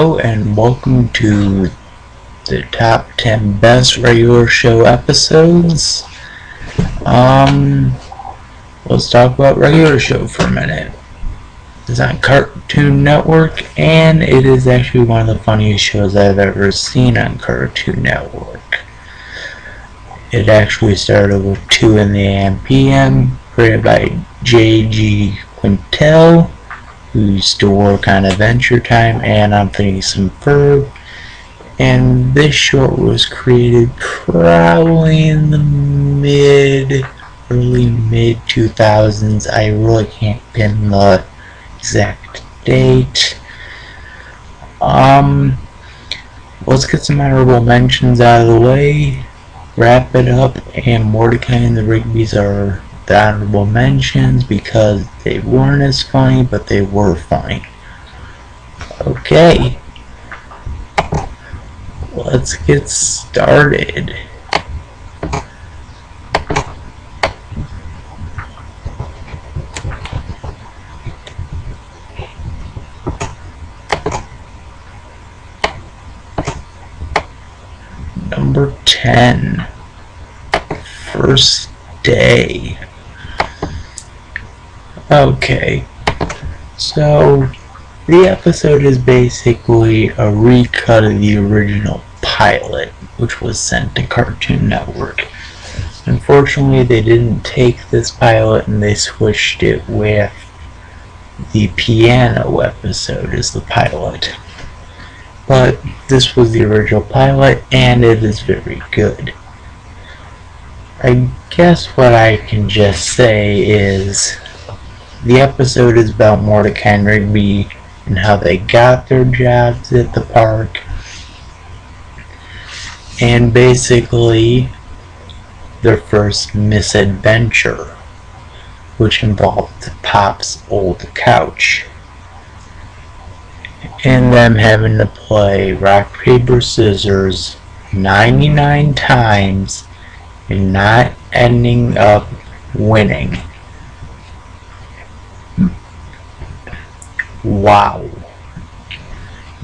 Hello and welcome to the top 10 best regular show episodes. Let's talk about regular show for a minute. It's on Cartoon Network, and it is actually one of the funniest shows I've ever seen on Cartoon Network. It actually started with 2 in the AM PM, created by J.G. Quintel, who used to work on Adventure Time and on Phineas and Ferb. And this short was created probably in the early mid 2000s. I really can't pin the exact date. Let's get some honorable mentions out of the way, wrap it up, and Mordecai and the Rigbys are the honorable mentions because they weren't as funny, but they were funny. Okay, let's get started. Number 10, First Day. Okay, so the episode is basically a recut of the original pilot, which was sent to Cartoon Network. Unfortunately, they didn't take this pilot and they switched it with the piano episode as the pilot. But this was the original pilot, and it is very good. I guess what I can just say is the episode is about Mordecai and Rigby and how they got their jobs at the park, and basically their first misadventure, which involved Pop's old couch, and them having to play rock, paper, scissors 99 times and not ending up winning. Wow.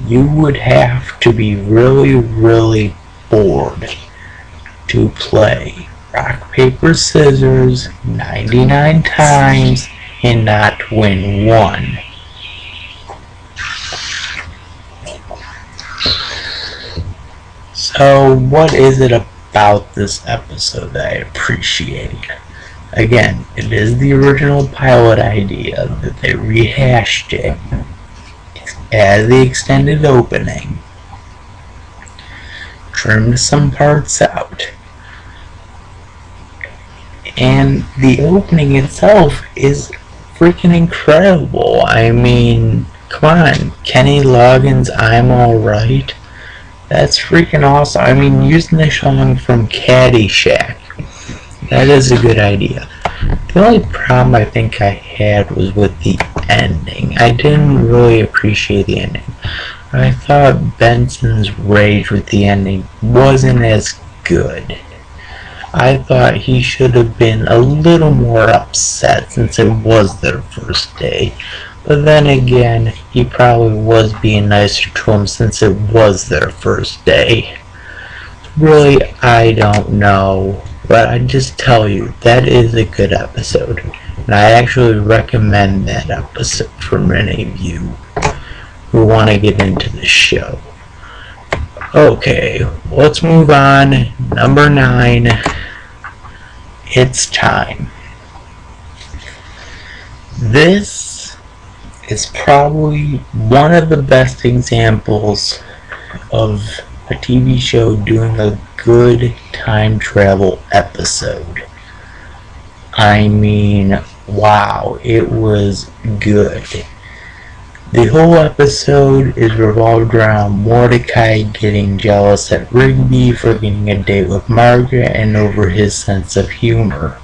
You would have to be really, really bored to play rock, paper, scissors 99 times and not win one. So what is it about this episode that I appreciate? Again, it is the original pilot idea that they rehashed it as the extended opening, trimmed some parts out, and the opening itself is freaking incredible. I mean, come on, Kenny Loggins' I'm Alright, that's freaking awesome. I mean, using the song from Caddyshack, that is a good idea. The only problem I think I had was with the ending. I didn't really appreciate the ending. I thought Benson's rage with the ending wasn't as good. I thought he should have been a little more upset since it was their first day. But then again, he probably was being nicer to him since it was their first day. Really, I don't know. But I just tell you, that is a good episode. And I actually recommend that episode for many of you who want to get into the show. Okay, let's move on. Number 9. It's time. This is probably one of the best examples of a TV show doing a good time travel episode. I mean, wow, it was good. The whole episode is revolved around Mordecai getting jealous at Rigby for getting a date with Margaret and over his sense of humor.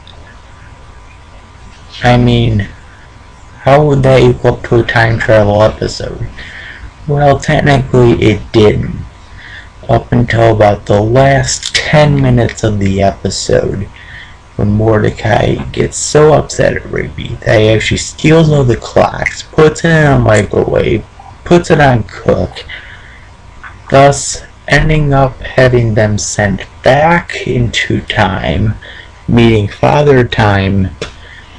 I mean, how would that equal up to a time travel episode? Well, technically it didn't. Up until about the last 10 minutes of the episode, when Mordecai gets so upset at Rigby that he actually steals all the clocks, puts it in a microwave, puts it on cook, thus ending up having them sent back into time, meeting Father Time,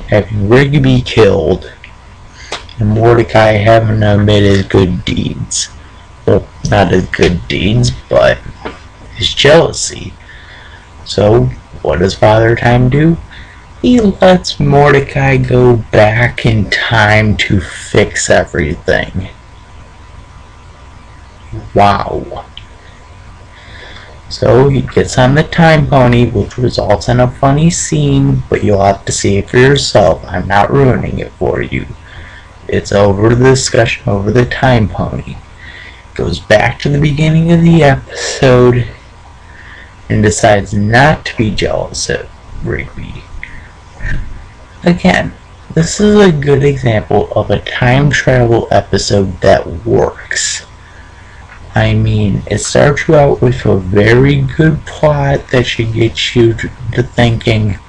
having Rigby killed, and Mordecai having to admit his good deeds. Well, not his good deeds, but his jealousy. So, what does Father Time do? He lets Mordecai go back in time to fix everything. Wow. So he gets on the time pony, which results in a funny scene, but you'll have to see it for yourself. I'm not ruining it for you. It's over the discussion over the time pony. Goes back to the beginning of the episode and decides not to be jealous of Rigby. Again, this is a good example of a time travel episode that works. I mean, it starts you out with a very good plot that should get you to thinking,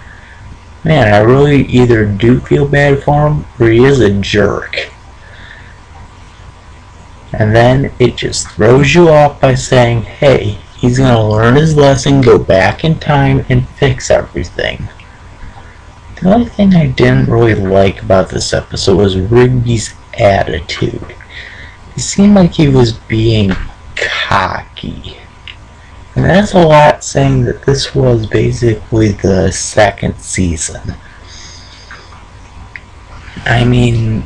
man, I really either do feel bad for him or he is a jerk. And then it just throws you off by saying, hey, he's going to learn his lesson, go back in time, and fix everything. The only thing I didn't really like about this episode was Rigby's attitude. It seemed like he was being cocky. And that's a lot, saying that this was basically the second season. I mean,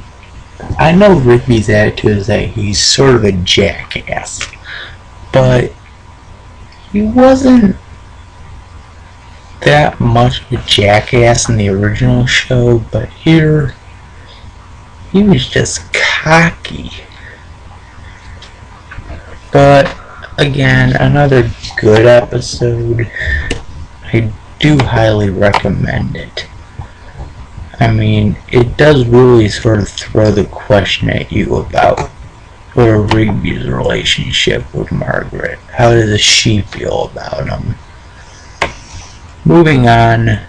I know Rigby's attitude is that he's sort of a jackass, but he wasn't that much of a jackass in the original show, but here he was just cocky. But again, another good episode. I do highly recommend it. I mean, it does really sort of throw the question at you about what are Rigby's relationship with Margaret. How does she feel about him? Moving on,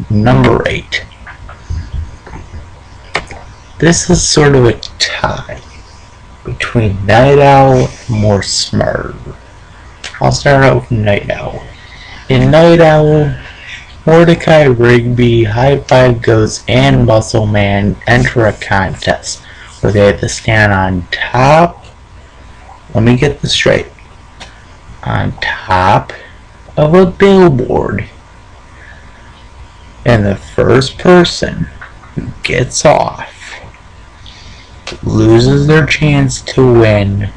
number 8. This is sort of a tie between Night Owl and More Smart. I'll start out with Night Owl. In Night Owl, Mordecai, Rigby, High Five Ghost, and Muscle Man enter a contest where they have to stand on top. Let me get this straight. On top of a billboard. And the first person who gets off loses their chance to win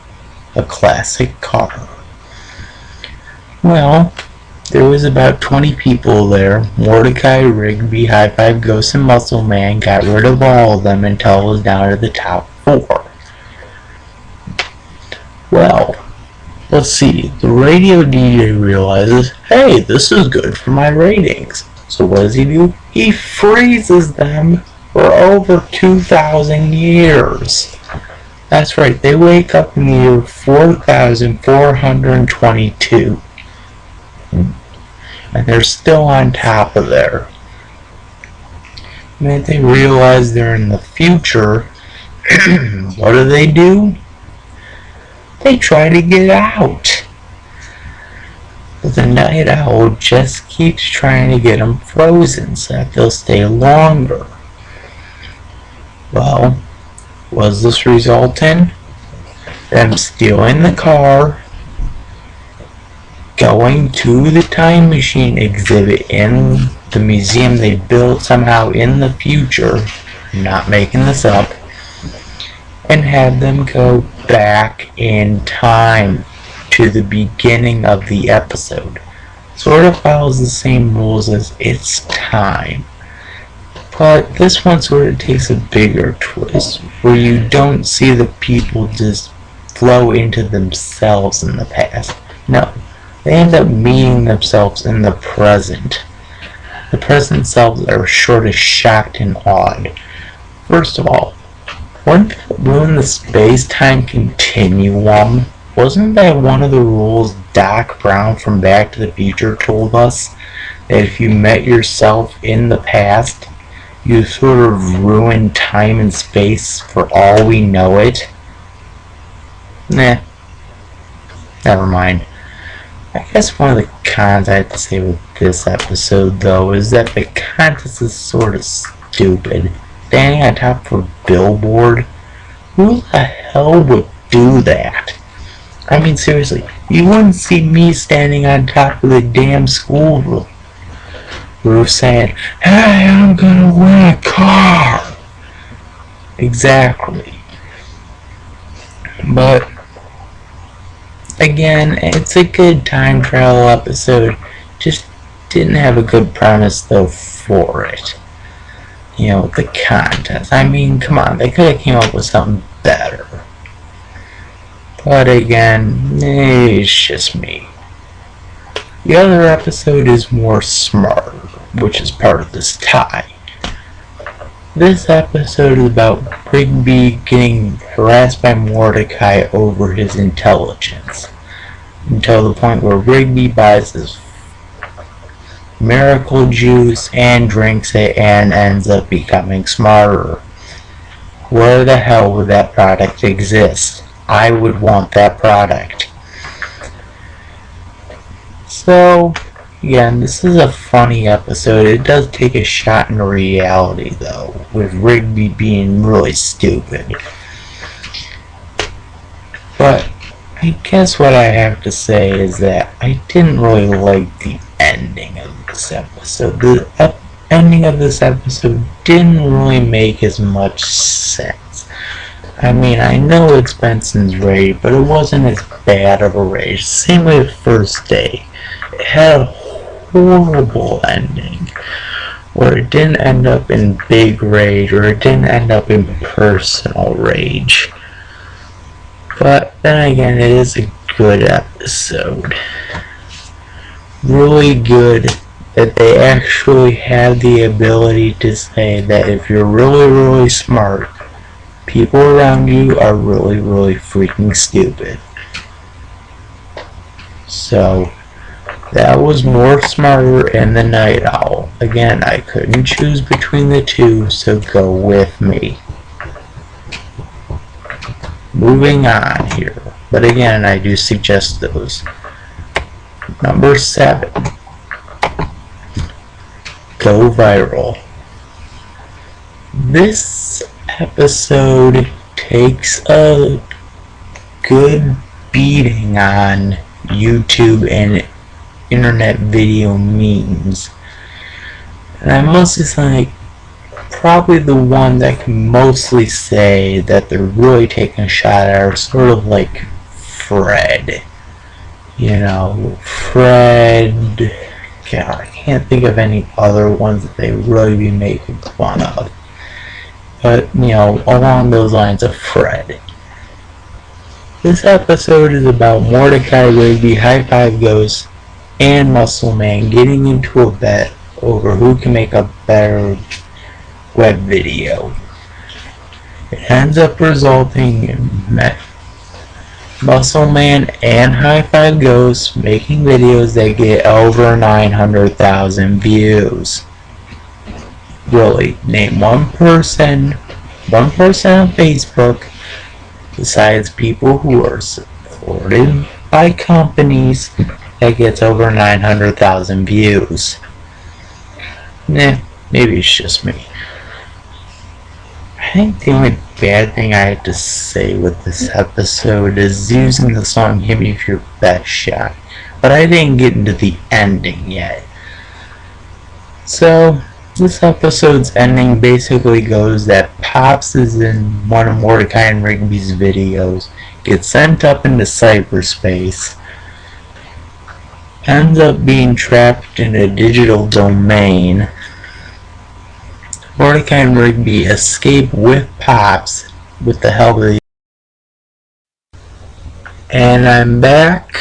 a classic car. Well, there was about 20 people there. Mordecai, Rigby, High Five Ghost, and Muscle Man got rid of all of them until it was down to the top 4. Well, let's see. The radio DJ realizes, hey, this is good for my ratings. So what does he do? He freezes them for over 2,000 years. That's right, they wake up in the year 4,422. And they're still on top of there. And they realize they're in the future. What do? They try to get out. But the Night Owl just keeps trying to get them frozen so that they'll stay longer. Well, what does this result in? Them stealing the car, going to the time machine exhibit in the museum they built somehow in the future, I'm not making this up, and have them go back in time to the beginning of the episode. Sort of follows the same rules as It's Time. But this one sort of takes a bigger twist, where you don't see the people just flow into themselves in the past. No, they end up meeting themselves in the present. The present selves are sort of shocked and awed. First of all, wouldn't that ruin the space-time continuum? Wasn't that one of the rules Doc Brown from Back to the Future told us? That if you met yourself in the past, you sort of ruin time and space for all we know it? Nah. Never mind. I guess one of the cons I have to say with this episode, though, is that the contest is sort of stupid. Standing on top of a billboard? Who the hell would do that? I mean, seriously, you wouldn't see me standing on top of the damn school roof saying, "Hey, I'm gonna win a car!" Exactly. But again, it's a good time travel episode. Just didn't have a good premise though for it. You know, the contest. I mean, come on, they could have came up with something better. But again, it's just me. The other episode is more smart, which is part of this tie. This episode is about Rigby getting harassed by Mordecai over his intelligence, until the point where Rigby buys his miracle juice and drinks it and ends up becoming smarter. Where the hell would that product exist? I would want that product. So, again, this is a funny episode. It does take a shot in reality, though, with Rigby being really stupid. But I guess what I have to say is that I didn't really like the ending of this episode. The ending of this episode didn't really make as much sense. I mean, I know it's Benson's raid, but it wasn't as bad of a raid. Same with First Day. It had a horrible ending, where it didn't end up in big rage, or it didn't end up in personal rage. But then again, it is a good episode. Really good that they actually have the ability to say that if you're really, really smart, people around you are really, really freaking stupid. So, that was more smarter in the Night Owl. Again, I couldn't choose between the two, so go with me. Moving on here. But again, I do suggest those. Number 7. Go viral. This episode takes a good beating on YouTube and internet video memes. And I mostly say probably the one that can mostly say that they're really taking a shot at are sort of like Fred. You know, Fred. God, I can't think of any other ones that they really be making fun of. But, you know, along those lines of Fred. This episode is about Mordecai, Rigby, High Five Ghost, and Muscle Man getting into a bet over who can make a better web video. It ends up resulting in Muscle Man and High Five Ghost making videos that get over 900,000 views. Really, name one person on Facebook, besides people who are supported by companies, that gets over 900,000 views. Nah, maybe it's just me. I think the only bad thing I have to say with this episode is using the song "Hit Me With Your Best Shot," but I didn't get into the ending yet. So, this episode's ending basically goes that Pops is in one of Mordecai and Rigby's videos, gets sent up into cyberspace, ends up being trapped in a digital domain. Mordecai and Rigby escape with Pops with the help of the... And I'm back.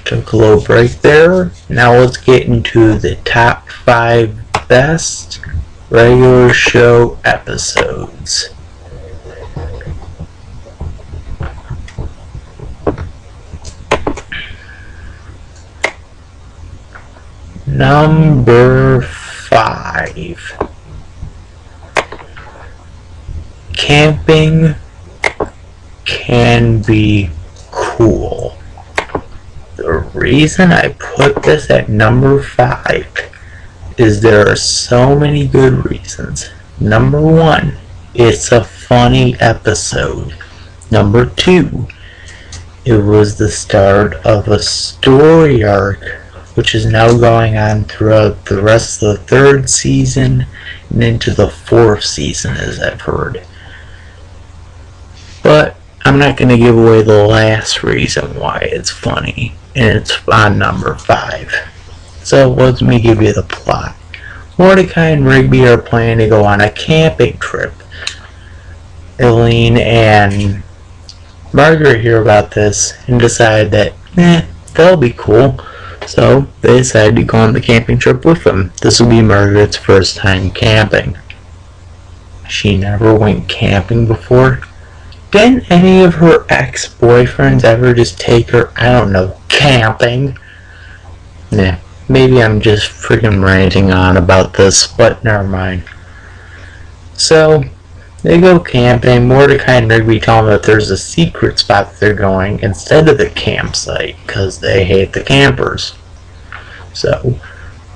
Took a little break there. Now let's get into the top 5 best regular show episodes. Number 5. Camping can be cool. reason I put this at number 5 is there are so many good reasons. Number 1, it's a funny episode. Number 2, it was the start of a story arc, which is now going on throughout the rest of the 3rd season and into the 4th season, as I've heard. But I'm not going to give away the last reason why it's funny, and it's on number 5. So let me give you the plot. Mordecai and Rigby are planning to go on a camping trip. Eileen and Margaret hear about this and decide that, that'll be cool. So they decide to go on the camping trip with them. This will be Margaret's first time camping. She never went camping before. Didn't any of her ex-boyfriends ever just take her, I don't know, camping? Nah, maybe I'm just freaking ranting on about this, but never mind. So, they go camping. Mordecai and Rigby tell them that there's a secret spot that they're going instead of the campsite, because they hate the campers. So,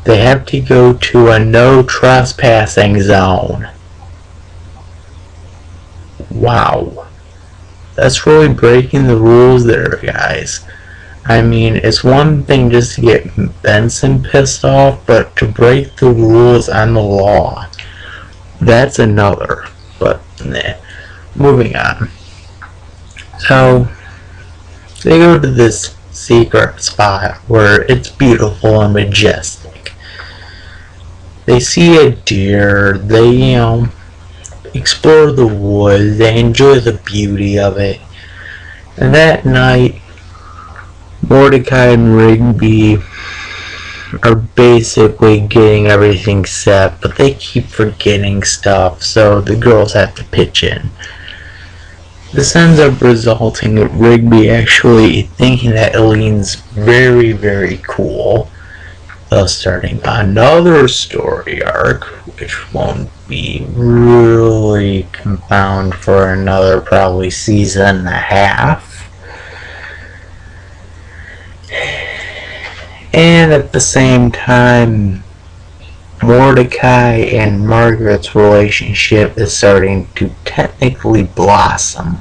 they have to go to a no trespassing zone. Wow. That's really breaking the rules there, guys. I mean, it's one thing just to get Benson pissed off, but to break the rules on the law, that's another. But, nah. Moving on. So, they go to this secret spot where it's beautiful and majestic. They see a deer, they, explore the woods, they enjoy the beauty of it. And that night, Mordecai and Rigby are basically getting everything set, but they keep forgetting stuff, so the girls have to pitch in. This ends up resulting in Rigby actually thinking that Eileen's very, very cool, thus starting another story arc, which won't be really compound for another probably season and a half. And at the same time, Mordecai and Margaret's relationship is starting to technically blossom.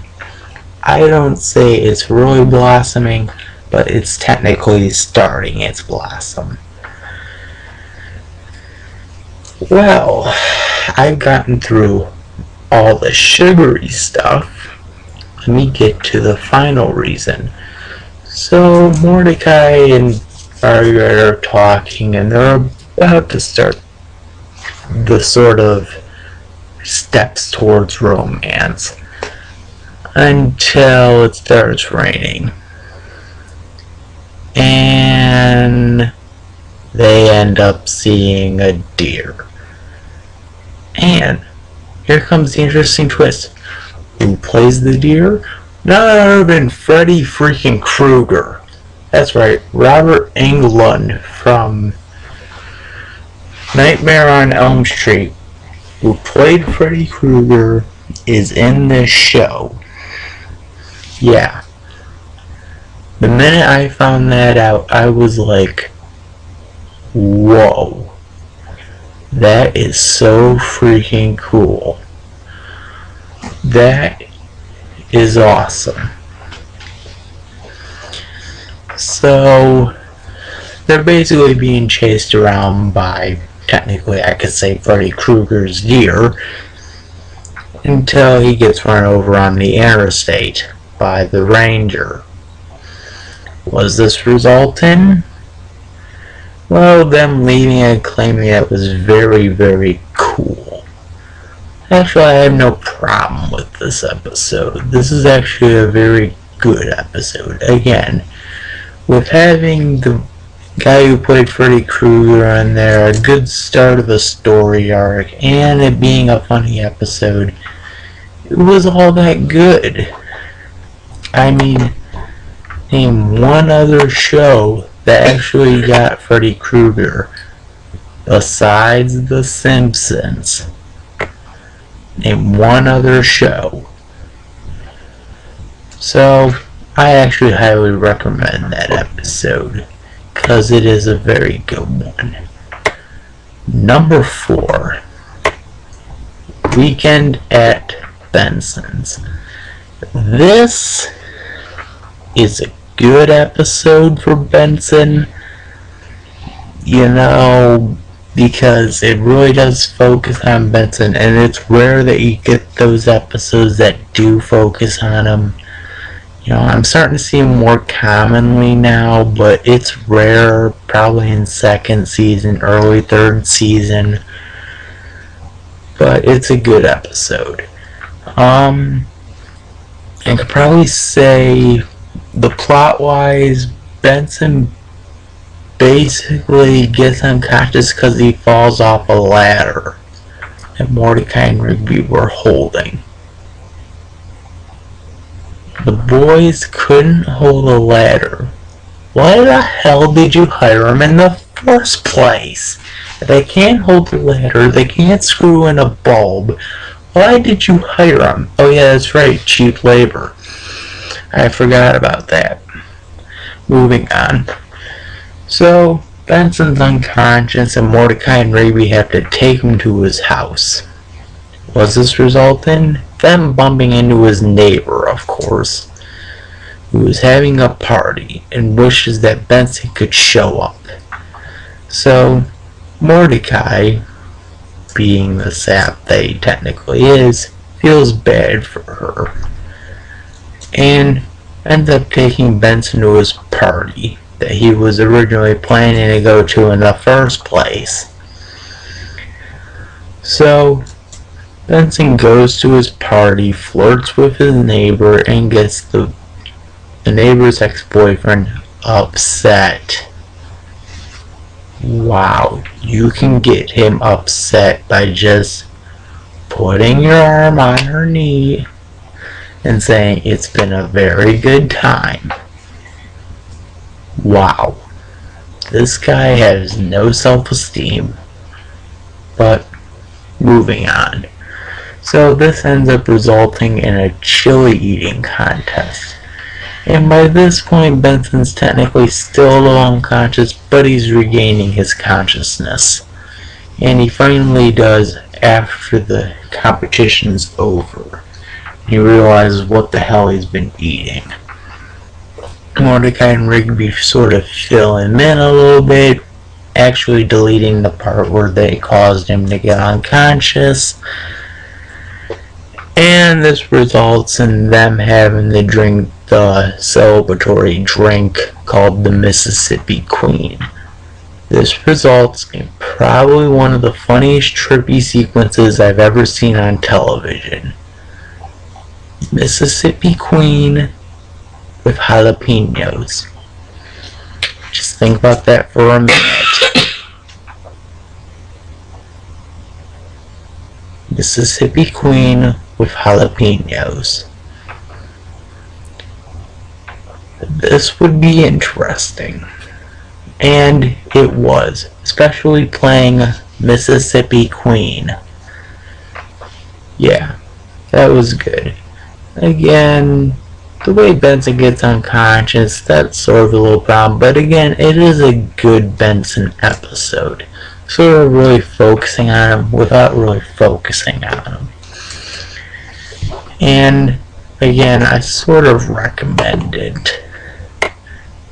I don't say it's really blossoming, but it's technically starting its blossom. Well, I've gotten through all the sugary stuff. Let me get to the final reason. So Mordecai and Margaret are talking, and they're about to start the sort of steps towards romance until it starts raining. And they end up seeing a deer. And here comes the interesting twist. Who plays the deer? None other than Freddy freaking Krueger. That's right, Robert Englund from Nightmare on Elm Street, who played Freddy Krueger, is in this show. Yeah. The minute I found that out, I was like, whoa. That is so freaking cool. That is awesome. So, they're basically being chased around by, technically I could say, Freddy Krueger's deer, until he gets run over on the interstate by the ranger. Was this result in? Well, them leaving and claiming that was very, very cool. Actually, I have no problem with this episode. This is actually a very good episode. Again, with having the guy who played Freddy Krueger in there, a good start of a story arc, and it being a funny episode, it was all that good. I mean, name one other show that actually got Freddy Krueger besides The Simpsons. Name one other show. So, I actually highly recommend that episode because it is a very good one. Number 4, Weekend at Benson's. This is a good episode for Benson, because it really does focus on Benson, and it's rare that you get those episodes that do focus on him. I'm starting to see him more commonly now, but it's rare, probably in second season, early third season. But it's a good episode. I could probably say, the plot-wise, Benson basically gets unconscious because he falls off a ladder that Mordecai and Rigby were holding. The boys couldn't hold a ladder. Why the hell did you hire them in the first place? They can't hold the ladder, they can't screw in a bulb. Why did you hire them? Oh yeah, that's right, cheap labor. I forgot about that. Moving on. So, Benson's unconscious and Mordecai and Rigby have to take him to his house. Was this result in them bumping into his neighbor, of course, who is having a party and wishes that Benson could show up. So, Mordecai, being the sap that he technically is, feels bad for her and ends up taking Benson to his party that he was originally planning to go to in the first place. So, Benson goes to his party, flirts with his neighbor, and gets the neighbor's ex-boyfriend upset. Wow, you can get him upset by just putting your arm on her knee and saying it's been a very good time. Wow, this guy has no self-esteem. But moving on. So this ends up resulting in a chili eating contest. And by this point, Benson's technically still a little unconscious, but he's regaining his consciousness. And he finally does after the competition's over. He realizes what the hell he's been eating. Mordecai and Rigby sort of fill him in a little bit, actually deleting the part where they caused him to get unconscious. And this results in them having to drink the celebratory drink called the Mississippi Queen. This results in probably one of the funniest trippy sequences I've ever seen on television. Mississippi Queen with jalapenos. Just think about that for a minute. Mississippi Queen with jalapenos. This would be interesting. And it was, especially playing Mississippi Queen. Yeah, that was good. Again, the way Benson gets unconscious, that's sort of a little problem, but again, it is a good Benson episode. Sort of really focusing on him without really focusing on him. And again, I sort of recommend it.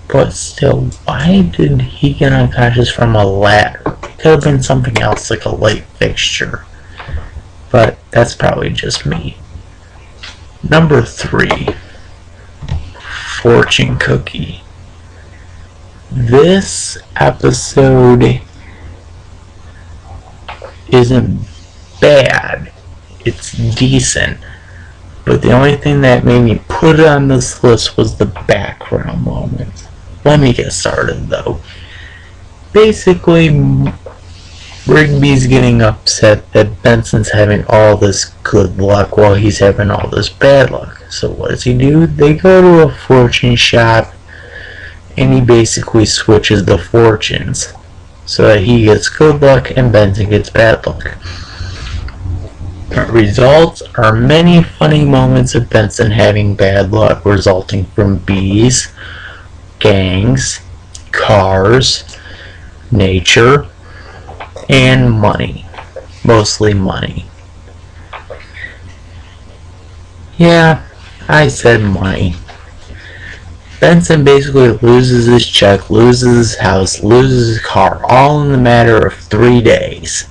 But still, why did he get unconscious from a ladder? It could have been something else, like a light fixture. But that's probably just me. Number 3. Fortune Cookie. This episode isn't bad. It's decent. But the only thing that made me put it on this list was the background moments. Let me get started though. Basically, Rigby's getting upset that Benson's having all this good luck while he's having all this bad luck. So what does he do? They go to a fortune shop and he basically switches the fortunes so that he gets good luck and Benson gets bad luck. Results are many funny moments of Benson having bad luck resulting from bees, gangs, cars, nature, and money. Mostly money. Yeah, I said money. Benson basically loses his check, loses his house, loses his car, all in the matter of 3 days.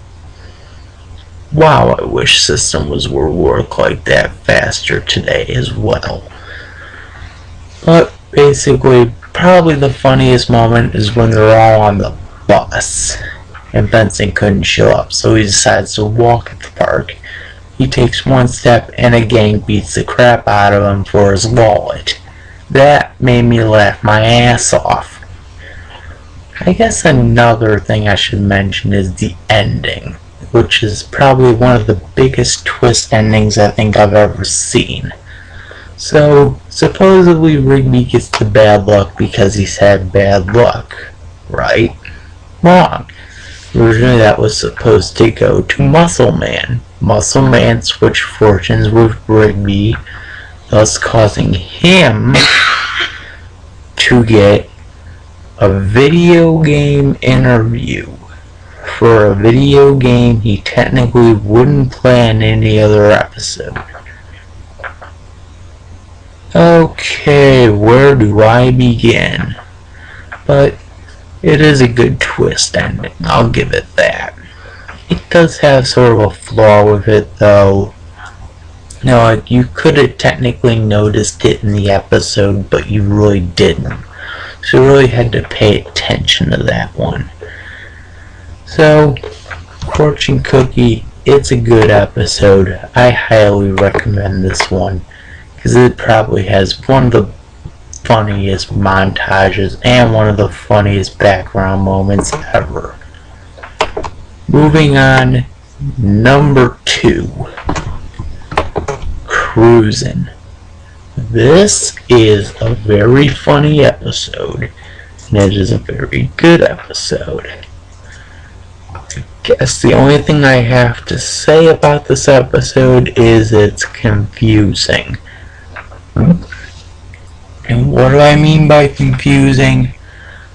Wow, I wish systems would work like that faster today as well. But basically, probably the funniest moment is when they're all on the bus and Benson couldn't show up, so he decides to walk at the park. He takes one step and a gang beats the crap out of him for his wallet. That made me laugh my ass off. I guess another thing I should mention is the ending, which is probably one of the biggest twist endings I think I've ever seen. So, supposedly Rigby gets the bad luck because he's had bad luck, right? Wrong. Originally that was supposed to go to Muscle Man. Muscle Man switched fortunes with Rigby, thus causing him to get a video game interview for a video game he technically wouldn't play in any other episode. Okay, where do I begin? But it is a good twist ending, I'll give it that. It does have sort of a flaw with it though. No, you could have technically noticed it in the episode, but you really didn't. So you really had to pay attention to that one. So, Fortune Cookie, it's a good episode. I highly recommend this one, because it probably has one of the funniest montages and one of the funniest background moments ever. Moving on, number 2. Cruisin'. This is a very funny episode, and it is a very good episode. I guess the only thing I have to say about this episode is it's confusing. And what do I mean by confusing?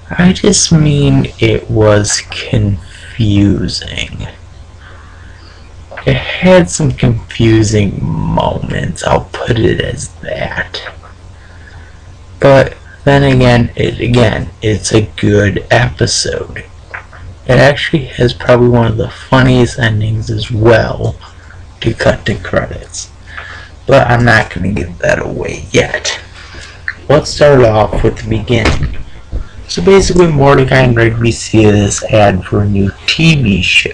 I just mean it was confusing. It had some confusing moments, I'll put it as that. But then again, it's a good episode. It actually has probably one of the funniest endings as well to cut to credits. But I'm not going to give that away yet. Let's start off with the beginning. So basically Mordecai and Rigby see this ad for a new TV show,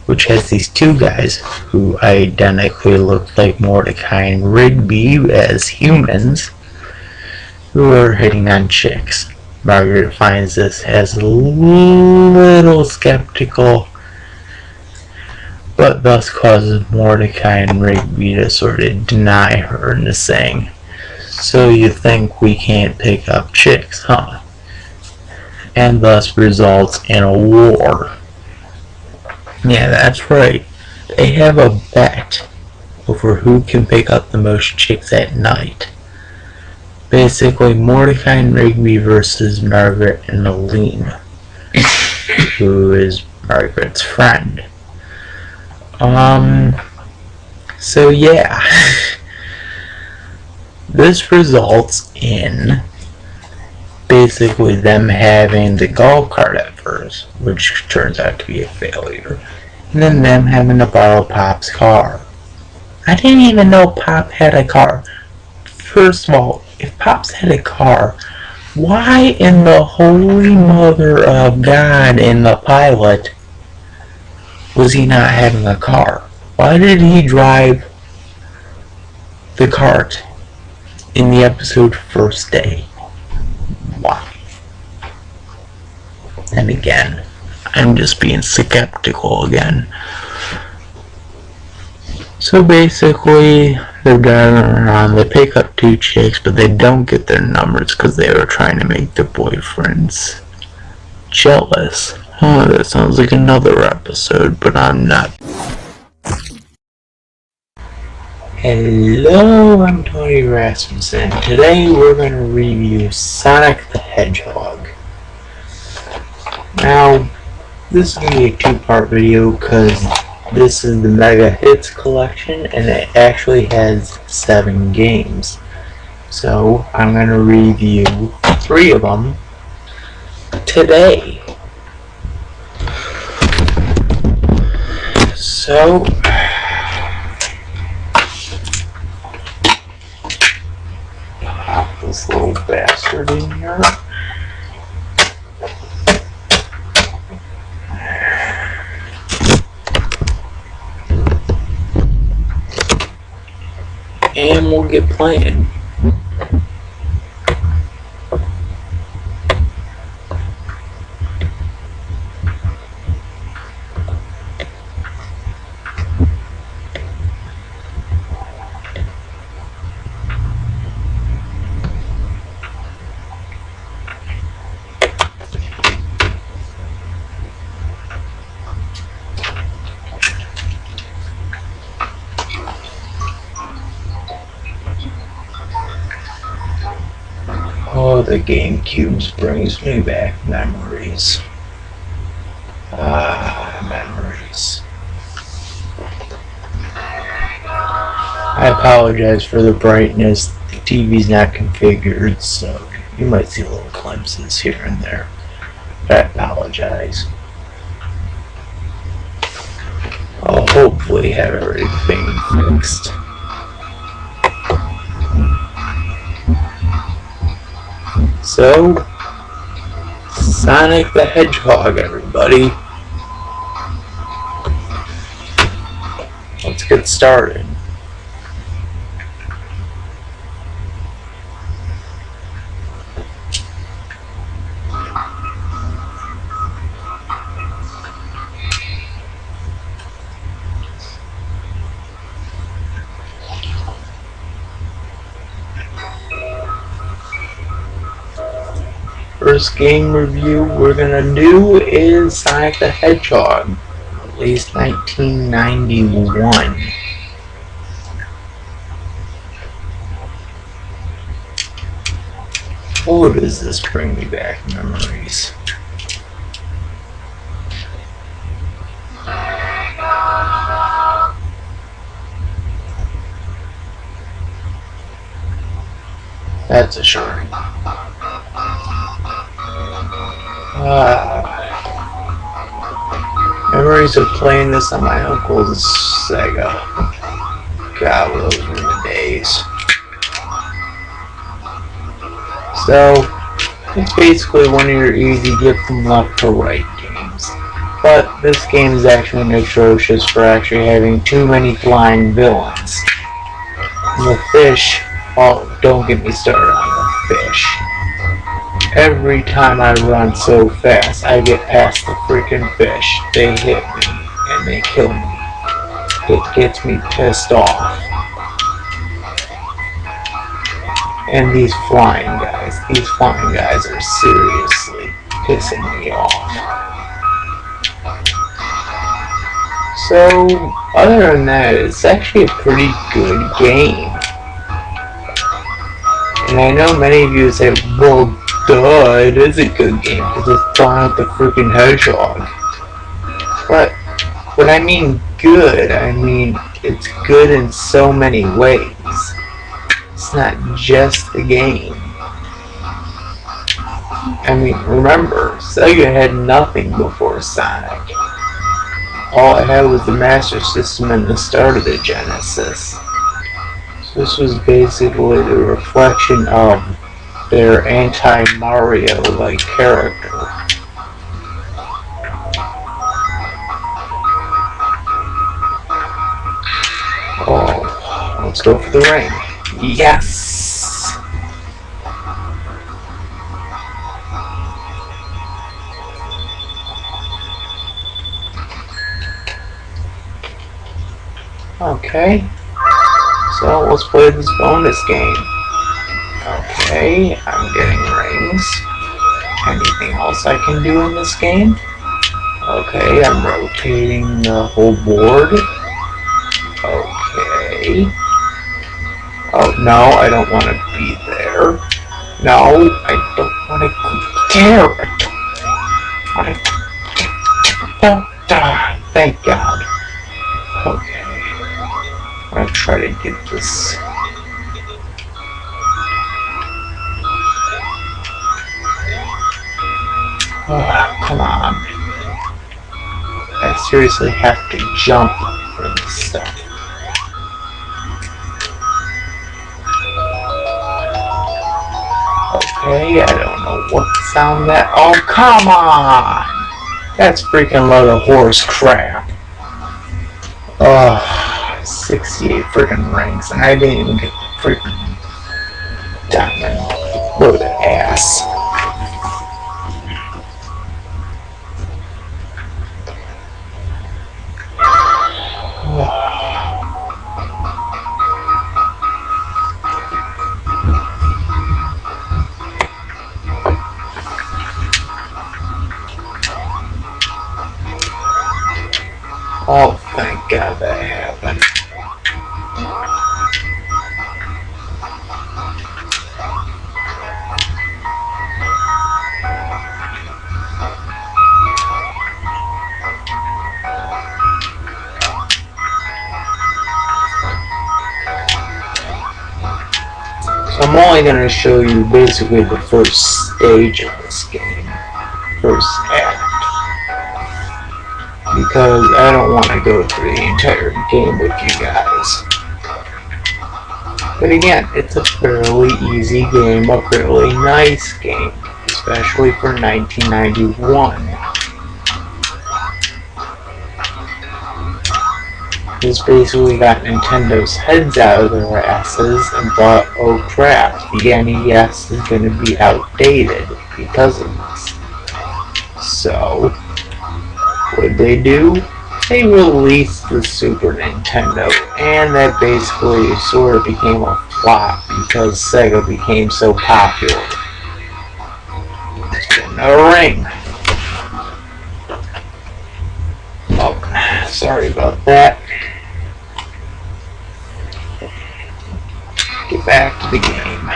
which has these two guys who identically look like Mordecai and Rigby as humans, who are hitting on chicks. Margaret finds this as a little skeptical, but thus causes Mordecai and Rigby to sort of deny her into saying, "So you think we can't pick up chicks, huh?" And thus results in a war. Yeah, that's right. They have a bet over who can pick up the most chicks at night. Basically, Mordecai and Rigby versus Margaret and Aline, who is Margaret's friend. So yeah. This results in basically them having the golf cart at first, which turns out to be a failure. And then them having to borrow Pop's car. I didn't even know Pop had a car. First of all, if Pops had a car, why in the holy mother of God in the pilot was he not having a car? Why did he drive the cart in the episode first day? Why? And again, I'm just being skeptical again. So basically, they're driving around, they pick up two chicks, but they don't get their numbers because they were trying to make their boyfriends jealous. Oh, that sounds like another episode, but I'm not Hello, I'm Tony Rasmussen. Today we're going to review Sonic the Hedgehog. Now, this is going to be a two-part video because this is the Mega Hits collection and it actually has 7 games. So, I'm going to review 3 of them today. So, pop this little bastard in here. And we'll get playing. Oh, the GameCube brings me back memories. Memories. I apologize for the brightness. The TV's not configured, so you might see little glimpses here and there. But I apologize. I'll hopefully have everything fixed. So, Sonic the Hedgehog, everybody. Let's get started. First game review we're gonna do is Sonic the Hedgehog, released 1991. Oh, does this bring me back memories? That's a short. Memories of playing this on my uncle's Sega. God, those were the days. So, it's basically one of your easy get from left to right games. But this game is actually atrocious for actually having too many flying villains. And the fish, oh, don't get me started on the fish. Every time I run so fast, I get past the freaking fish. They hit me, and they kill me. It gets me pissed off. And these flying guys are seriously pissing me off. So, other than that, it's actually a pretty good game. And I know many of you say, well, duh, it is a good game because it's Sonic the freaking Hedgehog. But when I mean good, I mean it's good in so many ways. It's not just a game. I mean, remember, Sega had nothing before Sonic. All I had was the Master System and the start of the Genesis. So this was basically the reflection of their anti-Mario-like character. Oh, let's go for the ring. Yes! Okay, so let's play this bonus game. Okay, I'm getting rings. Anything else I can do in this game? Okay, I'm rotating the whole board. Okay. Oh, no, I don't want to be there. No, I don't want to go there. Thank God. Okay. I'm going to try to get this. Oh, come on. I seriously have to jump for this stuff. Okay, I don't know what sound that. Oh, come on! That's freaking load of horse crap. Oh, 68 freaking ranks, and I didn't even get the freaking diamond. Load of ass. Oh, thank God that happened. So I'm only going to show you basically the first stage of this game. First act. Because I don't want to go through the entire game with you guys. But again, it's a fairly easy game, a fairly nice game, especially for 1991. This basically got Nintendo's heads out of their asses and thought, oh crap, the NES is going to be outdated because of this. So, what did they do? They released the Super Nintendo, and that basically sort of became a flop because Sega became so popular. Spin a ring. Oh, sorry about that. Get back to the game.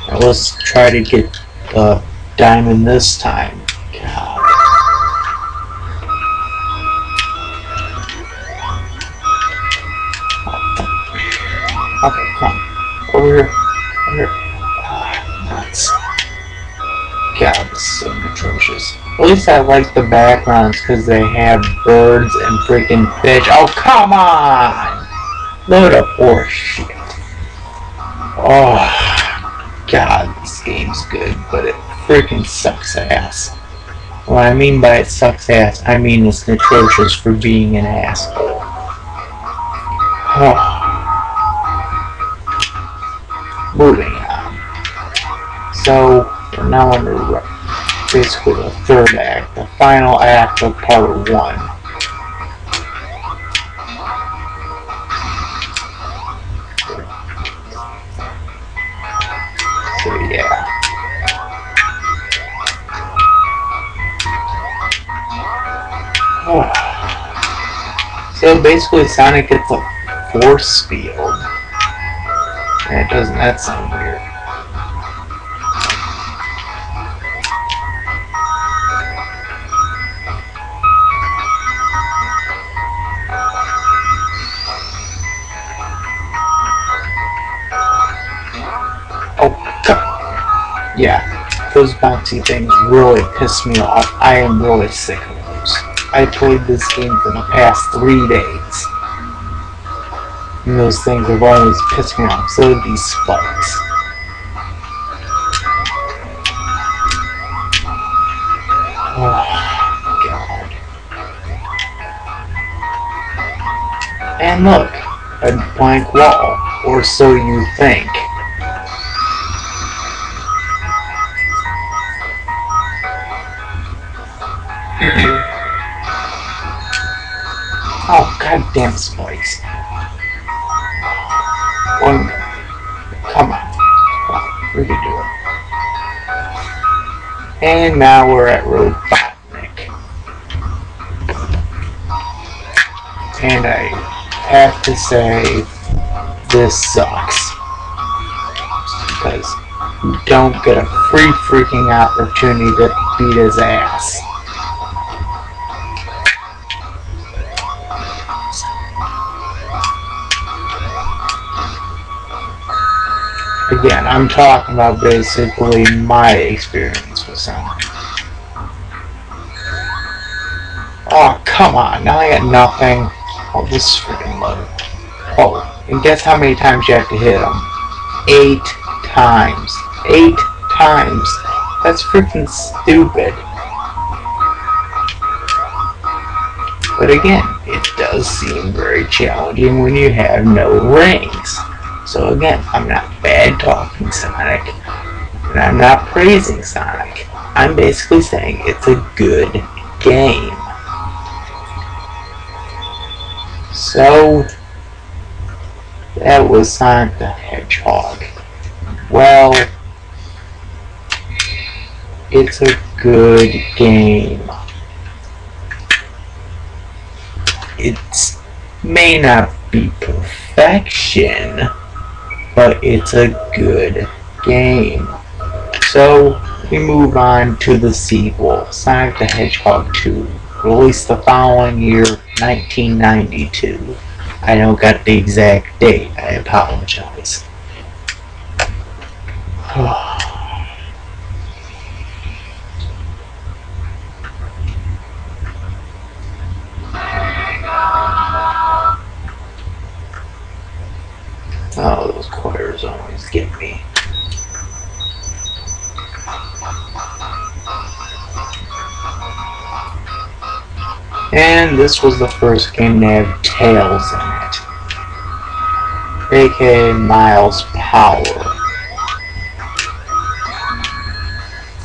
Now let's try to get the diamond this time. God. Okay, come on. Over here. Over here. Nuts. God, this is so atrocious. At least I like the backgrounds because they have birds and freaking fish. Oh, come on! Load of horse shit. Oh, God, this game's good, but it freaking sucks ass. What I mean by it sucks ass, I mean it's atrocious for being an asshole. Oh. Moving on. So, we're now under basically the third act, the final act of part 1. So yeah. Oh. So basically Sonic gets a force field. And doesn't that sound weird? Yeah, those bouncy things really piss me off. I am really sick of those. I played this game for the past 3 days. And those things have always pissed me off. So these spikes. Oh, God. And look, a blank wall. Or so you think. Oh, goddamn spikes. One. Come on. We can do it. And now we're at Robotnik. And I have to say, this sucks. Because you don't get a free freaking opportunity to beat his ass. Again, I'm talking about basically my experience with Sonic. Oh, come on. Now I got nothing. Oh, this is freaking low. Oh, and guess how many times you have to hit him? 8 times. 8 times. That's freaking stupid. But again, it does seem very challenging when you have no rings. So again, I'm not bad talking Sonic, and I'm not praising Sonic. I'm basically saying it's a good game. So, that was Sonic the Hedgehog. Well, it's a good game. It may not be perfection, but it's a good game. So, we move on to the sequel, Sonic the Hedgehog 2, released the following year, 1992. I don't got the exact date, I apologize. Oh, those choirs always get me. And this was the first game to have Tails in it, aka Miles Power.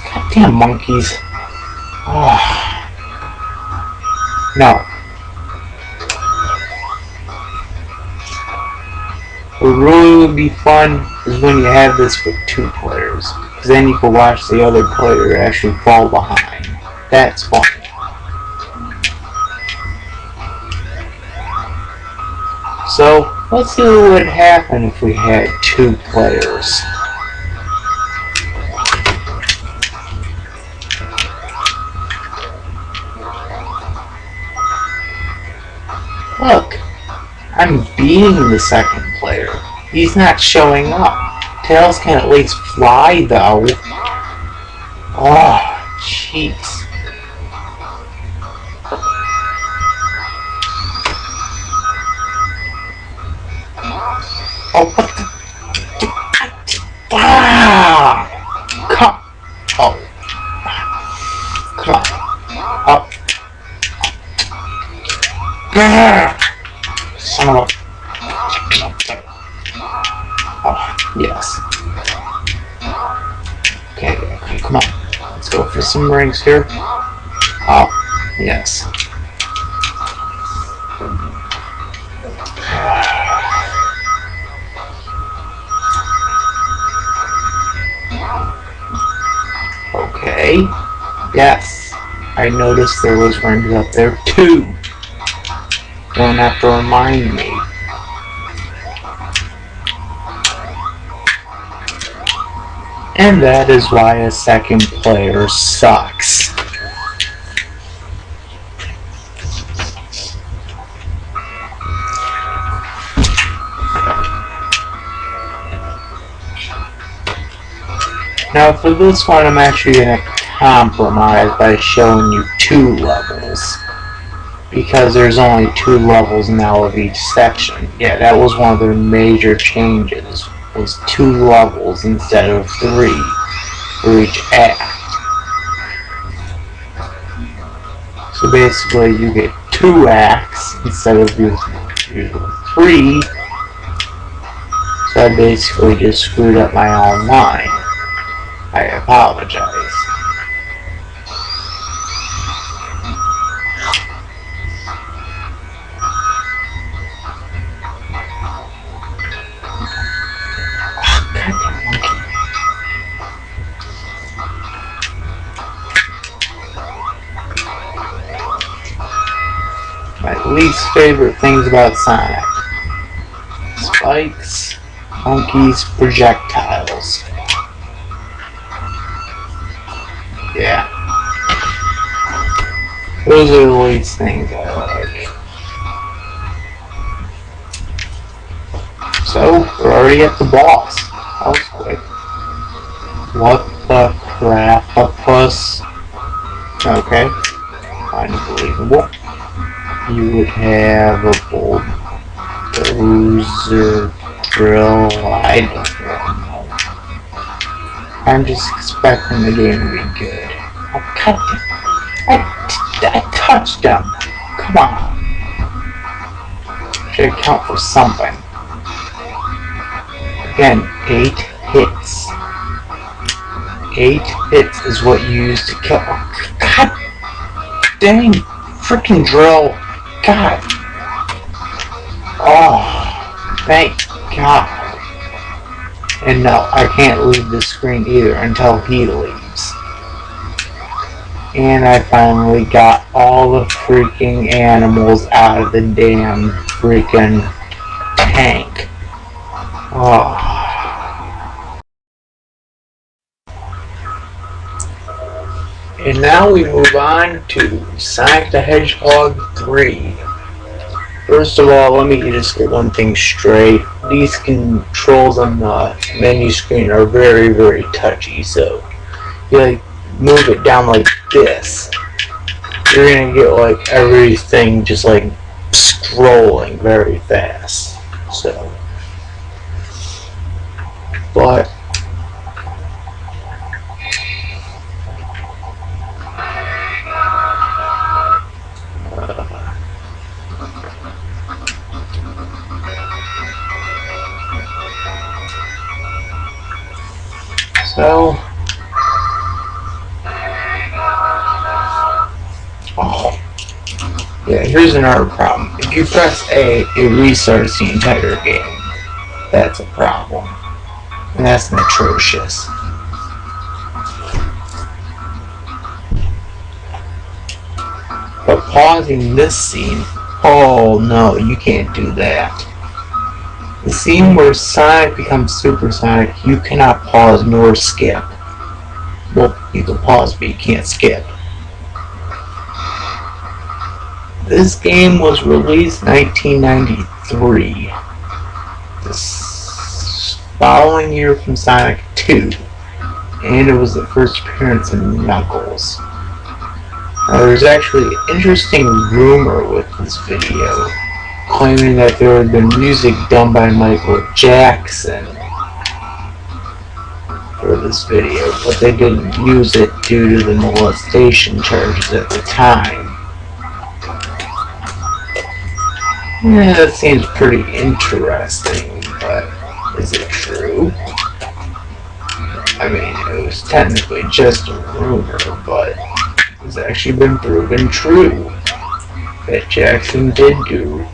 Goddamn monkeys. Oh. No. What really would be fun is when you have this with 2 players, because then you can watch the other player actually fall behind. That's fun. So, let's see what would happen if we had 2 players. Look, I'm beating the second player. He's not showing up. Tails can at least fly, though. Oh, jeez. Oh, what the? Ah! Come. Oh. Come on. Up. Son of a. Oh, yes. Okay, come on. Let's go for some rings here. Oh, yes. Okay. Yes. I noticed there was rings up there too. Don't have to remind me. And that is why a second player sucks. Now for this one, I'm actually going to compromise by showing you 2 levels. Because there's only 2 levels now of each section. Yeah, that was one of their major changes, was 2 levels instead of 3 for each act. So basically you get 2 acts instead of usually 3. So I basically just screwed up my own line. I apologize. At least favorite things about Sonic. Spikes, monkeys, projectiles. Yeah. Those are the least things I like. So, we're already at the boss. That was quick. What the crap-a-puss? Okay. Unbelievable. You would have a bulldozer drill. I don't know. I'm just expecting the game to be good. Oh, God. I touched him. Come on. Should count for something. Again, 8 hits. 8 hits is what you use to kill. Oh, God dang, freaking drill. God. Oh, thank God. And no, I can't leave the screen either until he leaves. And I finally got all the freaking animals out of the damn freaking tank. Oh. And now we move on to Sonic the Hedgehog 3. First of all, let me just get one thing straight. These controls on the menu screen are very, very touchy, so you like move it down like this, you're gonna get like everything just like scrolling very fast. So, but so. Oh. Yeah, here's another problem. If you press A, it restarts the entire game. That's a problem. And that's atrocious. But pausing this scene, oh no, you can't do that. The scene where Sonic becomes Supersonic, you cannot pause nor skip. Well, you can pause, but you can't skip. This game was released in 1993, the following year from Sonic 2, and it was the first appearance of Knuckles. Now, there's actually an interesting rumor with this video, claiming that there had been music done by Michael Jackson for this video, but they didn't use it due to the molestation charges at the time. Yeah, that seems pretty interesting, but is it true? I mean, it was technically just a rumor, but it's actually been proven true that Jackson did do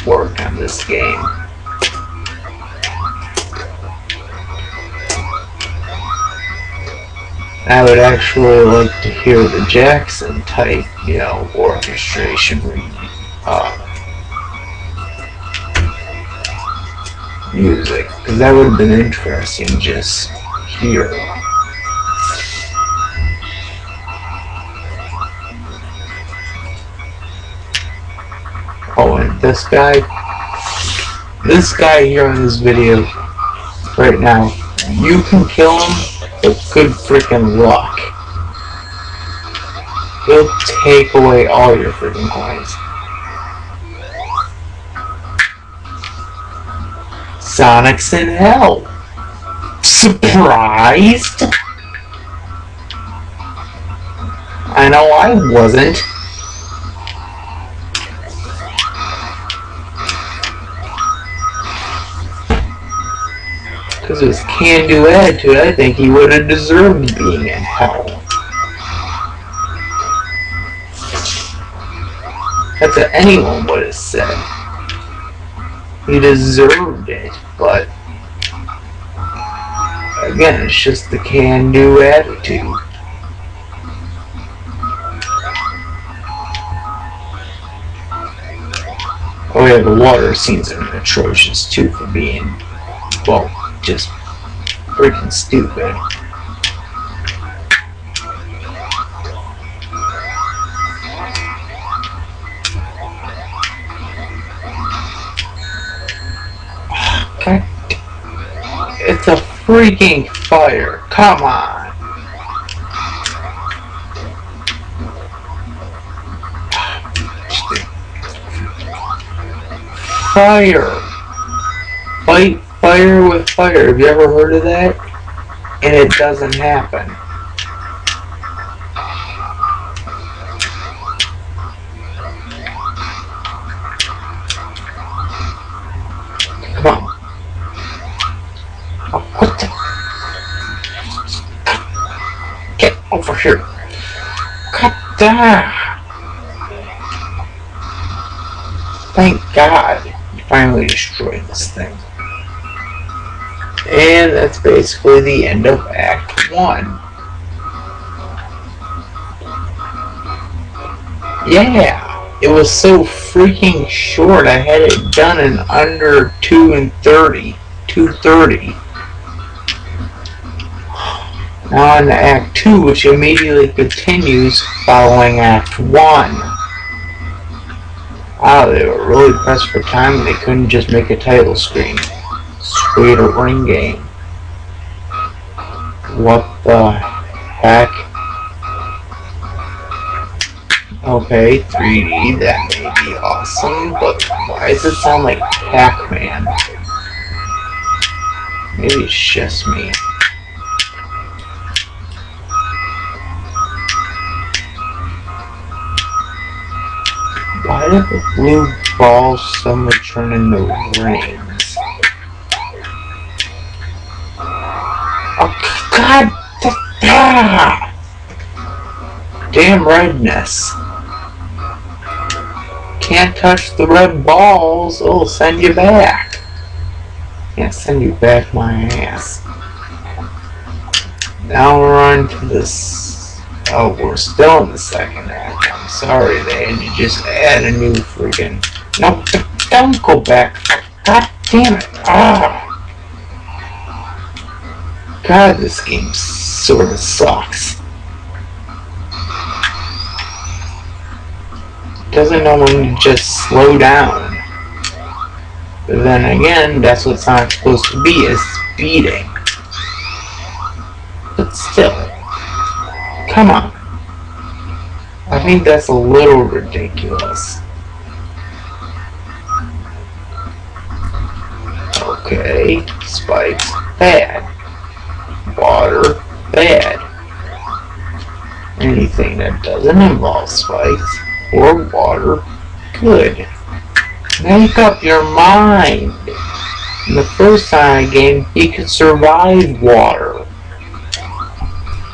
work on this game. I would actually like to hear the Jackson type, orchestration music, because that would have been interesting just here. Oh, and this guy here in this video right now, you can kill him with good freaking luck. He'll take away all your freaking coins. Sonic's in hell. Surprised? I know I wasn't. Because of his can-do attitude, I think he would have deserved being in hell. That's what anyone would have said. He deserved it, but again, it's just the can-do attitude. Oh yeah, the water scenes are atrocious too for being, well, just freaking stupid. God, it's a freaking fire. Come on. Fire. Fight fire with fire. Have you ever heard of that? And it doesn't happen. Come on. Oh, what the? Get over here. Cut that. Thank God you finally destroyed this thing. And that's basically the end of Act 1. Yeah, it was so freaking short. I had it done in under 2:30. 2:30. Now on to Act 2, which immediately continues following Act 1. Wow, they were really pressed for time and they couldn't just make a title screen. Sweet ring game. What the heck? Okay, 3D, that may be awesome, but why does it sound like Pac-Man? Maybe it's just me. Why did the blue balls suddenly turn into rings? Oh, God! Damn redness. Can't touch the red balls, it'll send you back. Can't send you back my ass. Now we're on to this. Oh, we're still in the second act. I'm sorry, they had to just add a new freaking. No, don't go back. God damn it. Ah. God, this game sorta sucks. Doesn't know when to just slow down. But then again, that's what Sonic's supposed to be, is speeding. But still, come on. I think that's a little ridiculous. Okay, spikes, bad. Water, bad. Anything that doesn't involve spikes or water, good. Make up your mind. In the first Sonic game, he could survive water.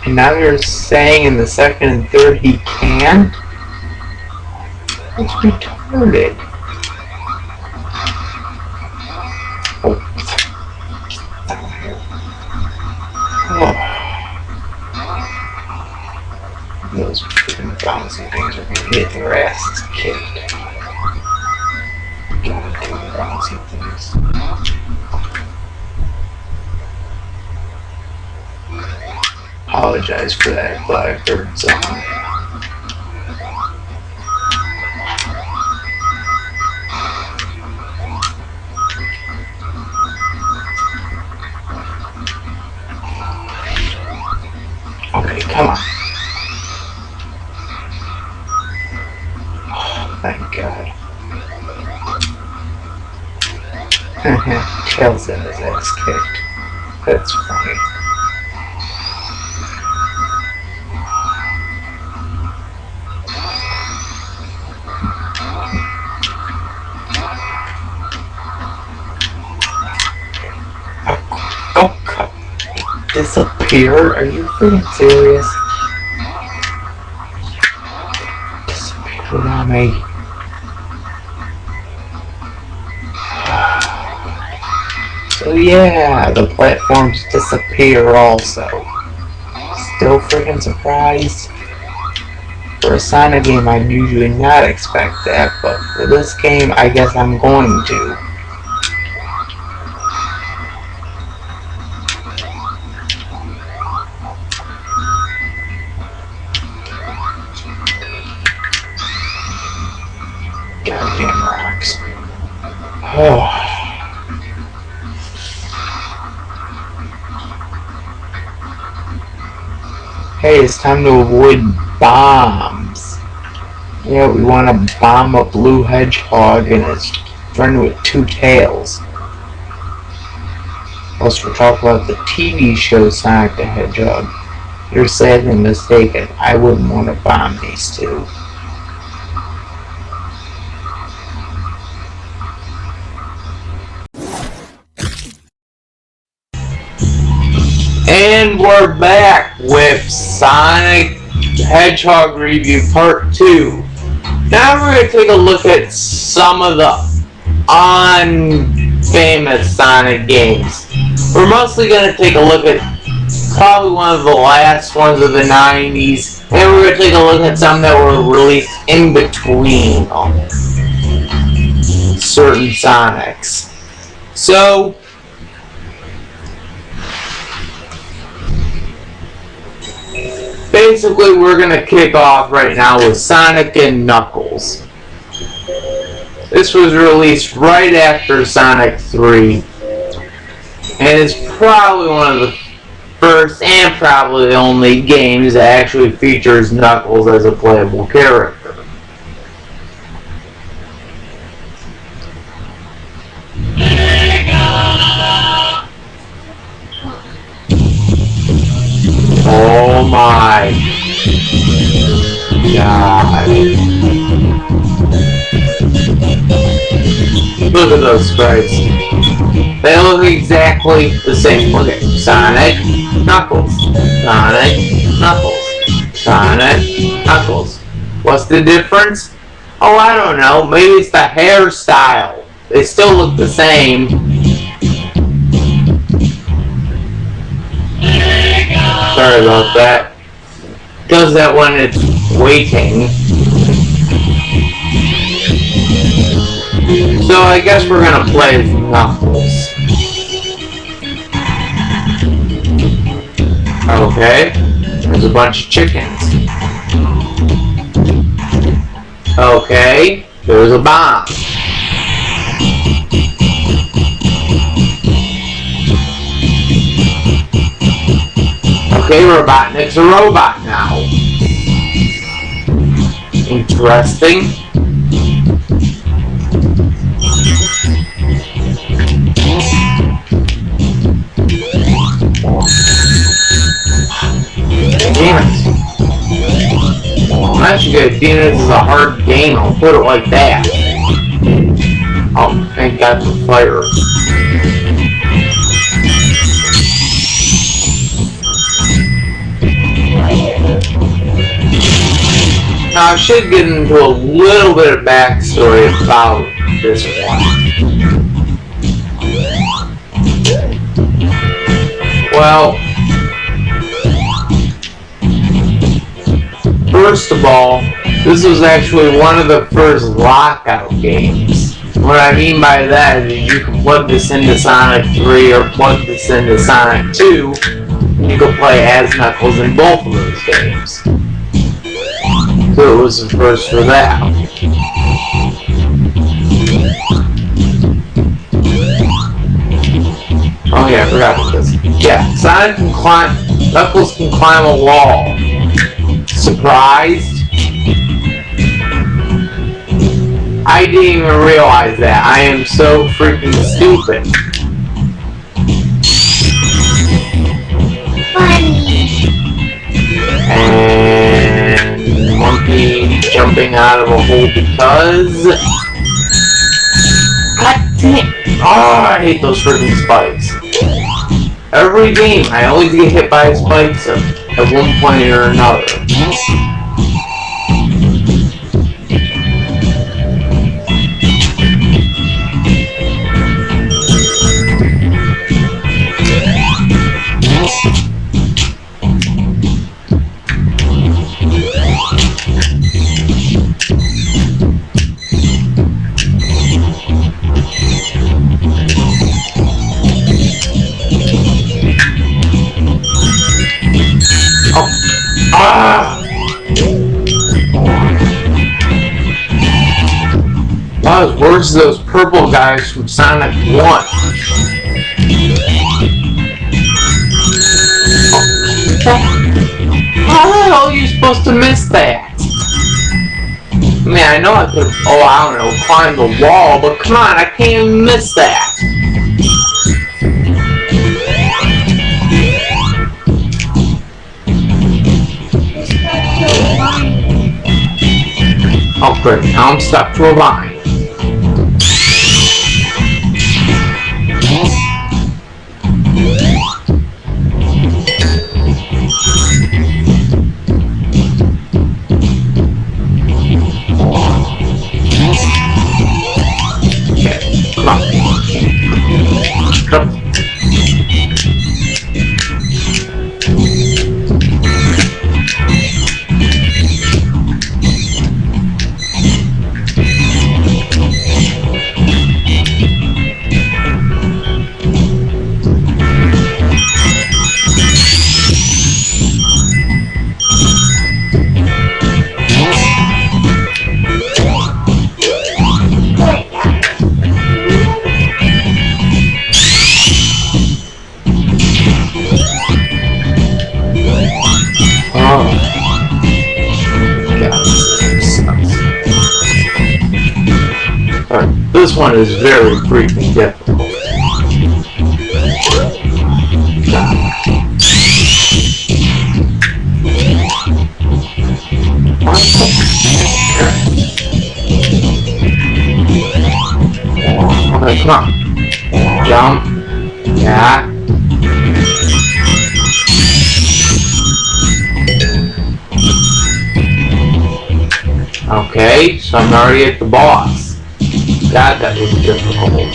And now you're saying in the second and third he can't? It's retarded. Oh. Those freaking bouncy things are gonna get their asses kicked. Goddamn bouncy things. Apologize for that Blackbird song. Okay, come on. Oh, thank God. Tails got his ass kicked. That's funny. Oh, God. Disappear? Are you freaking serious? Disappeared on me. So yeah, the platforms disappear also. Still freaking surprised? for a Sonic game, I'd usually not expect that, but for this game, I guess I'm going to. Goddamn rocks. Oh. Hey, it's time to avoid bombs. Yeah, we want to bomb a blue hedgehog and his friend with two tails. Plus, we're talking about the TV show Sonic the Hedgehog. You're sadly mistaken. I wouldn't want to bomb these two. And we're back with Sonic Hedgehog Review Part 2. Now we're going to take a look at some of the unfamous Sonic games. We're mostly going to take a look at probably one of the last ones of the 90s, and we're going to take a look at some that were released in between certain Sonics. So, basically, we're going to kick off right now with Sonic and Knuckles. This was released right after Sonic 3, and it's probably one of the first and probably the only games that actually features Knuckles as a playable character. Oh my God. Look at those sprites. They look exactly the same. Look at Sonic, Knuckles, Sonic, Knuckles, Sonic, Knuckles. What's the difference? Oh, I don't know. Maybe it's the hairstyle. They still look the same. Sorry about that. Does that when it's waiting. So I guess we're gonna play as Knuckles. Okay. There's a bunch of chickens. Okay. There's a bomb. Okay, Robotnik's a robot now. Interesting. Damn it. I'm actually good. This is a hard game. I'll put it like that. Oh, thank God for fire. Now, I should get into a little bit of backstory about this one. Well, first of all, this was actually one of the first lockout games. What I mean by that is you can plug this into Sonic 3 or plug this into Sonic 2, and you can play as Knuckles in both of those games. So it was the first for that. Oh yeah, I forgot about this. Yeah, Sonic can climb, Knuckles can climb a wall. Surprised? I didn't even realize that. I am so freaking stupid. And monkey jumping out of a hole because... God damn! Oh, I hate those freaking spikes. Every game, I always get hit by spikes at one point or another. versus those purple guys from Sonic 1. How the hell are you supposed to miss that? I mean, I know I could, I don't know, climb the wall, but come on, I can't even miss that. Oh great, now I'm stuck to a line. This one is very freaking difficult. Okay, come on. Jump. Yeah. Okay, so I'm already at the boss. God, that was difficult.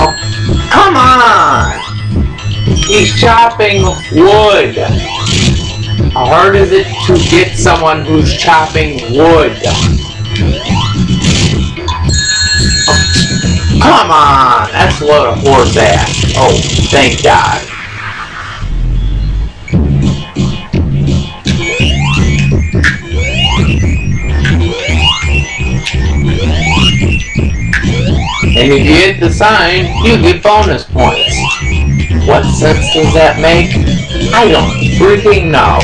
Oh, come on! He's chopping wood. How hard is it to get someone who's chopping wood? Oh, come on! That's a load of horse ass. Oh, thank God. And if you hit the sign, you get bonus points. What sense does that make? I don't freaking know.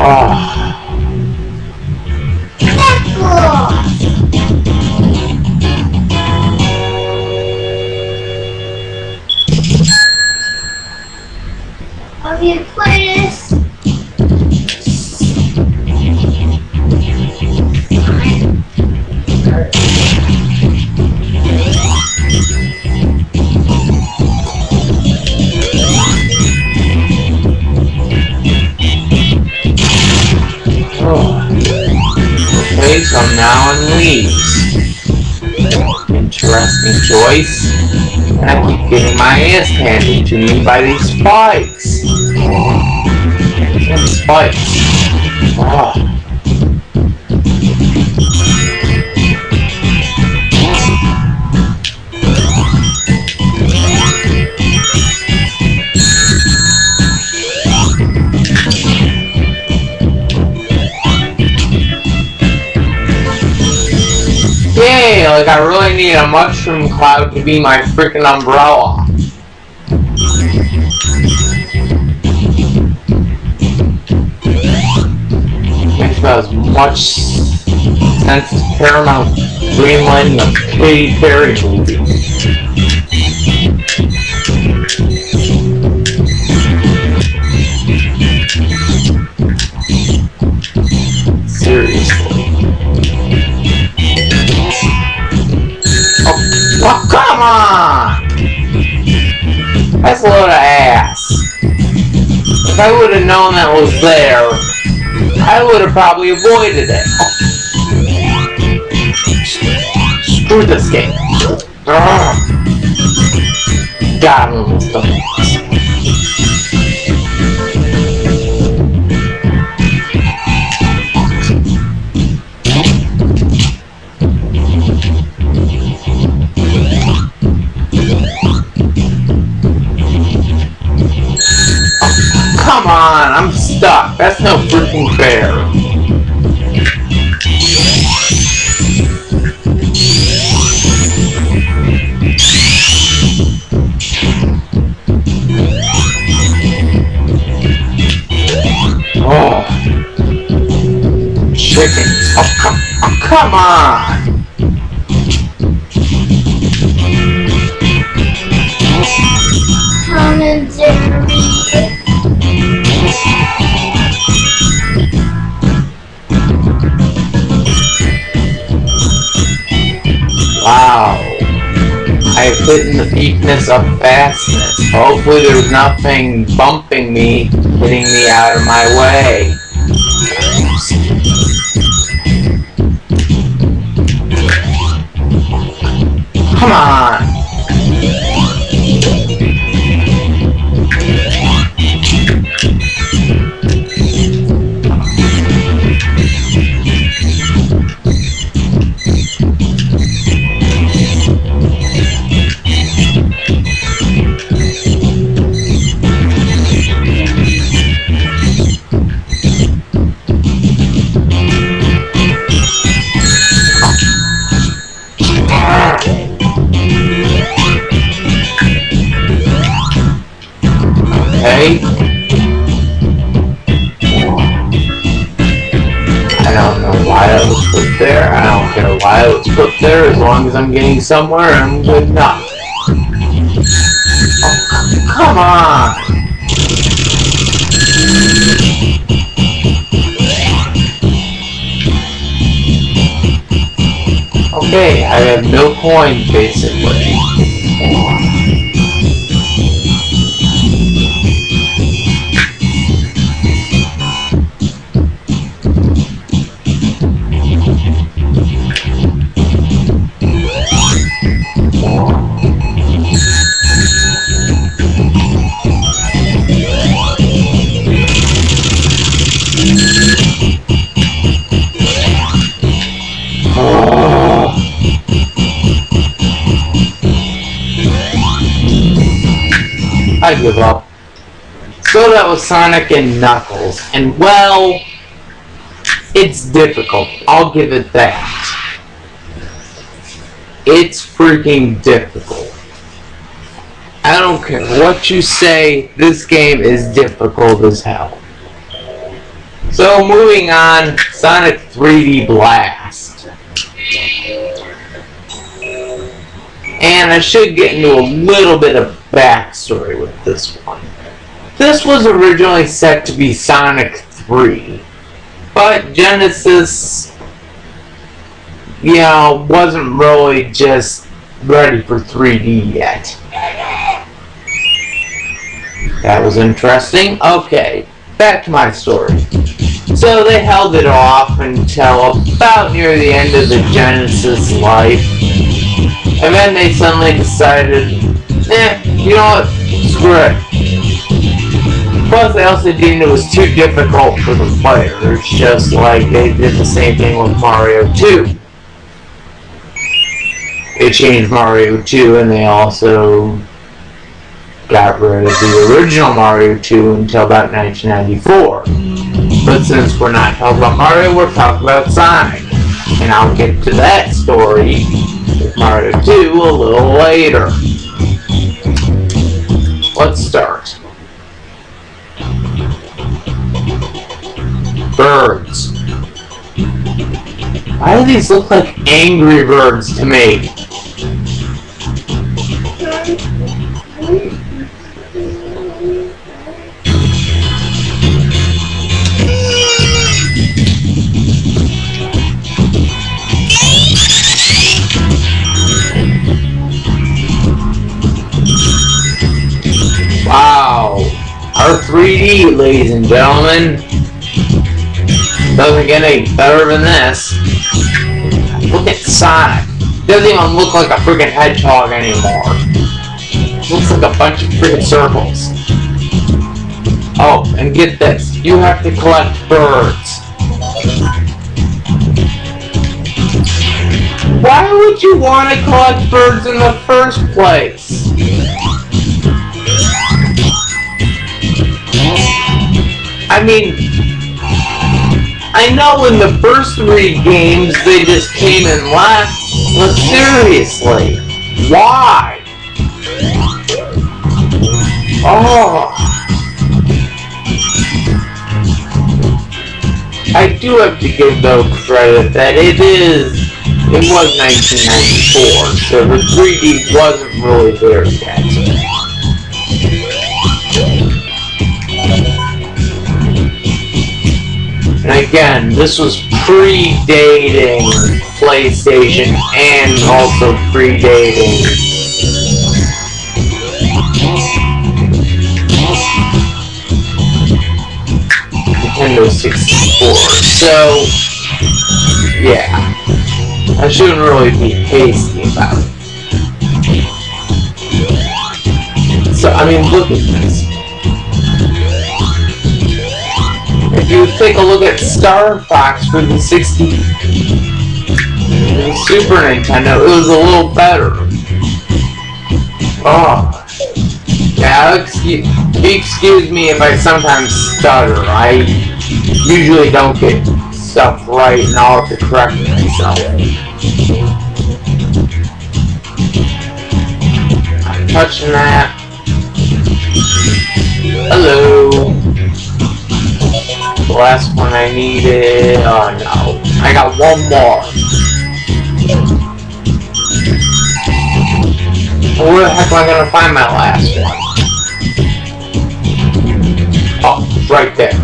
Oh. Have you played this? Okay, so I'm now in leaves. Interesting choice. And I keep getting my ass handed to me by these spikes. Spikes. Oh. Yay, like I really need a mushroom cloud to be my freaking umbrella. Makes about as much sense as Paramount greenlighting the Katy Perry movie. Seriously. Oh, come on! That's a load of ass. If I would have known that was there, I would have probably avoided it. Screw this game. God, I'm almost done. Come on, I'm stuck. That's no chickens. Oh, come on! Tom and Jerry. Wow. I've hit the peakness of fastness. Hopefully there's nothing bumping me, hitting me out of my way. Come on! Okay. I don't know why that was put there. I don't care why it was put there. As long as I'm getting somewhere, I'm good enough. Oh, come on! Okay, I have no coins, basically. I give up. So that was Sonic and Knuckles, and well, it's difficult. I'll give it that. It's freaking difficult. I don't care what you say, this game is difficult as hell. So moving on, Sonic 3D Blast. And I should get into a little bit of backstory with this one. This was originally set to be Sonic 3, but Genesis, wasn't really just ready for 3D yet. That was interesting. Okay, back to my story. So they held it off until about near the end of the Genesis life. And then they suddenly decided, you know what, screw it. Plus they also deemed it was too difficult for the players, just like they did the same thing with Mario 2. They changed Mario 2 and they also got rid of the original Mario 2 until about 1994. But since we're not talking about Mario, we're talking about Sonic. And I'll get to that story with Mario 2 a little later. Let's start. Birds. Why do these look like angry birds to me? Wow, our 3D, ladies and gentlemen, doesn't get any better than this. Look at Sonic. Doesn't even look like a freaking hedgehog anymore. Looks like a bunch of freaking circles. Oh, and get this, you have to collect birds. Why would you want to collect birds in the first place? I mean, I know in the first 3 games they just came and left, but seriously, why? Oh. I do have to give though credit that it was 1994, so the 3D wasn't really there yet. And again, this was predating PlayStation and also predating Nintendo 64. So, yeah, I shouldn't really be hasty about it. So, I mean, look at this. If you take a look at Star Fox for the 60, the Super Nintendo, it was a little better. Oh. Now, excuse me if I sometimes stutter. I usually don't get stuff right and I'll have to correct myself. I'm touching that. Hello. The last one I needed. Oh no. I got one more. Where the heck am I gonna find my last one? Oh, right there.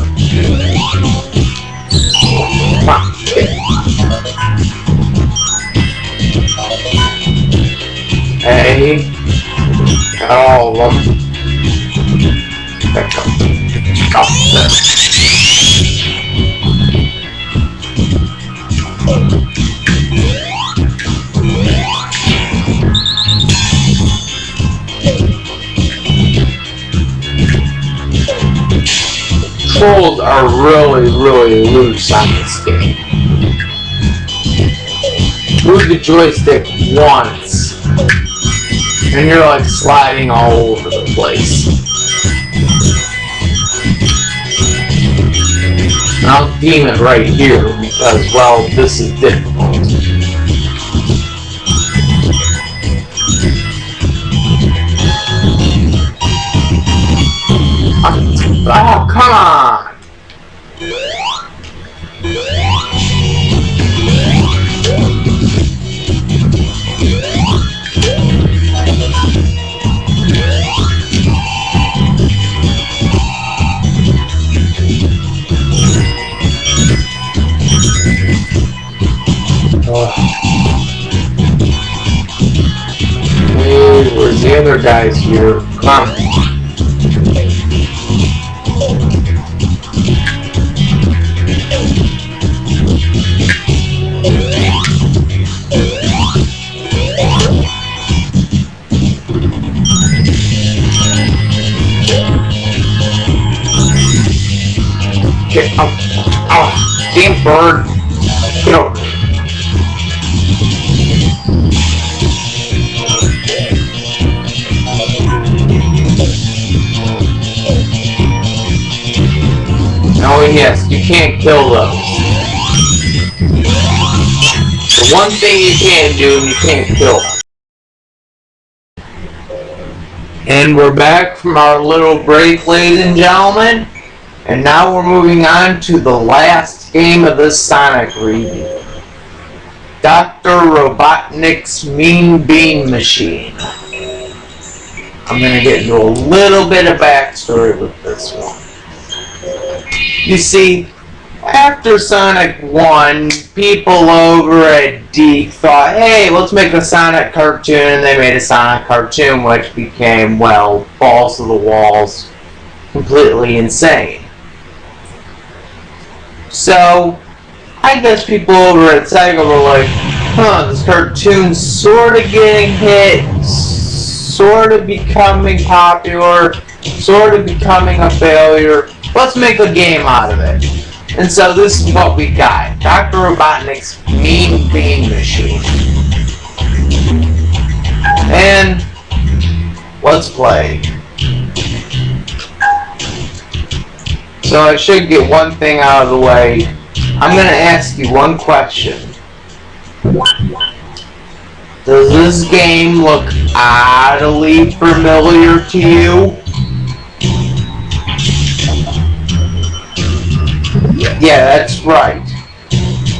Come on. Hey. Got all of them. There we go. Oh, there. Controls are really loose on this game. Move the joystick once, and you're like sliding all over the place. And I'll deem it right here because, well, this is difficult. Oh, come on! Oh. Hey, where's the other guys here? Come on. Oh, damn bird. Get over. Oh yes, you can't kill those. The one thing you can't do, you can't kill them. And we're back from our little break, ladies and gentlemen. And now we're moving on to the last game of this Sonic review. Dr. Robotnik's Mean Bean Machine. I'm going to get into a little bit of backstory with this one. You see, after Sonic 1, people over at Deke thought, hey, let's make a Sonic cartoon, and they made a Sonic cartoon which became, well, balls to the walls, completely insane. So, I guess people over at Sega were like, this cartoon's sort of getting hit, sort of becoming popular, sort of becoming a failure. Let's make a game out of it. And so this is what we got. Dr. Robotnik's Mean Bean Machine. And let's play. So I should get one thing out of the way. I'm going to ask you one question. Does this game look oddly familiar to you? Yeah, that's right.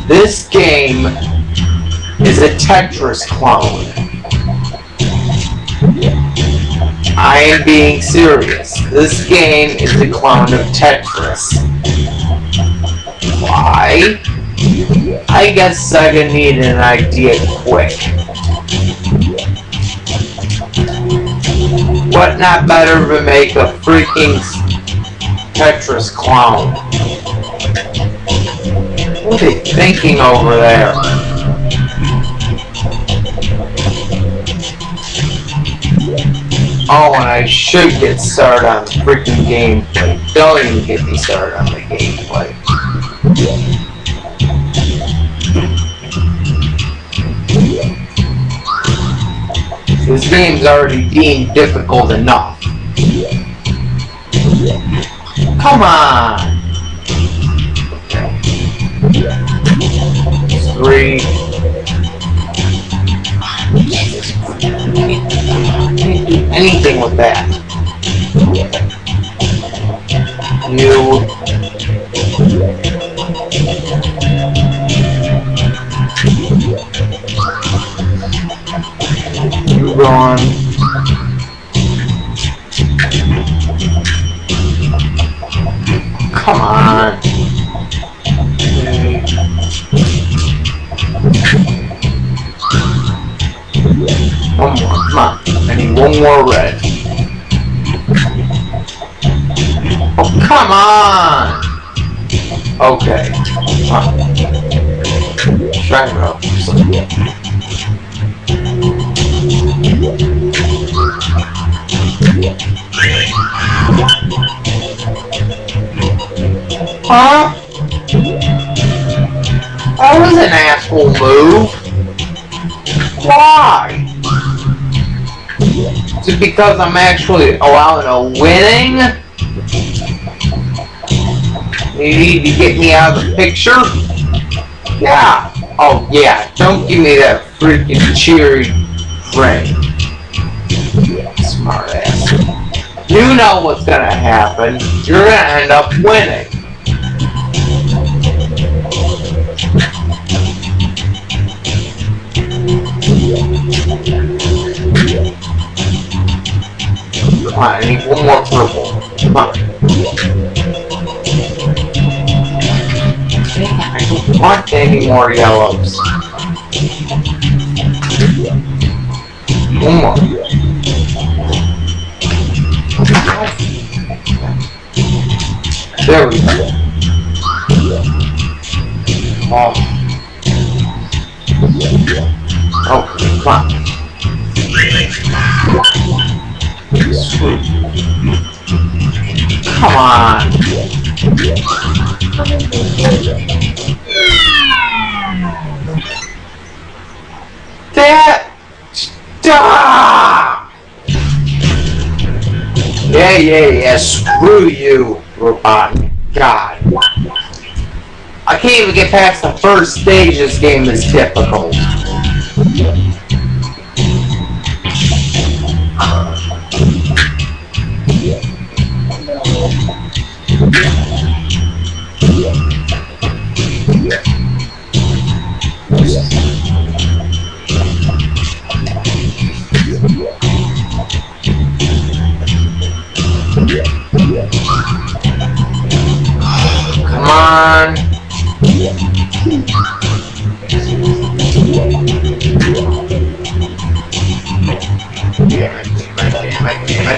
This game is a Tetris clone. I am being serious. This game is a clone of Tetris. Why? I guess Sega needed an idea quick. What not better to make a freaking Tetris clone? What are they thinking over there? Oh, and I should get started on the freaking gameplay. Don't even get me started on the gameplay. This game's already deemed difficult enough. Come on! 3. Can't do anything with that. You. You gone. Come on. One more, come on. I need one more red. Oh, come on! Okay. Try it out. Huh? That was an asshole move. Why? Is it because I'm actually allowing a winning? You need to get me out of the picture? Yeah. Oh yeah, don't give me that freaking cheery frame. Smart ass. You know what's gonna happen. You're gonna end up winning. Come on, I need one more purple. Come on. I don't want any more yellows. One more. There we go. Oh. Oh, come on. Sweet. Come on. That. Stop. Yeah. Screw you, robot. God. I can't even get past the first stage. This game is difficult. Come on.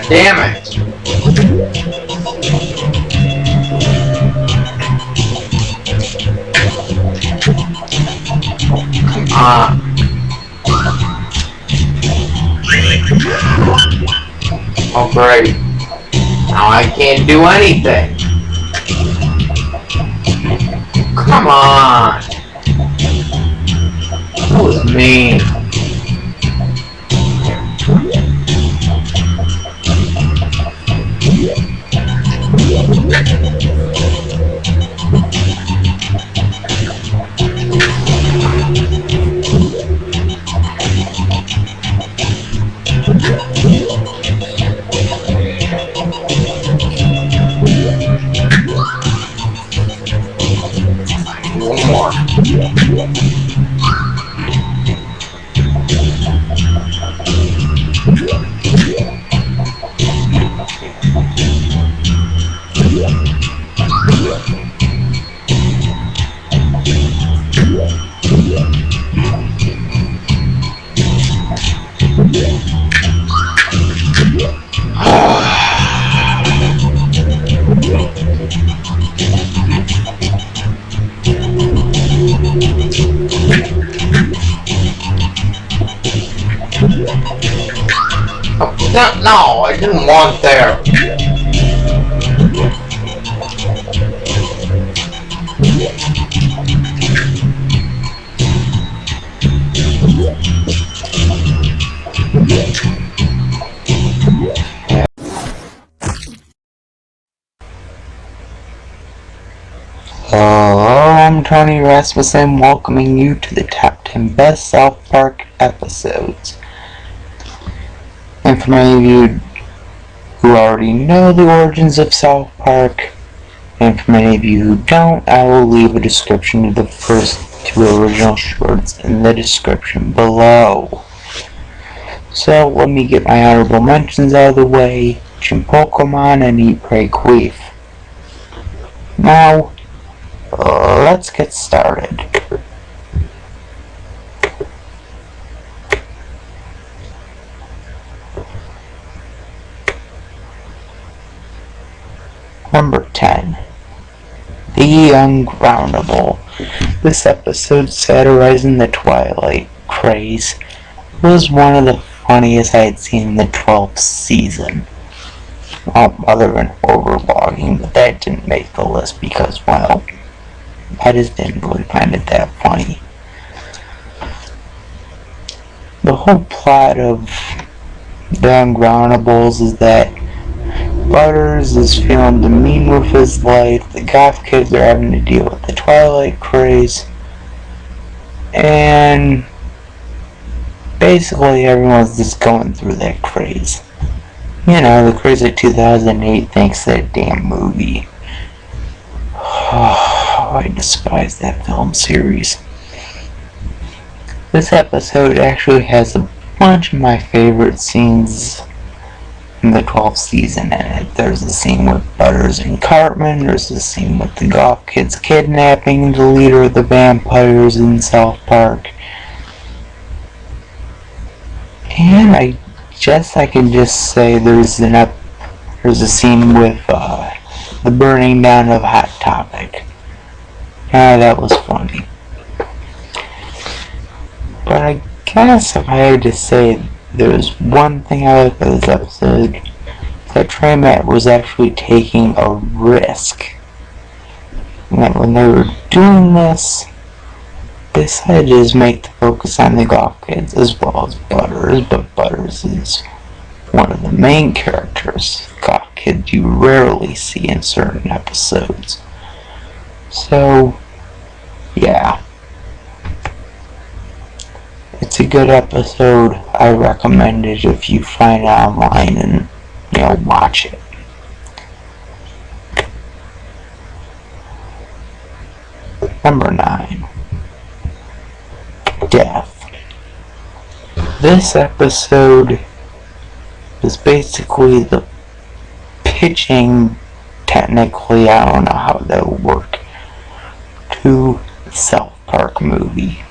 Damn it. Come on. Oh great. Now I can't do anything. Come on. That was mean. No, I didn't want that. Hello, I'm Tony Rasmussen, welcoming you to the top 10 best South Park episodes. And for many of you who already know the origins of South Park, and for many of you who don't, I will leave a description of the first two original shorts in the description below. So let me get my honorable mentions out of the way. Chim Pokemon and Eat Pray Queef. Now, let's get started. Number 10. The Ungroundable. This episode, satirizing the Twilight craze, was one of the funniest I had seen in the 12th season. Well, other than overlogging, but that didn't make the list because, well, I just didn't really find it that funny. The whole plot of The Ungroundables is that Butters is feeling demeaned with his life, the goth kids are having to deal with the Twilight craze, and basically everyone's just going through that craze. You know, the craze of 2008 thanks to that damn movie. Oh, I despise that film series. This episode actually has a bunch of my favorite scenes in the 12th season in it. There's a scene with Butters and Cartman, there's a scene with the goth kids kidnapping the leader of the vampires in South Park. And I guess I can just say there's a scene with the burning down of Hot Topic. That was funny. But I guess if I had to say there's one thing I like about this episode, that Traymat was actually taking a risk. And that when they were doing this, they decided to just make the focus on the goth kids as well as Butters, but Butters is one of the main characters. Goth kids you rarely see in certain episodes. So, yeah. It's a good episode. I recommend it if you find it online and, watch it. Number 9. Death. This episode is basically the pitching, technically, I don't know how that would work, to the South Park movie.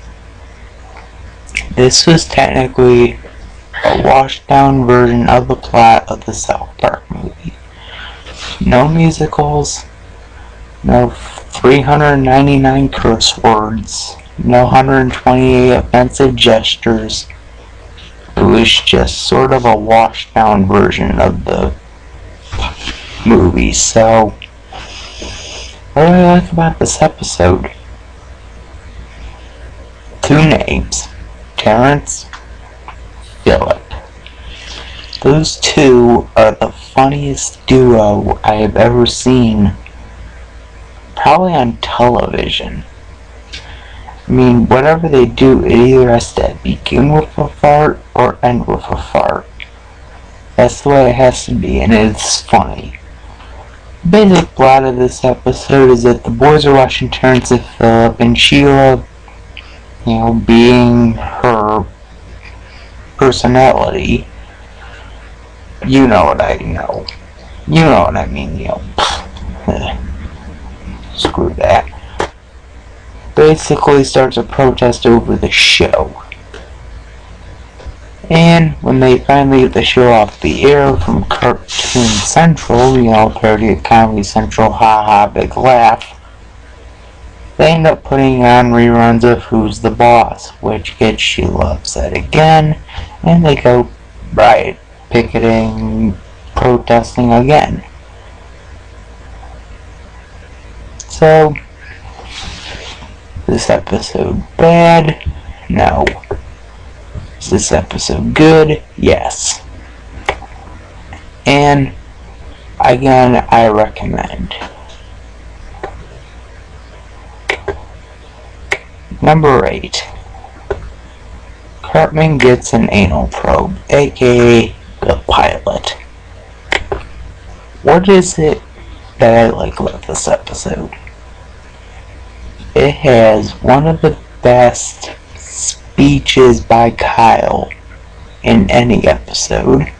This was technically a washed down version of the plot of the South Park movie. No musicals, no 399 curse words, no 128 offensive gestures. It was just sort of a washed down version of the movie. So, what do I like about this episode? 2 names. Terrence, Phillip. Those two are the funniest duo I have ever seen, probably on television. I mean, whatever they do, it either has to begin with a fart or end with a fart. That's the way it has to be, and it's funny. basic plot of this episode is that the boys are watching Terrence and Philip, and Sheila, being her personality, you know what I mean, screw that, basically starts a protest over the show. And when they finally get the show off the air from Cartoon Central, parody of Comedy Central, haha, big laugh, they end up putting on reruns of Who's the Boss, which gets Sheila upset again, and they go riot, picketing, protesting again. So, this episode bad? No. Is this episode good? Yes. And, again, I recommend. Number 8. Cartman gets an anal probe, aka the pilot. What is it that I like about this episode? It has one of the best speeches by Kyle in any episode.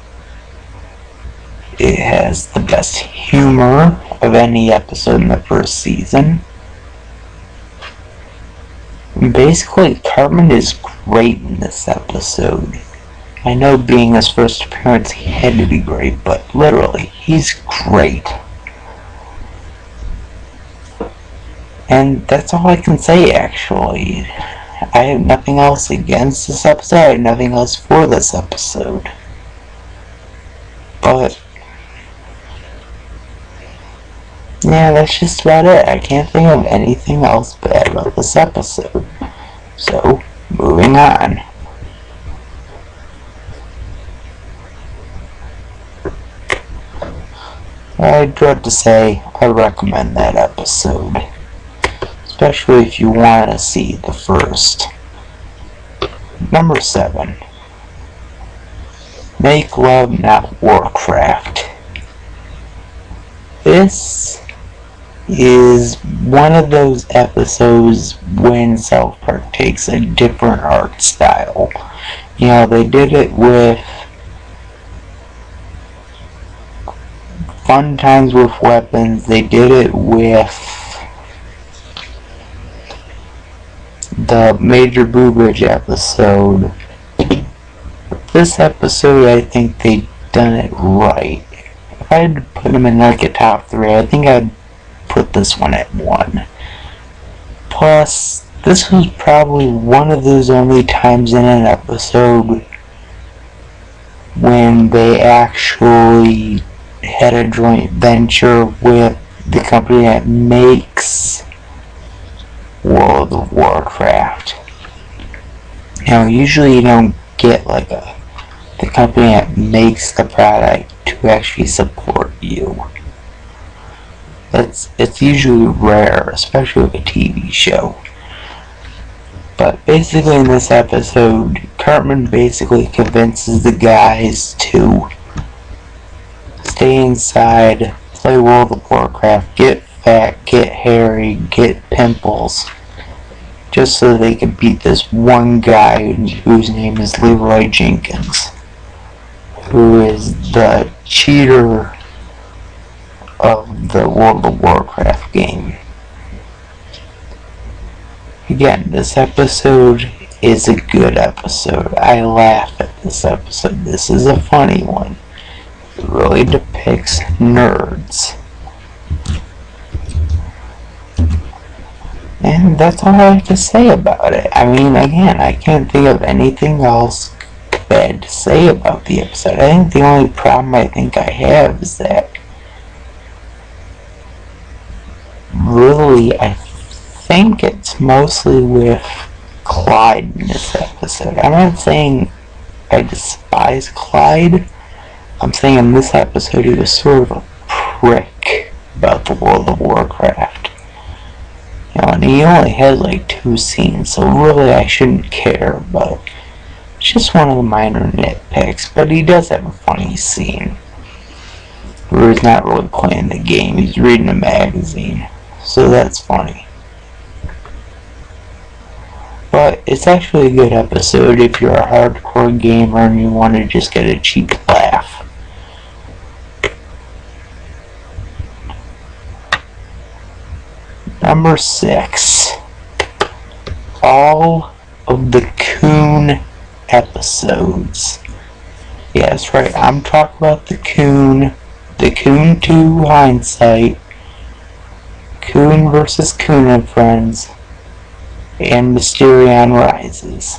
It has the best humor of any episode in the first season. Basically, Cartman is great in this episode. I know being his first appearance he had to be great, but literally, he's great. And that's all I can say, actually. I have nothing else against this episode, I have nothing else for this episode. But, yeah, that's just about it. I can't think of anything else bad about this episode. So, moving on. I'd dread to say I recommend that episode. Especially if you want to see the first. Number 7. Make Love Not Warcraft. This is one of those episodes when South Park takes a different art style. They did it with Fun Times with Weapons, they did it with the Major Boobage episode. This episode, I think they done it right. If I had to put them in like a top 3, I think I'd put this one at 1. Plus, this was probably one of those only times in an episode when they actually had a joint venture with the company that makes World of Warcraft. Usually you don't get like the company that makes the product to actually support you. It's usually rare, especially with a TV show. But basically in this episode, Cartman basically convinces the guys to stay inside, play World of Warcraft, get fat, get hairy, get pimples, just so they can beat this one guy whose name is Leroy Jenkins, who is the cheater of the World of Warcraft game. Again, this episode is a good episode. I laugh at this episode. This is a funny one. It really depicts nerds. And that's all I have to say about it. Again, I can't think of anything else bad to say about the episode. I think the only problem I have is that really, I think it's mostly with Clyde in this episode. I'm not saying I despise Clyde. I'm saying in this episode he was sort of a prick about the World of Warcraft. And he only had like 2 scenes, so really I shouldn't care, but it's just one of the minor nitpicks, but he does have a funny scene. where he's not really playing the game, he's reading a magazine. So that's funny. But it's actually a good episode if you're a hardcore gamer and you want to just get a cheap laugh. Number 6. All of the Coon episodes. Yeah, that's right. I'm talking about the Coon 2 Hindsight, Coon vs. Coon and Friends, and Mysterion Rises.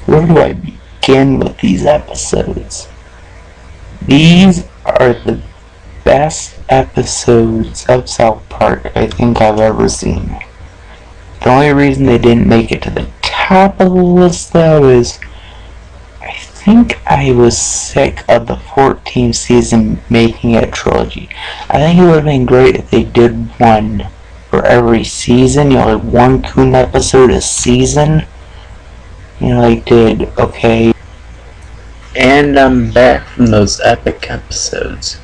Where do I begin with these episodes? These are the best episodes of South Park I think I've ever seen. The only reason they didn't make it to the top of the list though is I think I was sick of the 14th season making it a trilogy. I think it would have been great if they did one for every season, like one Coon episode a season. Like did, okay. And I'm back from those epic episodes.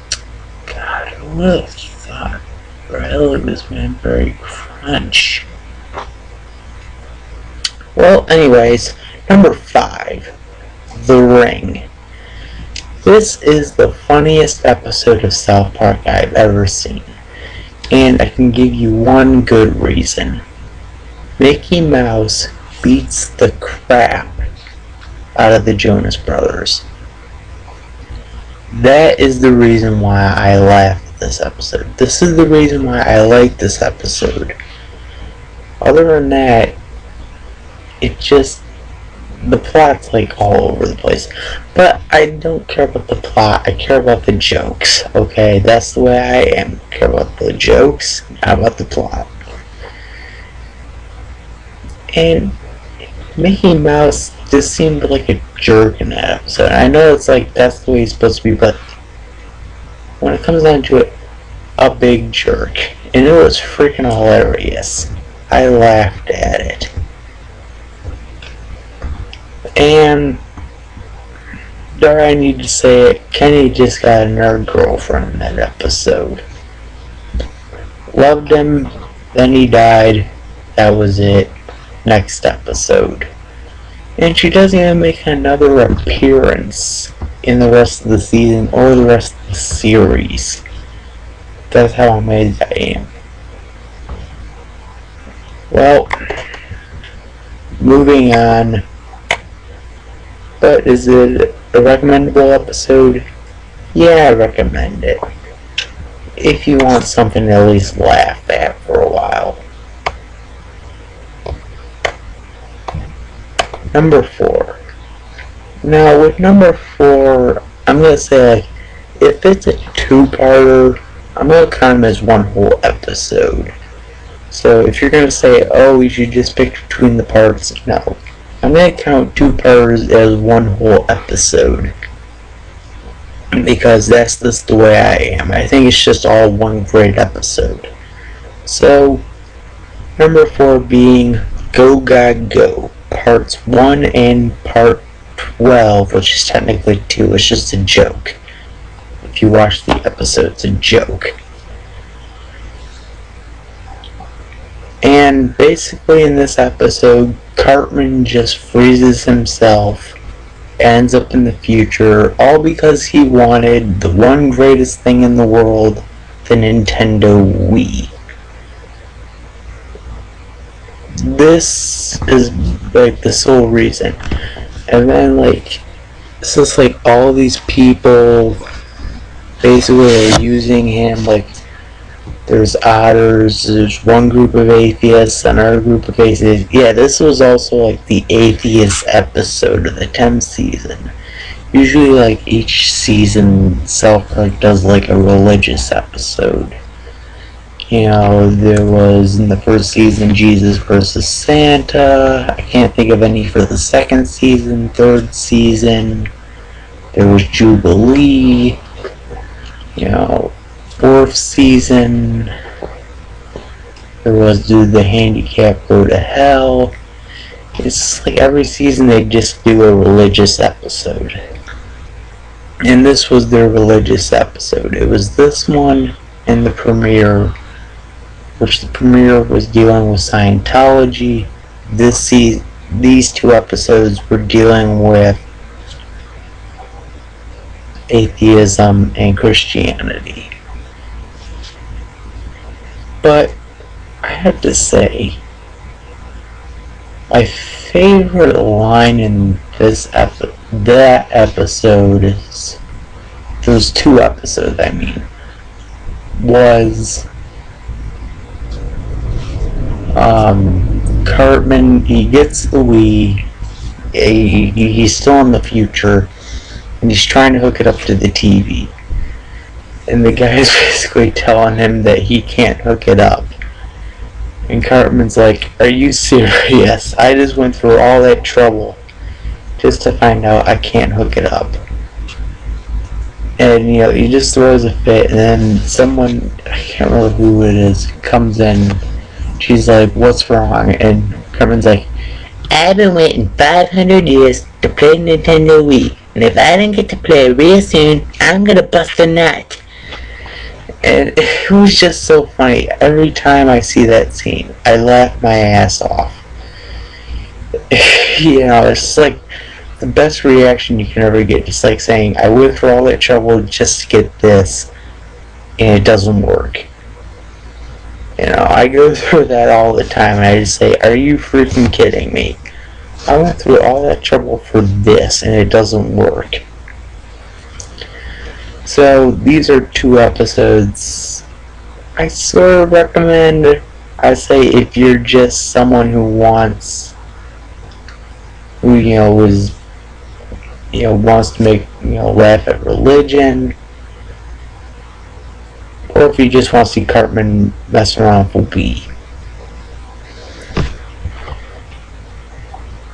God, I would have thought Riley was very crunch. Well, anyways, number 5, The Ring. This is the funniest episode of South Park I've ever seen, and I can give you one good reason. Mickey Mouse beats the crap out of the Jonas Brothers. That is the reason why I laughed at this episode. This is the reason why I like this episode. Other than that, it just, the plot's like all over the place. But I don't care about the plot, I care about the jokes, okay? That's the way I am. I care about the jokes, not about the plot. And Mickey Mouse just seemed like a jerk in that episode. I know it's like that's the way he's supposed to be, but when it comes down to it, a big jerk. And it was freaking hilarious. I laughed at it. And there I need to say it, Kenny just got another girlfriend in that episode. Loved him, then he died, that was it. Next episode. And she doesn't even make another appearance in the rest of the season or the rest of the series. That's how amazed I am. Well, moving on. But is it a recommendable episode? Yeah, I recommend it. If you want something to at least laugh at for a while. Number 4. Now, with number 4, I'm going to say, like, if it's a 2-parter, I'm going to count them as one whole episode. So, if you're going to say, oh, you should just pick between the parts, no. I'm going to count 2-parters as one whole episode. Because that's just the way I am. I think it's just all one great episode. So, number 4 being Go God Go. Parts 1 and part 12, which is technically 2, it's just a joke. If you watch the episode, it's a joke. And basically in this episode, Cartman just freezes himself, ends up in the future, all because he wanted the one greatest thing in the world, the Nintendo Wii. This is like the sole reason. And then like it's just like all these people basically are using him. Like there's otters, there's one group of atheists, another group of atheists. Yeah, this was also like the atheist episode of the 10th season. Usually like each season South Park does like a religious episode. There was in the first season Jesus versus Santa. I can't think of any for the second season, third season. There was Jubilee. Fourth season. There was Do the Handicap Go to Hell. It's like every season they just do a religious episode. and this was their religious episode. It was this one and the premiere, which the premiere was dealing with Scientology. These two episodes were dealing with atheism and Christianity. But I have to say, my favorite line in that episode is, those two episodes, I mean, was Cartman, he gets the Wii, he's still in the future, and he's trying to hook it up to the TV. And the guy's basically telling him that he can't hook it up. And Cartman's like, are you serious? I just went through all that trouble just to find out I can't hook it up. And, he just throws a fit, and then someone, I can't remember who it is, comes in. She's like, what's wrong? And Cartman's like, I've been waiting 500 years to play Nintendo Wii, and if I don't get to play it real soon, I'm gonna bust a nut. And it was just so funny. Every time I see that scene, I laugh my ass off. It's just like the best reaction you can ever get. Just like saying, I went through all that trouble just to get this, and it doesn't work. I go through that all the time, and I just say, are you freaking kidding me? I went through all that trouble for this, and it doesn't work. So, these are two episodes I sort of recommend. I say if you're just someone who wants to make, laugh at religion, or if you just want to see Cartman messing around with Wii.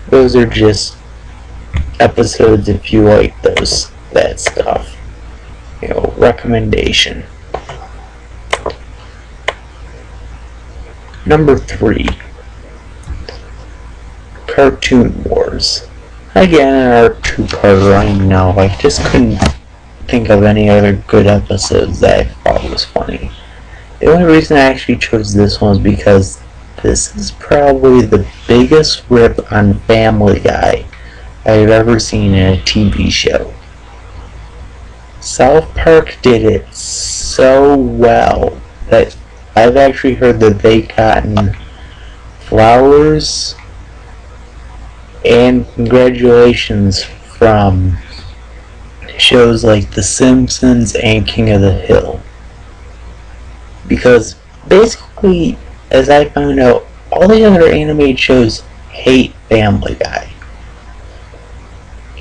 Those are just episodes if you like that stuff. Recommendation. Number 3. Cartoon Wars. Again, another two-parter, I know. I just couldn't think of any other good episodes that I thought was funny. The only reason I actually chose this one was because this is probably the biggest rip on Family Guy I've ever seen in a TV show. South Park did it so well that I've actually heard that they've gotten flowers and congratulations from shows like The Simpsons and King of the Hill. Because basically, as I found out, all the other animated shows hate Family Guy.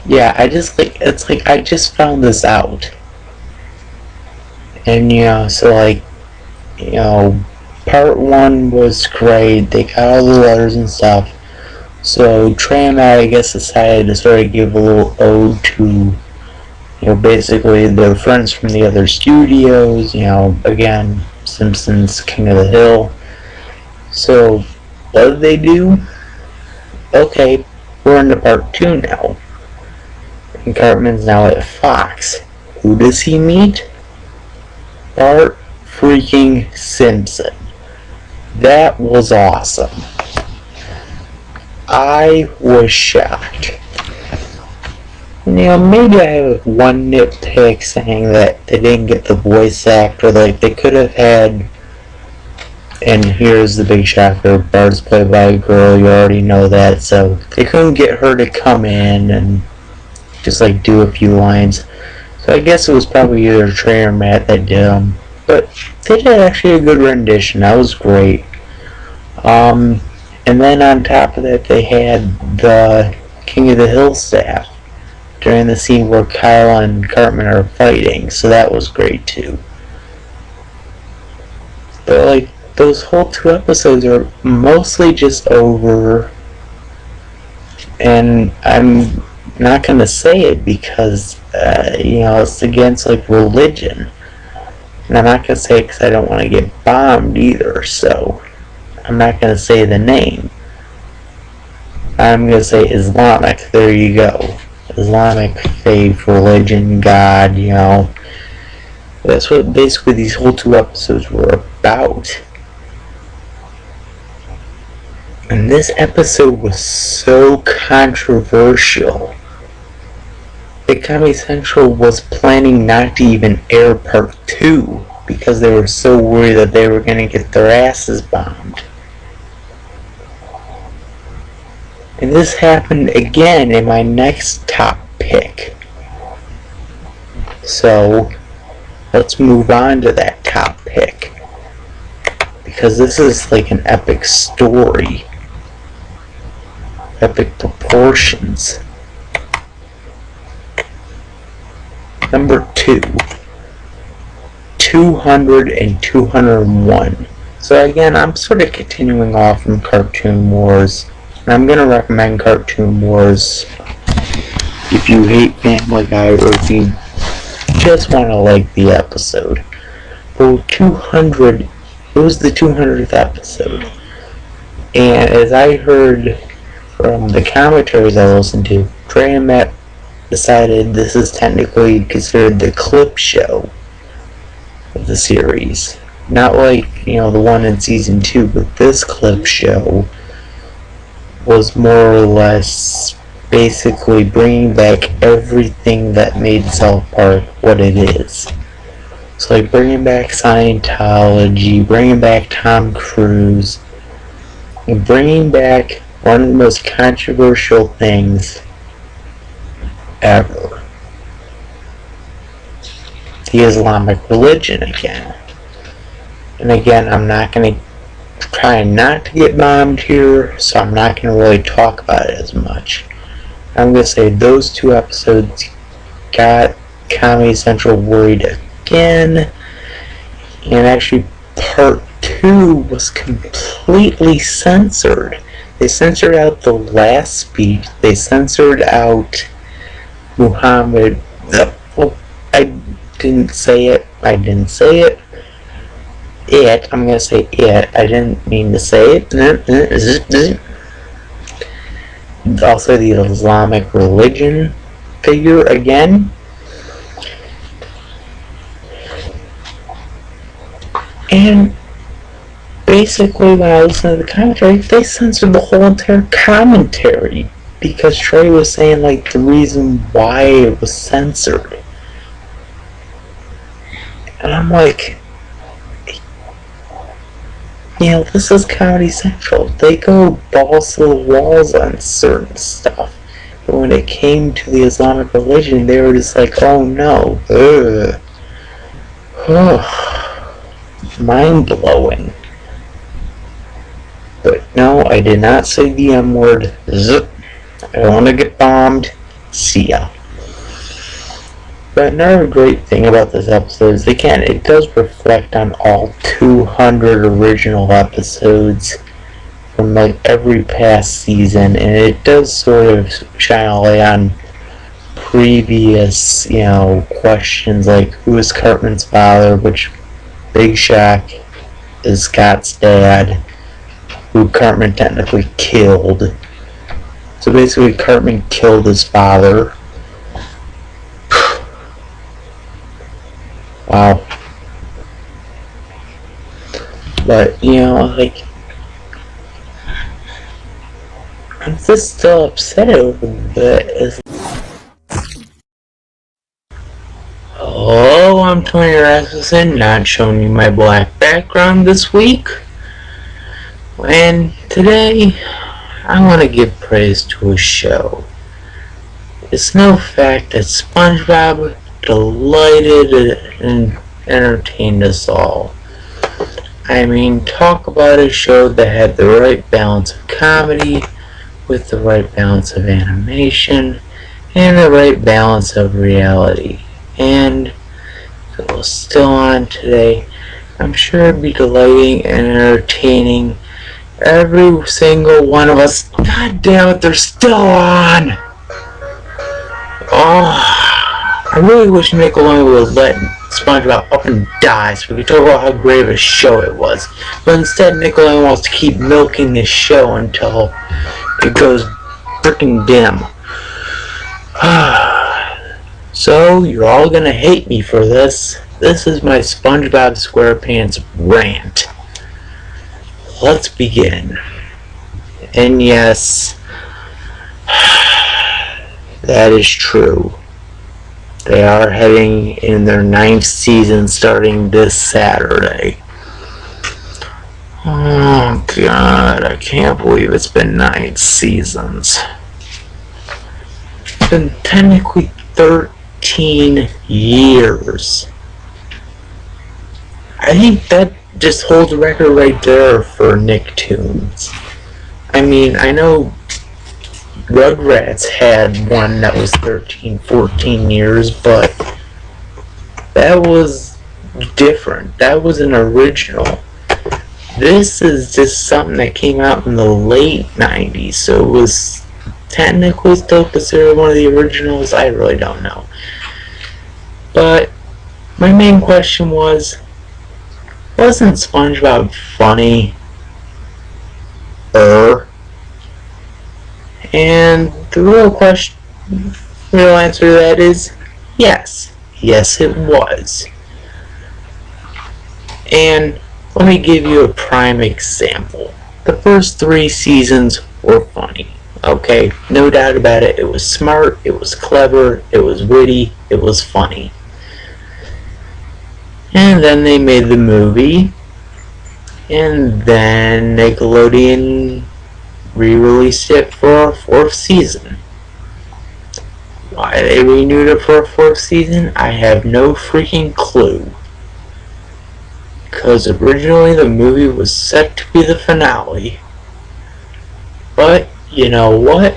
Yeah, I just found this out. And part 1 was great, they got all the letters and stuff. So Trey and I guess decided to sort of give a little ode to, basically their friends from the other studios, again, Simpsons, King of the Hill. So, what did they do? Okay, we're into part 2 now. And Cartman's now at Fox. Who does he meet? Bart freaking Simpson. That was awesome. I was shocked. Maybe I have one nitpick saying that they didn't get the voice actor. Like, they could have had, and here's the big shocker, Bart's played by a girl, you already know that, so they couldn't get her to come in and just do a few lines. So I guess it was probably either Trey or Matt that did them. But they did actually a good rendition. That was great. And then on top of that, they had the King of the Hill staff during the scene where Kyle and Cartman are fighting. So that was great too. But those whole 2 episodes are mostly just over. And I'm not gonna say it because it's against religion, and I'm not gonna say it because I don't want to get bombed either. So I'm not gonna say the name. I'm gonna say Islamic. There you go, Islamic faith, religion, God, you know. That's what basically these whole 2 episodes were about. And this episode was so controversial that Comedy Central was planning not to even air part 2 because they were so worried that they were going to get their asses bombed. And this happened again in my next top pick. So, let's move on to that top pick. Because this is like an epic story. Epic proportions. Number 2. 200 and 201. So again, I'm sort of continuing off from Cartoon Wars. And I'm going to recommend Cartoon Wars if you hate Family Guy or if you just want to like the episode. For 200, it was the 200th episode. And as I heard from the commentaries I listened to, Trey and Matt decided this is technically considered the clip show of the series. Not like, you know, the one in season 2, but this clip show was more or less basically bringing back everything that made South Park what it is. So like bringing back Scientology, bringing back Tom Cruise, and bringing back one of the most controversial things ever. The Islamic religion again. And again, I'm not going to try not to get bombed here, so I'm not going to really talk about it as much. I'm going to say those 2 episodes got Comedy Central worried again, and actually part 2 was completely censored. They censored out the last speech, they censored out Muhammad, well, I didn't say it, I'm going to say it, I didn't mean to say it. Also the Islamic religion figure again. And basically when I listened to the commentary, they censored the whole entire commentary because Trey was saying like the reason why it was censored. And I'm like, you know, this is Comedy Central. They go balls to the walls on certain stuff. But when it came to the Islamic religion, they were just like, oh no. Mind blowing. But no, I did not say the M word. I don't want to get bombed. See ya. But another great thing about this episode is, again, it does reflect on all 200 original episodes from like every past season, and it does sort of shine a light on previous, you know, questions like who is Cartman's father, which Big Shaq is Scott's dad, who Cartman technically killed. So basically Cartman killed his father. Wow. But, you know, like, I'm just still upset over that. Hello, I'm Tony Rasmussen, not showing you my black background this week. And today, I want to give praise to a show. It's no fact that Spongebob delighted and entertained us all. I mean, talk about a show that had the right balance of comedy with the right balance of animation and the right balance of reality. And if it was still on today, I'm sure it'd be delighting and entertaining every single one of us. God damn it, they're still on! Oh, I really wish Nickelodeon would let SpongeBob up and die so we could talk about how great of a show it was. But instead, Nickelodeon wants to keep milking this show until it goes freaking dim. So, you're all gonna hate me for this. This is my SpongeBob SquarePants rant. Let's begin. And yes, that is true. They are heading in their 9th season starting this Saturday. Oh god, I can't believe it's been 9 seasons. It's been technically 13 years. I think that just holds a record right there for Nicktoons. I mean, I know Rugrats had one that was 13, 14 years, but that was different. That was an original. This is just something that came out in the late 90s, so it was technically still considered one of the originals. I really don't know. But my main question wasn't SpongeBob funny? And the real answer to that is yes. Yes, it was. And let me give you a prime example. The first 3 seasons were funny. Okay, no doubt about it. It was smart, it was clever, it was witty, it was funny. And then they made the movie, and then Nickelodeon re-released it for a 4th season. Why they renewed it for a 4th season, I have no freaking clue. Because originally the movie was set to be the finale. But, you know what?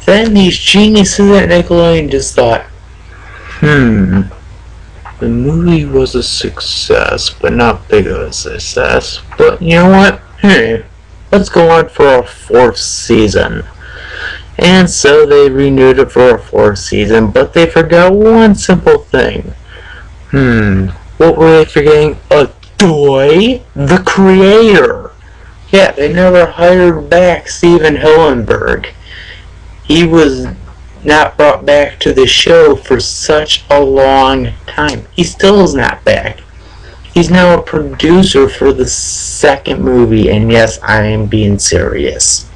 Then these geniuses at Nickelodeon just thought, the movie was a success, but not big of a success. But you know what? Hey, let's go on for a 4th season. And so they renewed it for a 4th season, but they forgot one simple thing. What were they forgetting? Adoy, the creator. Yeah, they never hired back Steven Hillenburg. He was not brought back to the show for such a long time. He still is not back. He's now a producer for the 2nd movie, and yes, I am being serious.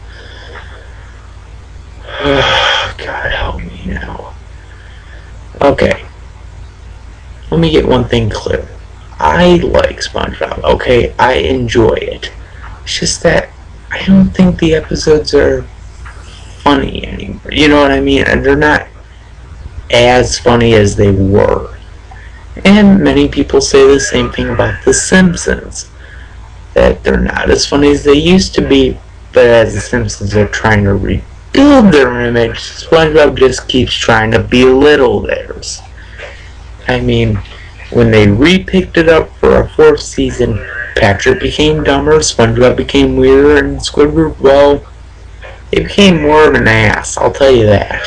God help me now. Okay. Let me get one thing clear. I like SpongeBob, okay? I enjoy it. It's just that I don't think the episodes are funny anymore. You know what I mean? And they're not as funny as they were. And many people say the same thing about The Simpsons. That they're not as funny as they used to be, but as The Simpsons are trying to rebuild their image, SpongeBob just keeps trying to belittle theirs. I mean, when they re-picked it up for a 4th season, Patrick became dumber, SpongeBob became weirder, and Squidward, well, he became more of an ass, I'll tell you that.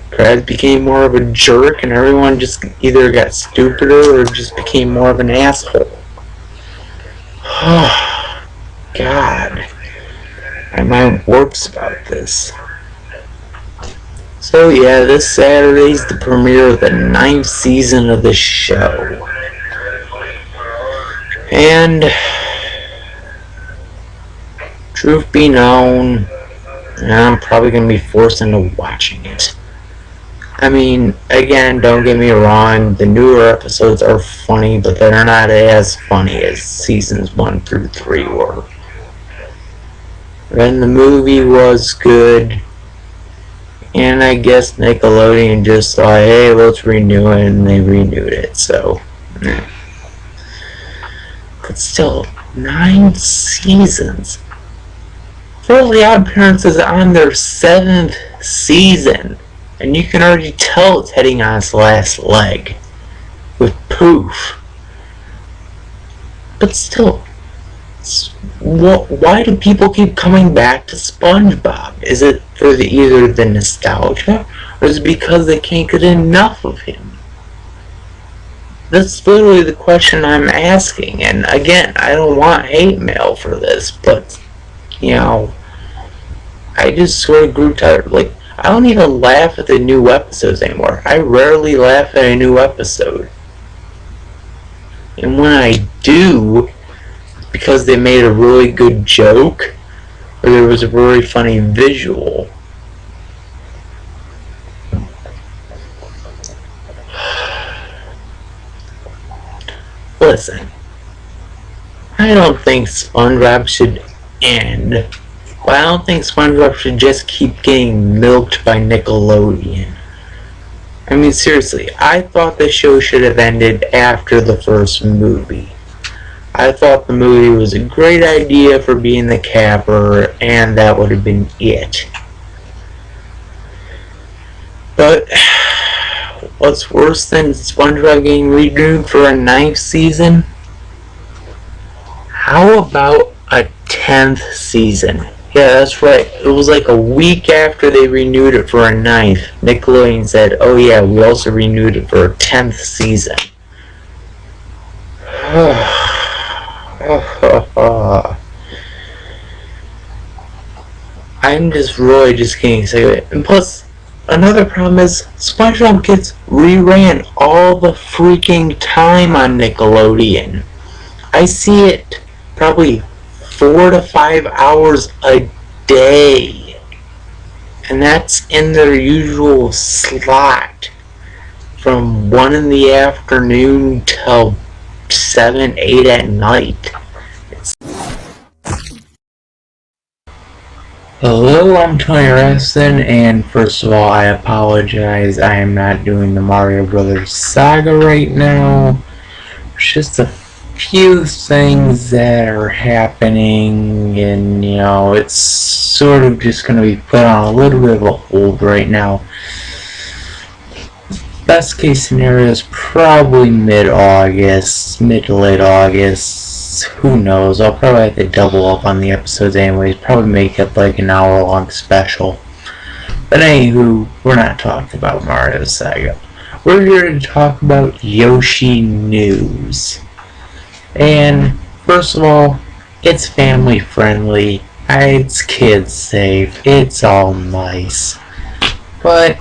Krabs became more of a jerk, and everyone just either got stupider or just became more of an asshole. Oh, God. My mind warps about this. So yeah, this Saturday's the premiere of the 9th season of the show. And truth be known, I'm probably going to be forced into watching it. I mean, again, don't get me wrong, the newer episodes are funny, but they're not as funny as seasons 1 through 3 were. And the movie was good, and I guess Nickelodeon just thought, hey, let's renew it, and they renewed it, so. But still, 9 seasons. Fairly Odd Parents is on their 7th season, and you can already tell it's heading on its last leg with Poof. But still, why do people keep coming back to SpongeBob? Is it for either the nostalgia, or is it because they can't get enough of him? That's literally the question I'm asking, and again, I don't want hate mail for this, but, you know, I just sort of grew tired. Like, I don't even laugh at the new episodes anymore. I rarely laugh at a new episode. And when I do, because they made a really good joke, or there was a really funny visual. Listen, I don't think SpongeBob should end, but I don't think SpongeBob should just keep getting milked by Nickelodeon. I mean, seriously, I thought the show should have ended after the first movie. I thought the movie was a great idea for being the capper, and that would have been it. But what's worse than SpongeBob getting renewed for a 9th season? How about a 10th season? Yeah, that's right. It was like a week after they renewed it for a 9th. Nickelodeon said, oh yeah, we also renewed it for a 10th season. I'm just really just getting sick of it. And plus, another problem is SpongeBob gets reran all the freaking time on Nickelodeon. I see it probably 4 to 5 hours a day. And that's in their usual slot from 1 in the afternoon till 7, 8 at night. Hello, I'm Tony Raston, and first of all, I apologize. I am not doing the Mario Brothers saga right now. It's just a few things that are happening, and it's sort of just going to be put on a little bit of a hold right now. Best case scenario is probably mid-August, mid to late August. Who knows? I'll probably have to double up on the episodes anyways. Probably make it like an hour-long special. But anywho, we're not talking about Mario Saga. We're here to talk about Yoshi news. And first of all, it's family friendly. It's kids safe. It's all nice. But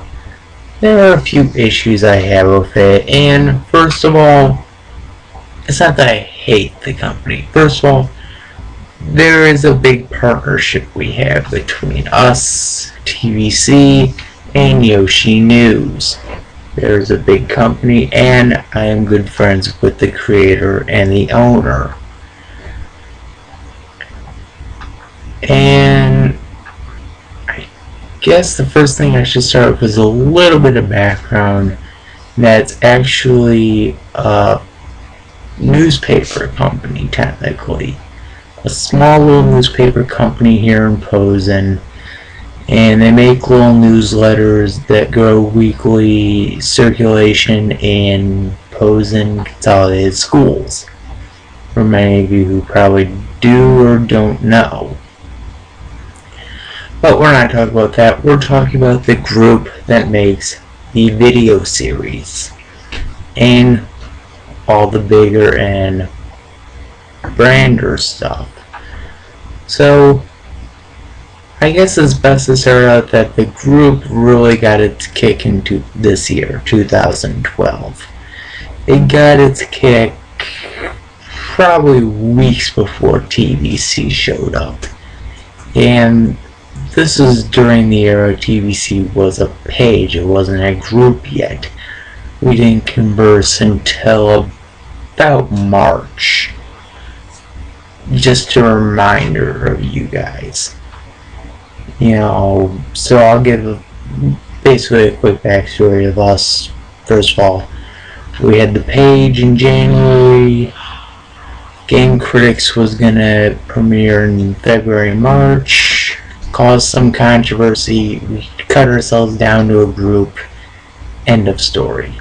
there are a few issues I have with it. And first of all, it's not that I hate the company. First of all, there is a big partnership we have between us, TVC, and Yoshi News. There's a big company, and I am good friends with the creator and the owner. And I guess the first thing I should start with is a little bit of background. That's actually a newspaper company, technically. A small little newspaper company here in Posen. And they make little newsletters that go weekly circulation in Posen Consolidated Schools. For many of you who probably do or don't know. But we're not talking about that. We're talking about the group that makes the video series. And all the bigger and brander stuff. So I guess it's best to start out that the group really got its kick into this year, 2012. It got its kick probably weeks before TVC showed up. And this is during the era TVC was a page, it wasn't a group yet. We didn't converse until about March. Just a reminder of you guys. So I'll give basically a quick backstory of us. First of all, we had the page in January. Game Critics was gonna premiere in February, March. Caused some controversy. We cut ourselves down to a group. End of story.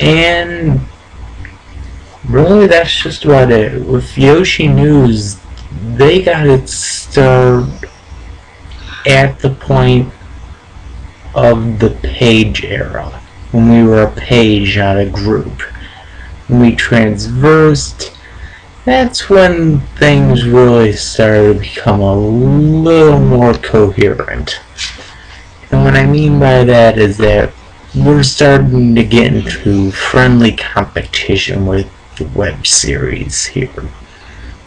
And really, that's just about it. With Yoshi News, they got its start at the point of the page era, when we were a page, not a group. When we transversed, that's when things really started to become a little more coherent. And what I mean by that is that we're starting to get into friendly competition with the web series here.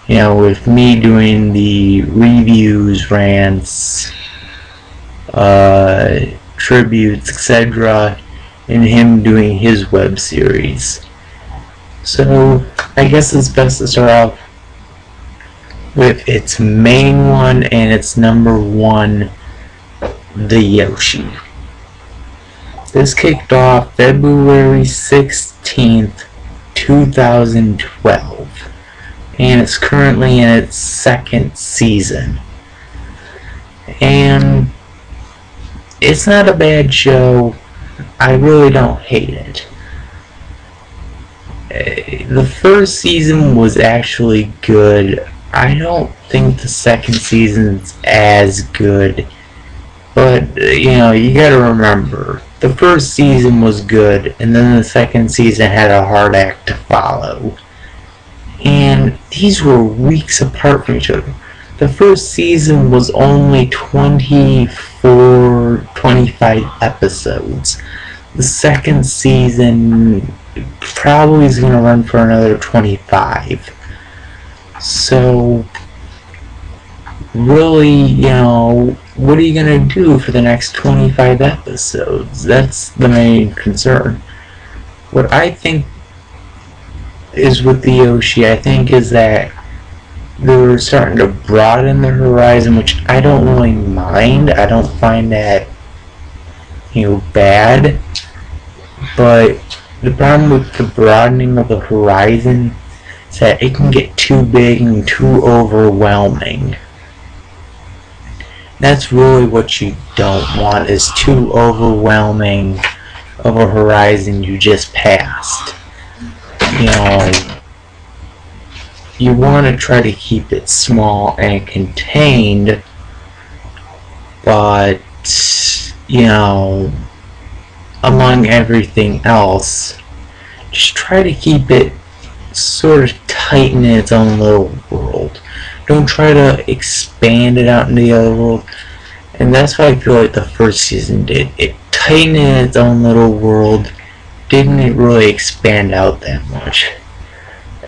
You know, with me doing the reviews, rants, tributes, etc., and him doing his web series. So I guess it's best to start off with its main one and its number one, the Yoshi. This kicked off February 16th, 2012, and it's currently in its second season. And it's not a bad show. I really don't hate it. The first season was actually good. I don't think the second season's as good. But, you know, you gotta remember, the first season was good, and then the second season had a hard act to follow. And these were weeks apart from each other. The first season was only 24, 25 episodes. The second season probably is going to run for another 25. So, really, you know, what are you going to do for the next 25 episodes? That's the main concern. What I think is with the Yoshi, I think, is that they're starting to broaden the horizon, which I don't really mind. I don't find that, you know, bad. But the problem with the broadening of the horizon is that it can get too big and too overwhelming. That's really what you don't want, is too overwhelming of a horizon you just passed. You know, you want to try to keep it small and contained, but, you know, among everything else, just try to keep it sort of tight in its own little world. Don't try to expand it out into the other world. And that's what I feel like the first season did. It tightened in its own little world, didn't really expand out that much.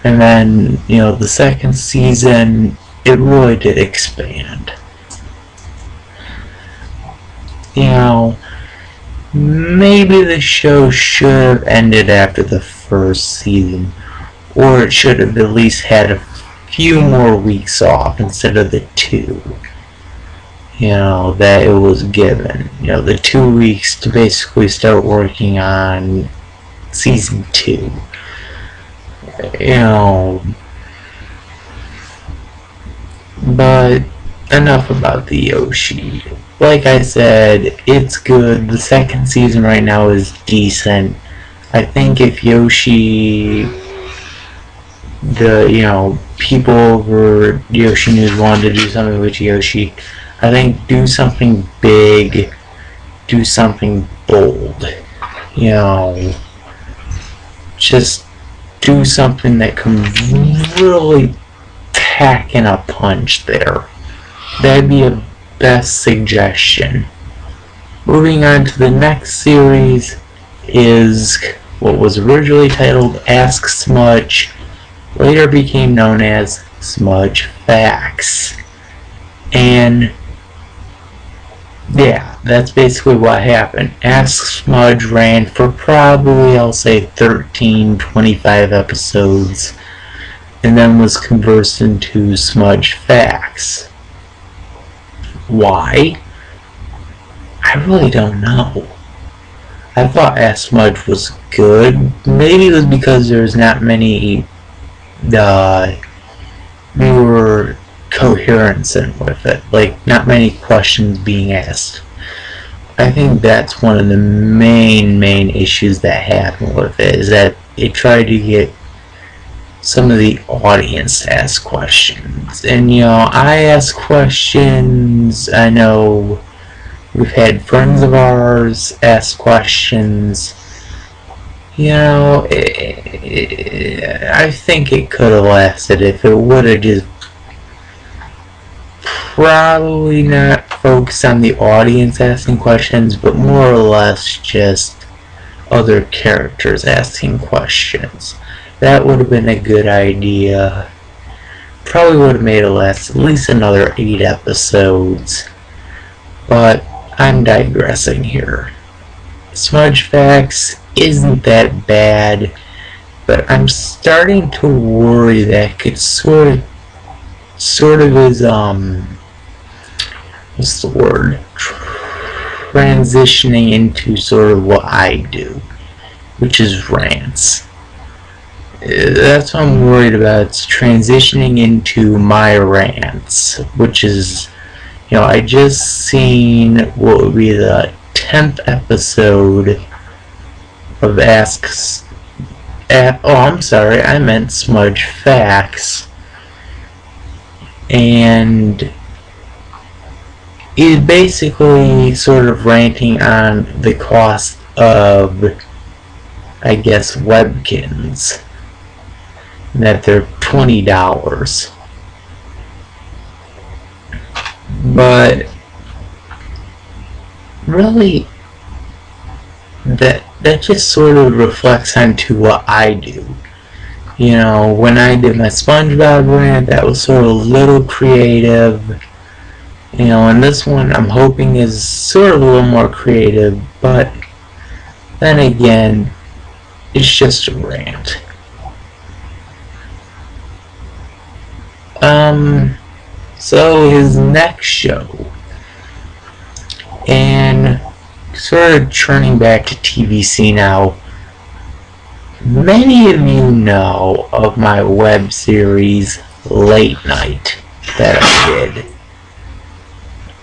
And then, you know, the second season, it really did expand. You know, maybe the show should have ended after the first season, or it should have at least had a few more weeks off instead of the 2, you know, that it was given. You know, the 2 weeks to basically start working on season 2. You know, but enough about the Yoshi. Like I said, it's good. The second season right now is decent. I think if Yoshi, you know, people over Yoshi News wanted to do something with Yoshi, I think do something big, do something bold. You know, just do something that can really pack in a punch there. That'd be a best suggestion. Moving on to the next series is what was originally titled Ask Smudge, later became known as Smudge Facts. And yeah, that's basically what happened. Ask Smudge ran for probably, I'll say, 13, 25 episodes, and then was converted into Smudge Facts. Why? I really don't know. I thought Ask Smudge was good. Maybe it was because there's not many newer coherence in with it, like not many questions being asked. I think that's one of the main issues that happened with it, is that it tried to get some of the audience to ask questions. And, you know, I ask questions. I know we've had friends of ours ask questions. You know, I think it could have lasted if it would have just probably not focused on the audience asking questions, but more or less just other characters asking questions. That would have been a good idea. Probably would have made it last at least another 8 episodes. But I'm digressing here. Smudge Facts isn't that bad, but I'm starting to worry that it sort of is, what's the word? Transitioning into sort of what I do, which is rants. That's what I'm worried about. It's transitioning into my rants, which is, I just seen what would be the 10th episode of I'm sorry, I meant Smudge Facts. And it's basically sort of ranting on the cost of, I guess, Webkins. That they're $20. But really, that just sort of reflects onto what I do. When I did my Spongebob rant, that was sort of a little creative. And this one I'm hoping is sort of a little more creative, but then again, it's just a rant. So his next show, and sort of turning back to TVC now, many of you know of my web series Late Night that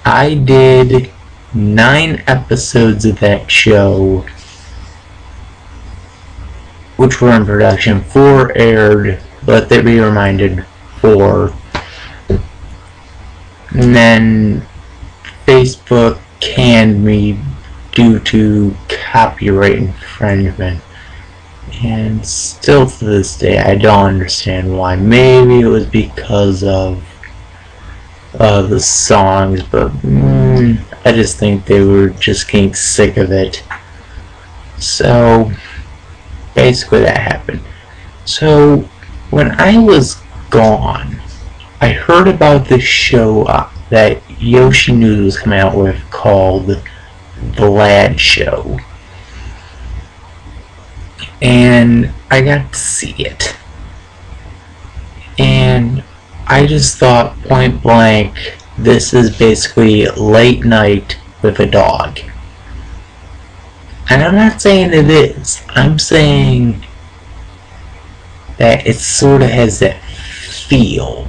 I did 9 episodes of that show, which were in production. 4 aired, let there be reminded, 4. And then Facebook canned me due to copyright infringement. And still to this day, I don't understand why. Maybe it was because of the songs, but I just think they were just getting sick of it. So, basically that happened. So, when I was gone, I heard about this show that Yoshi News was coming out with called The Lad Show. And I got to see it. And I just thought point blank, this is basically Late Night with a dog. And I'm not saying it is. I'm saying that it sort of has that feel.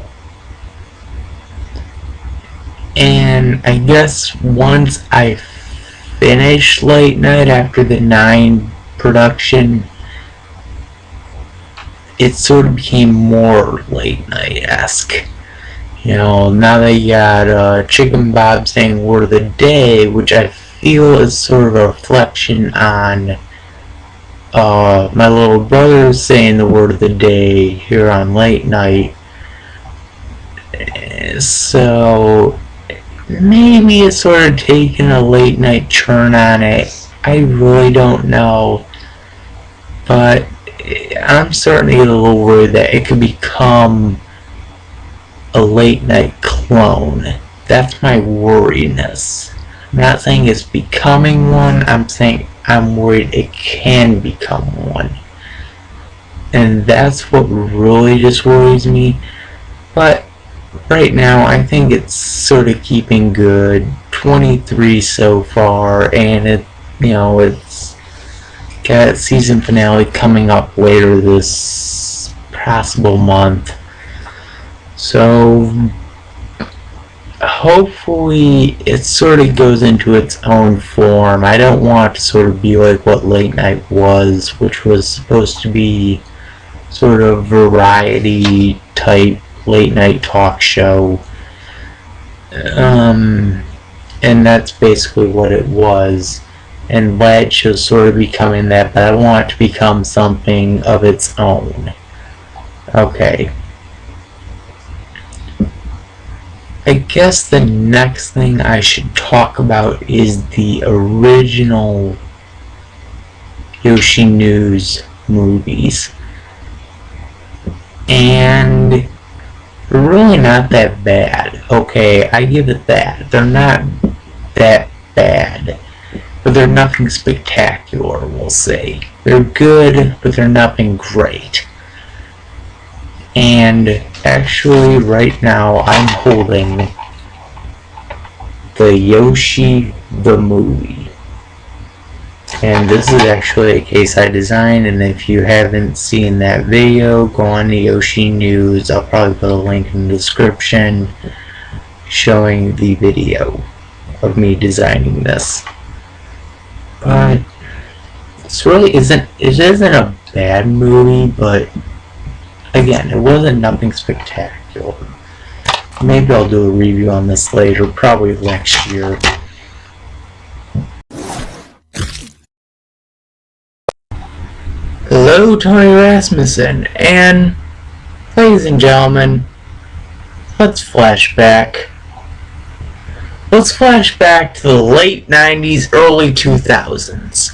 And I guess once I finished Late Night after the 9 production, it sort of became more Late Night-esque. Now that you got Chicken Bob saying word of the day, which I feel is sort of a reflection on my little brother saying the word of the day here on Late Night. So maybe it's sort of taking a late night turn on it. I really don't know. But I'm starting to get a little worried that it could become a late night clone. That's my worriness. I'm not saying it's becoming one, I'm saying I'm worried it can become one. And that's what really just worries me. But right now, I think it's sort of keeping good. 23 so far, and it's got season finale coming up later this possible month. So hopefully it sort of goes into its own form. I don't want it to sort of be like what Late Night was, which was supposed to be sort of variety type late night talk show, and that's basically what it was. And Lad Show's sort of becoming that, but I want it to become something of its own. Okay. I guess the next thing I should talk about is the original Yoshi News movies. And they're really not that bad. Okay, I give it that. They're not that bad. But they're nothing spectacular, we'll say. They're good, but they're nothing great. And actually, right now, I'm holding the Yoshi the movie. And this is actually a case I designed, and if you haven't seen that video, go on to Yoshi News. I'll probably put a link in the description showing the video of me designing this. But this really isn't a bad movie, but again, it wasn't nothing spectacular. Maybe I'll do a review on this later, probably next year. Hello, Tony Rasmussen, and ladies and gentlemen, let's flash back. Let's flash back to the late 90s, early 2000s.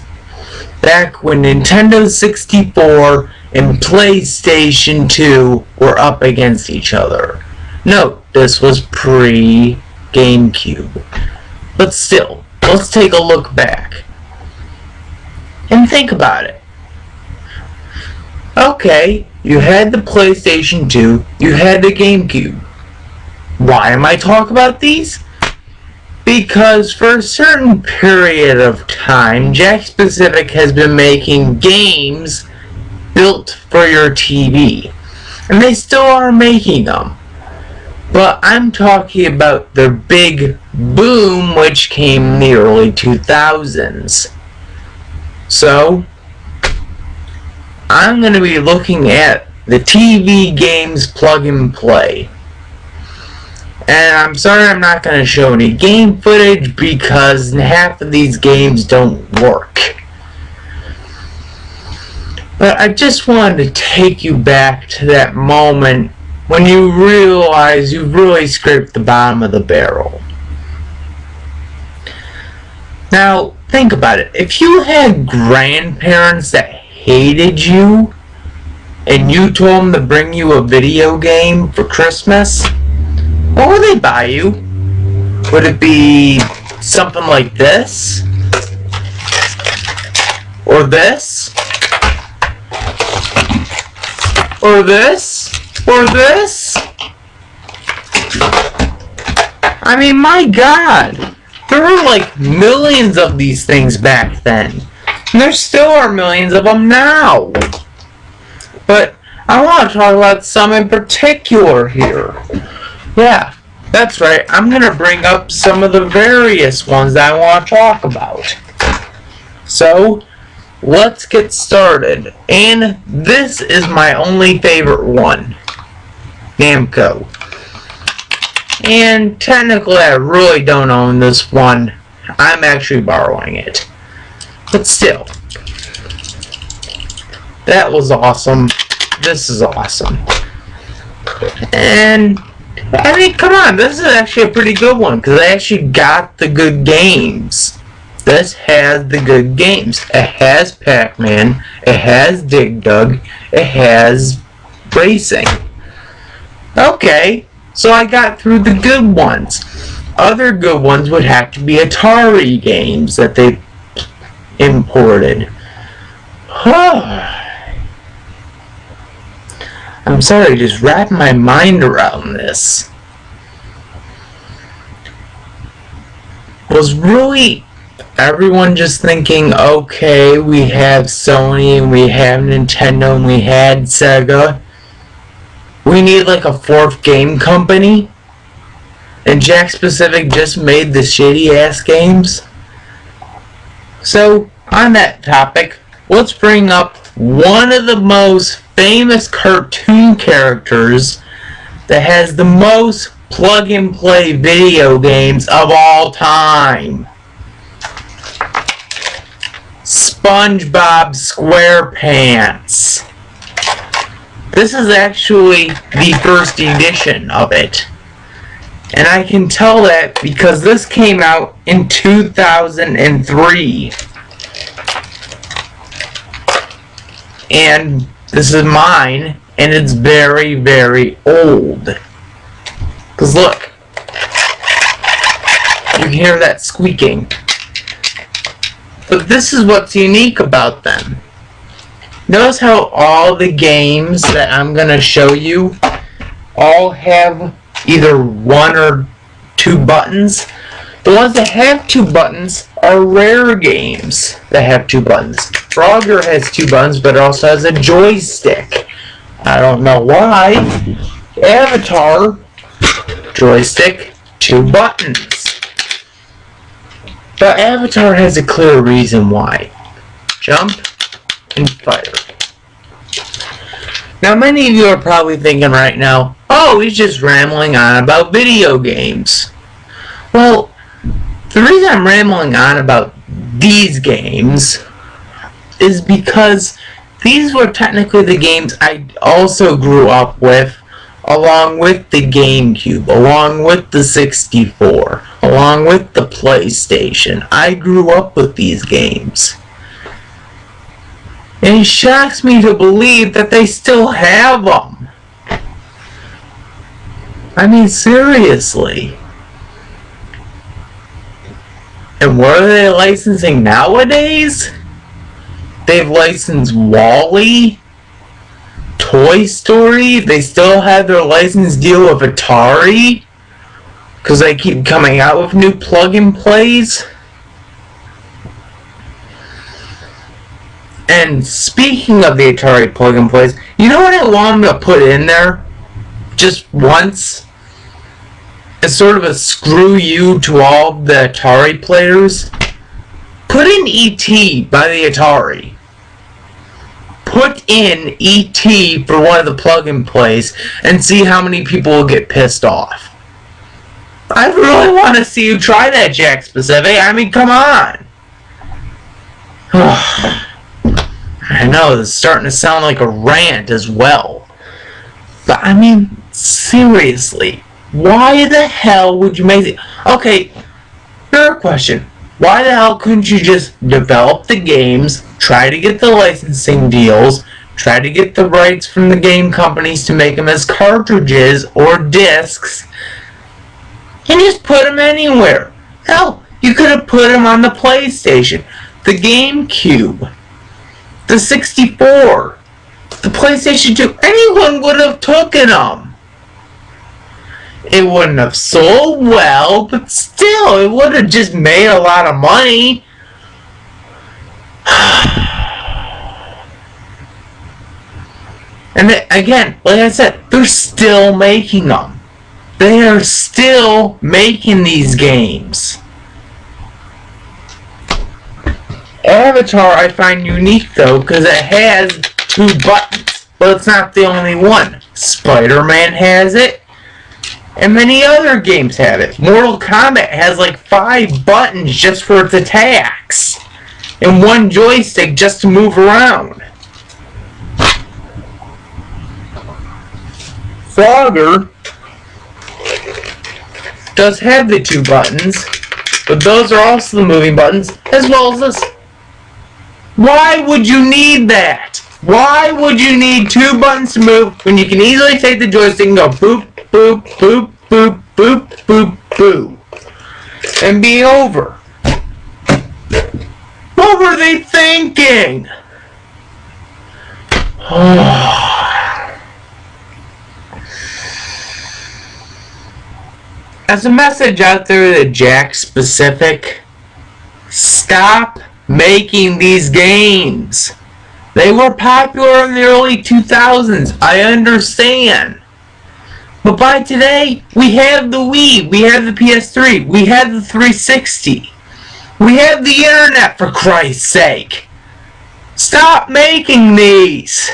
Back when Nintendo 64 and PlayStation 2 were up against each other. Note, this was pre-GameCube. But still, let's take a look back. And think about it. Okay, you had the PlayStation 2, you had the GameCube. Why am I talking about these? Because for a certain period of time, Jakks Pacific has been making games built for your TV. And they still are making them. But I'm talking about their big boom, which came in the early 2000s. So, I'm going to be looking at the TV games plug and play. And I'm sorry I'm not going to show any game footage because half of these games don't work. But I just wanted to take you back to that moment when you realize you've really scraped the bottom of the barrel. Now, think about it. If you had grandparents that hated you and you told them to bring you a video game for Christmas, what would they buy you? Would it be something like this? Or this? Or this? Or this? I mean, my God. There were like millions of these things back then. And there still are millions of them now. But I want to talk about some in particular here. Yeah, that's right. I'm going to bring up some of the various ones that I want to talk about. So, let's get started. And this is my only favorite one. Namco. And technically I really don't own this one. I'm actually borrowing it. But still. That was awesome. This is awesome. And I mean, come on, this is actually a pretty good one, because I actually got the good games. This has the good games. It has Pac-Man, it has Dig Dug, it has racing. Okay, so I got through the good ones. Other good ones would have to be Atari games that they imported. I'm sorry, just wrap my mind around this. Was really everyone just thinking, okay, we have Sony, and we have Nintendo, and we had Sega. We need like a fourth game company? And Jakks Pacific just made the shitty ass games? So, on that topic, let's bring up one of the most famous cartoon characters that has the most plug-and-play video games of all time. Spongebob Squarepants. This is actually the first edition of it. And I can tell that because this came out in 2003. And this is mine, and it's very, very old. Because look, you can hear that squeaking. But this is what's unique about them. Notice how all the games that I'm going to show you all have either 1 or 2 buttons. The ones that have 2 buttons are rare games that have 2 buttons. Frogger has 2 buttons, but it also has a joystick. I don't know why. Avatar, joystick, 2 buttons. But Avatar has a clear reason why. Jump and fire. Now many of you are probably thinking right now, oh, he's just rambling on about video games. Well, the reason I'm rambling on about these games is because these were technically the games I also grew up with, along with the GameCube, along with the 64, along with the PlayStation. I grew up with these games. And it shocks me to believe that they still have them. I mean, seriously. And what are they licensing nowadays? They've licensed Wall-E, Toy Story. They still have their license deal with Atari, because they keep coming out with new plug-and-plays. And speaking of the Atari plug-and-plays, you know what I want them to put in there? Just once? As sort of a screw you to all the Atari players? Put in E.T. by the Atari. Put in E.T. for one of the plug-and-plays and see how many people will get pissed off. I really want to see you try that, Jack Specific. I mean, come on. I know, this is starting to sound like a rant as well. But, I mean, seriously, why the hell would you make it? Okay, fair question. Why the hell couldn't you just develop the games, try to get the licensing deals, try to get the rights from the game companies to make them as cartridges or discs, and just put them anywhere? Hell, you could have put them on the PlayStation, the GameCube, the 64, the PlayStation 2. Anyone would have taken them. It wouldn't have sold well, but still, it would have just made a lot of money. And again, like I said, they're still making them. They are still making these games. Avatar I find unique though, because it has 2 buttons, but it's not the only one. Spider-Man has it, and many other games have it. Mortal Kombat has like 5 buttons just for its attacks, and 1 joystick just to move around. Frogger does have the 2 buttons, but those are also the moving buttons, as well as this. Why would you need that? Why would you need 2 buttons to move when you can easily take the joystick and go boop, boop, boop, boop, boop, boop, boop, and be over? What were they thinking? As a message out there to Jack Specific, stop making these games. They were popular in the early 2000s, I understand. But by today, we have the Wii, we have the PS3, we have the 360. We have the internet, for Christ's sake. Stop making these.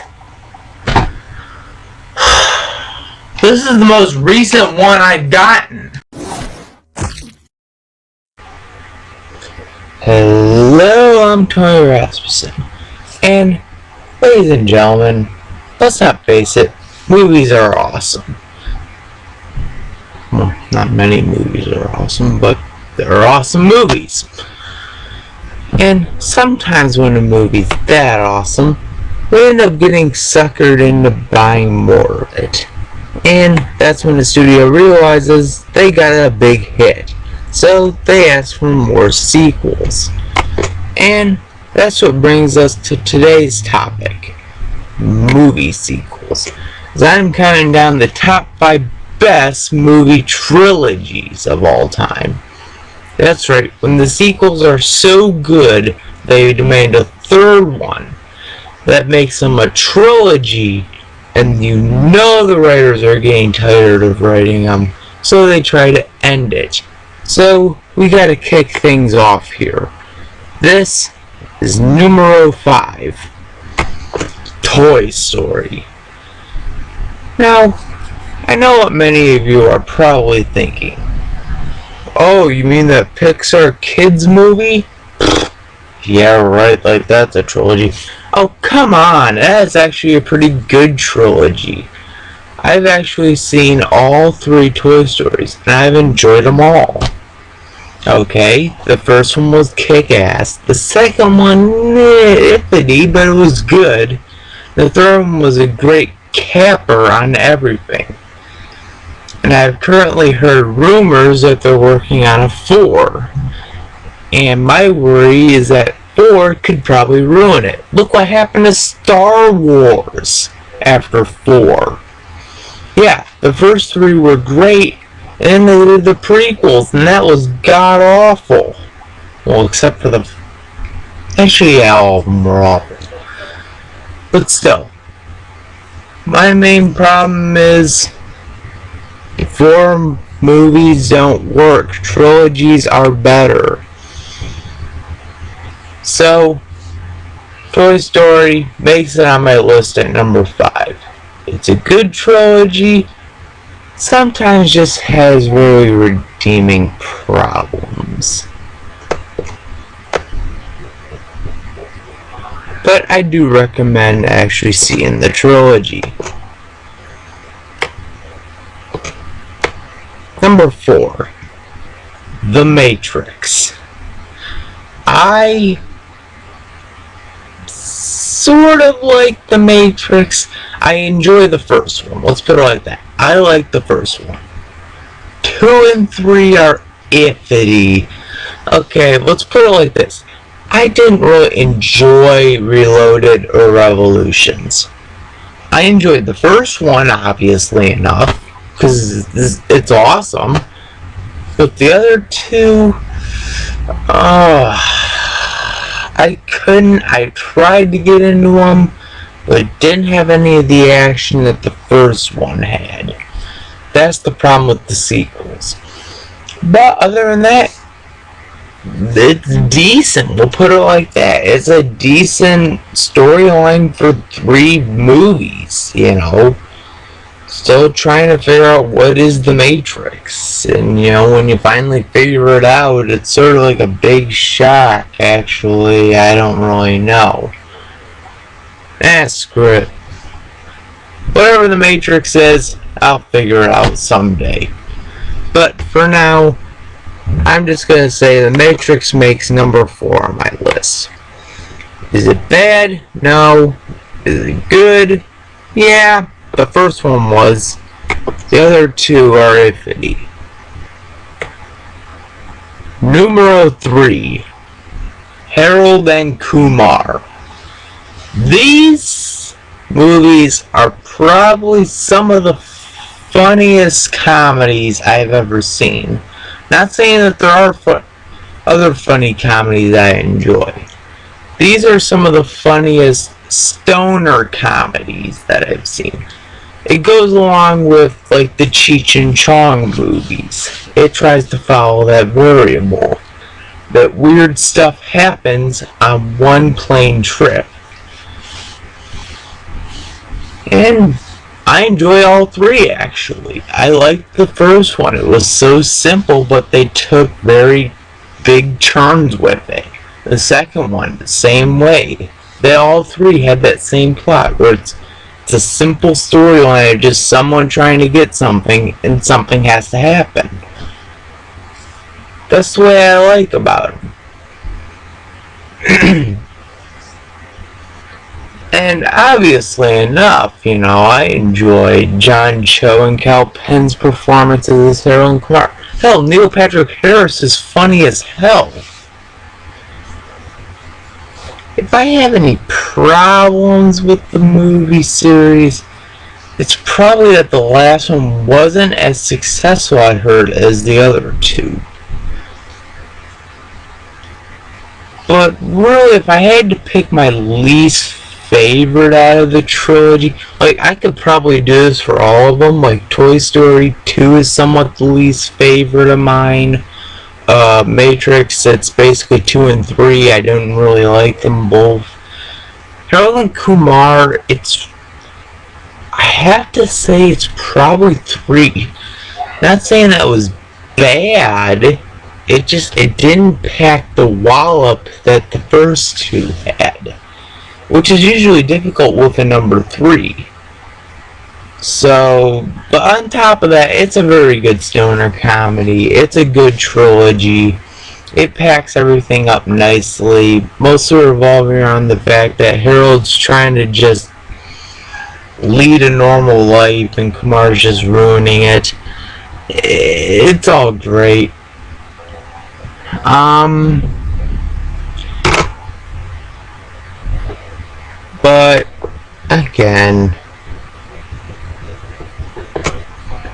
This is the most recent one I've gotten. Hello, I'm Toy Rasmussen. And, ladies and gentlemen, let's not face it, movies are awesome. Well, not many movies are awesome, but they're awesome movies. And sometimes when a movie's that awesome, we end up getting suckered into buying more of it. And that's when the studio realizes they got a big hit. So they ask for more sequels. And that's what brings us to today's topic. Movie sequels. As I'm counting down the top 5 best movie trilogies of all time. That's right, when the sequels are so good, they demand a third one. That makes them a trilogy, and you know the writers are getting tired of writing them, so they try to end it. So, we gotta kick things off here. This is numero 5. Toy Story. Now, I know what many of you are probably thinking. Oh, you mean that Pixar Kids movie? Yeah, right, like that's a trilogy. Oh, come on, that's actually a pretty good trilogy. I've actually seen all 3 Toy Stories, and I've enjoyed them all. Okay, the first one was kick-ass. The second one, iffy, but it was good. The third one was a great capper on everything. And I've currently heard rumors that they're working on a 4. And my worry is that 4 could probably ruin it. Look what happened to Star Wars after 4. Yeah, the first 3 were great, and then they did the prequels, and that was god-awful. Well, except for the... Actually, yeah, all of them were awful. But still, my main problem is 4 movies don't work. Trilogies are better. So, Toy Story makes it on my list at number 5. It's a good trilogy, sometimes just has really redeeming problems. But I do recommend actually seeing the trilogy. Number 4. The Matrix. I sort of like The Matrix. I enjoy the first one. Let's put it like that. I like the first one. 2 and 3 are iffy. Okay, let's put it like this. I didn't really enjoy Reloaded or Revolutions. I enjoyed the first one, obviously enough, because it's awesome. But the other 2, I couldn't. I tried to get into them, but it didn't have any of the action that the first one had. That's the problem with the sequels. But other than that, it's decent. We'll put it like that. It's a decent storyline for 3 movies, you know. Still trying to figure out what is the Matrix. And, you know, when you finally figure it out, it's sort of like a big shock, actually. I don't really know. Screw it. Whatever the Matrix is, I'll figure it out someday. But for now, I'm just going to say the Matrix makes number 4 on my list. Is it bad? No. Is it good? Yeah. The first one was. The other 2 are iffy. Numero 3. Harold and Kumar. These movies are probably some of the funniest comedies I've ever seen. Not saying that there are other funny comedies I enjoy. These are some of the funniest stoner comedies that I've seen. It goes along with, like, the Cheech and Chong movies. It tries to follow that variable. That weird stuff happens on one plane trip. And I enjoy all 3, actually. I liked the first one. It was so simple, but they took very big turns with it. The second one, the same way. They all 3 had that same plot, where it's It's a simple storyline of just someone trying to get something, and something has to happen. That's the way I like about them. And obviously enough, I enjoyed John Cho and Cal Penn's performances as Harold and Kumar. Hell, Neil Patrick Harris is funny as hell. If I have any problems with the movie series, it's probably that the last one wasn't as successful, I heard, as the other two. But really, if I had to pick my least favorite out of the trilogy, I could probably do this for all of them. Like, Toy Story 2 is somewhat the least favorite of mine. Matrix, it's basically 2 and 3. I don't really like them both. Harold and Kumar, I have to say it's probably 3. Not saying that was bad. It didn't pack the wallop that the first two had, which is usually difficult with a number 3. So, but on top of that, it's a very good stoner comedy. It's a good trilogy. It packs everything up nicely, mostly revolving around the fact that Harold's trying to just lead a normal life and Kumar's just ruining it. It's all great. But again,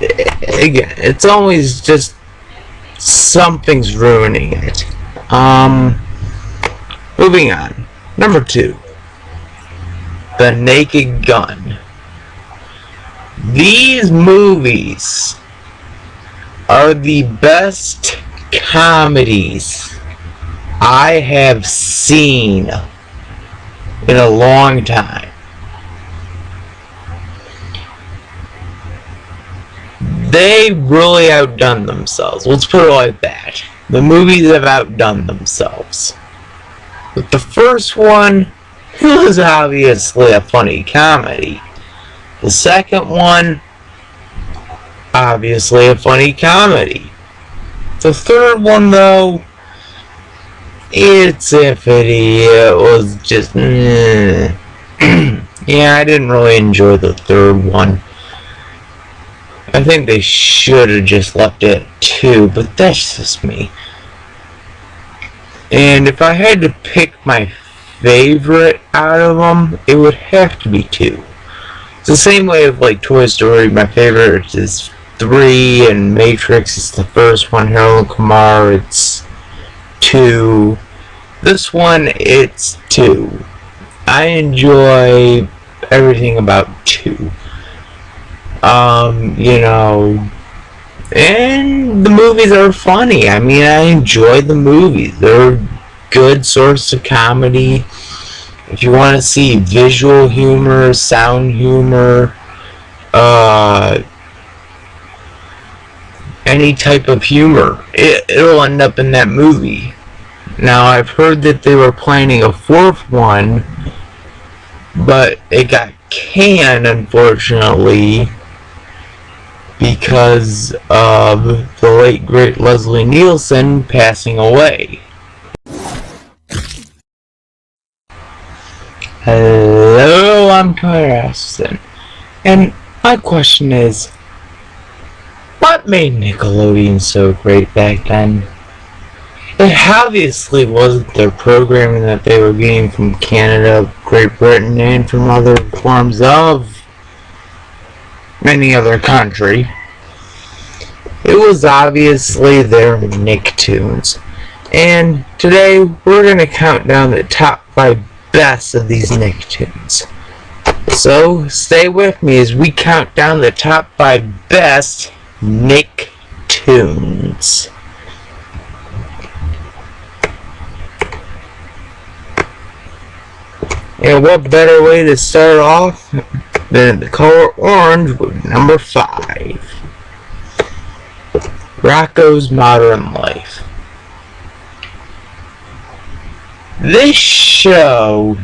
it's always just something's ruining it. Moving on. Number 2, The Naked Gun. These movies are the best comedies I have seen in a long time. They really outdone themselves. Let's put it like that. The movies have outdone themselves. But the first one was obviously a funny comedy. The second one, obviously a funny comedy. The third one, though, it's iffy. It was just, yeah, I didn't really enjoy the third one. I think they should have just left it at 2, but that's just me. And if I had to pick my favorite out of them, it would have to be 2. It's the same way with like Toy Story. My favorite is 3, and Matrix is the first one. Harold and Kumar, it's 2. This one, it's 2. I enjoy everything about 2. And the movies are funny. I mean, I enjoy the movies. They're a good source of comedy. If you want to see visual humor, sound humor, any type of humor, it'll end up in that movie. Now, I've heard that they were planning a 4th one, but it got canned, unfortunately, because of the late great Leslie Nielsen passing away. Hello, I'm Tyler Aston, and my question is, what made Nickelodeon so great back then? It obviously wasn't their programming that they were getting from Canada, Great Britain, and from other forms of any other country. It was obviously their Nicktoons. And today we're going to count down the top 5 best of these Nicktoons. So stay with me as we count down the top 5 best Nicktoons. And what better way to start off than the color orange with number 5. Rocko's Modern Life. This show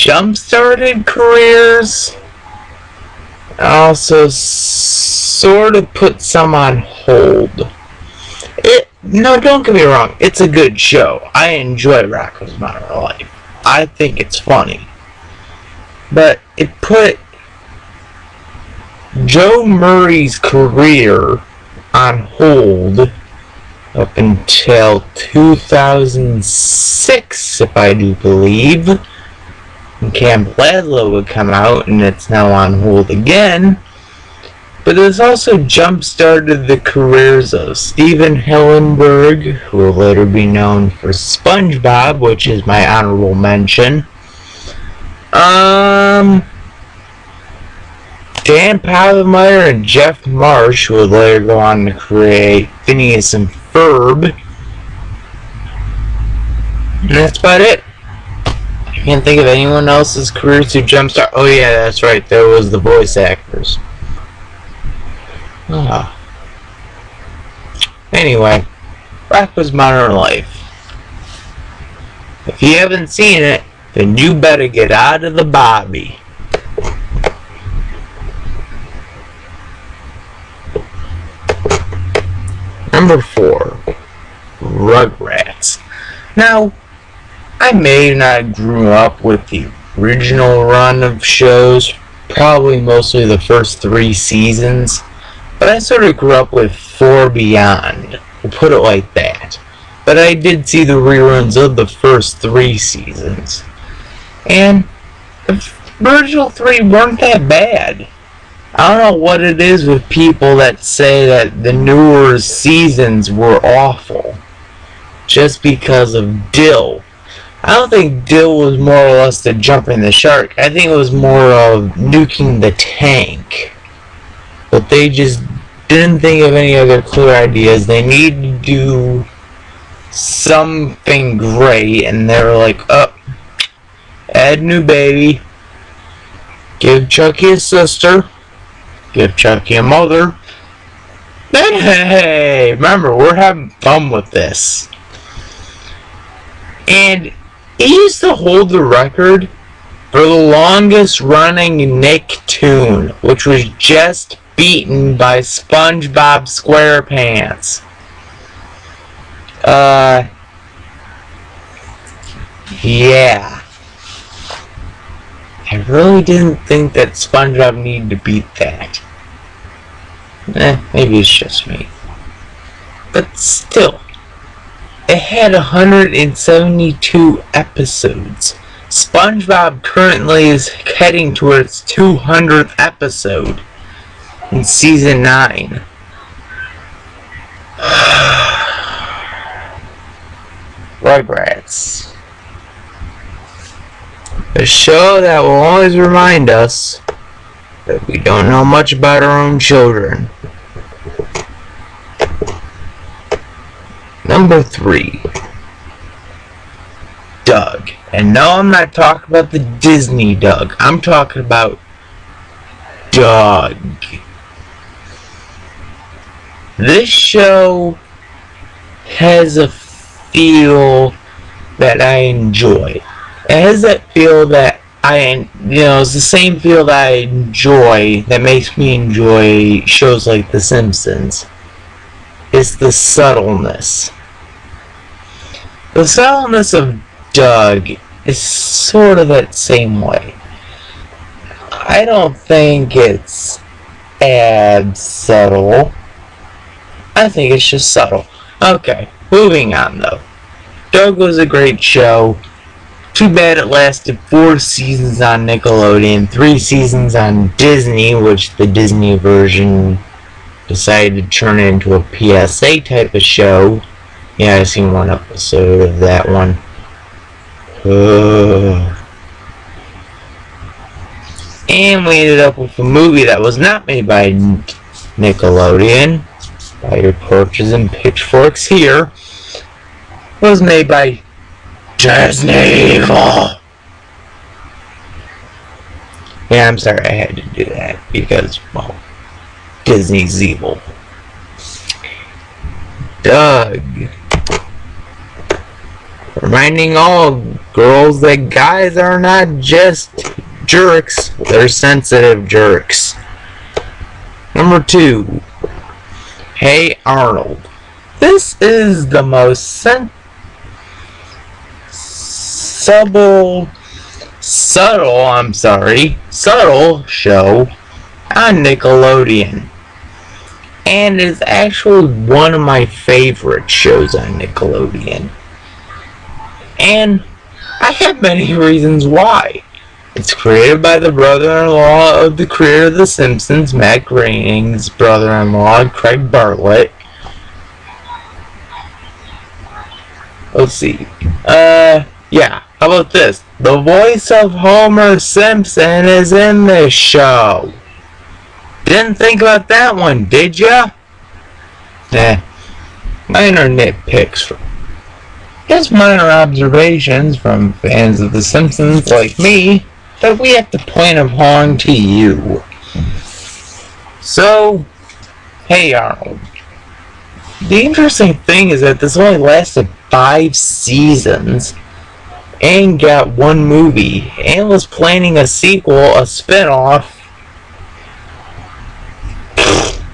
jump-started careers, also sort of put some on hold. No, don't get me wrong, it's a good show. I enjoy Rocko's Modern Life. I think it's funny. But it put Joe Murray's career on hold up until 2006, if I do believe. And Camp Laszlo would come out, and it's now on hold again. But this also jump-started the careers of Steven Hillenburg, who will later be known for Spongebob, which is my honorable mention. Dan Povenmire and Jeff Marsh, who would later go on to create Phineas and Ferb. And that's about it. I can't think of anyone else's careers who jumpstart. Oh yeah, that's right, there was the voice actors. Anyway, Rocko's Modern Life. If you haven't seen it, then you better get out of the Bobby. Number 4, Rugrats. Now, I may not grew up with the original run of shows, probably mostly the first 3 seasons. But I sort of grew up with 4 Beyond, we'll put it like that. But I did see the reruns of the first 3 seasons. And the original 3 weren't that bad. I don't know what it is with people that say that the newer seasons were awful. Just because of Dill. I don't think Dill was more or less the jumping the shark. I think it was more of nuking the tank. But they just didn't think of any other clear ideas. They needed to do something great, and they were like, oh, add new baby, give Chucky a sister, give Chucky a mother. Then, hey, remember, we're having fun with this. And he used to hold the record for the longest running Nicktoon, which was just beaten by SpongeBob SquarePants. Yeah. I really didn't think that SpongeBob needed to beat that. Maybe it's just me. But still, it had 172 episodes. SpongeBob currently is heading towards 200th episode in season 9. Rugrats. A show that will always remind us that we don't know much about our own children. Number 3. Doug. And no, I'm not talking about the Disney Doug. I'm talking about Doug. This show has a feel that I enjoy. It has that feel that it's the same feel that I enjoy, that makes me enjoy shows like The Simpsons. It's the subtleness. The subtleness of Doug is sort of that same way. I don't think it's as subtle. I think it's just subtle. Okay, moving on though. Doug was a great show. Too bad it lasted 4 seasons on Nickelodeon, 3 seasons on Disney, which the Disney version decided to turn it into a PSA type of show. Yeah, I've seen 1 episode of that one. And we ended up with a movie that was not made by Nickelodeon. By your torches and pitchforks here. Was made by Disney. Yeah, I'm sorry I had to do that because, well, Disney's evil. Doug. reminding all girls that guys are not just jerks, they're sensitive jerks. Number 2, Hey Arnold. This is the most subtle show on Nickelodeon. And is actually one of my favorite shows on Nickelodeon. And I have many reasons why. It's created by the brother-in-law of the creator of The Simpsons, Matt Groening's brother-in-law, Craig Bartlett. Let's see. Yeah, how about this? The voice of Homer Simpson is in this show. Didn't think about that one, did ya? Nah. Minor nitpicks. Just minor observations from fans of The Simpsons like me that we have to point upon to you. So, Hey Arnold. The interesting thing is that this only lasted 5 seasons and got 1 movie and was planning a sequel, a spin-off.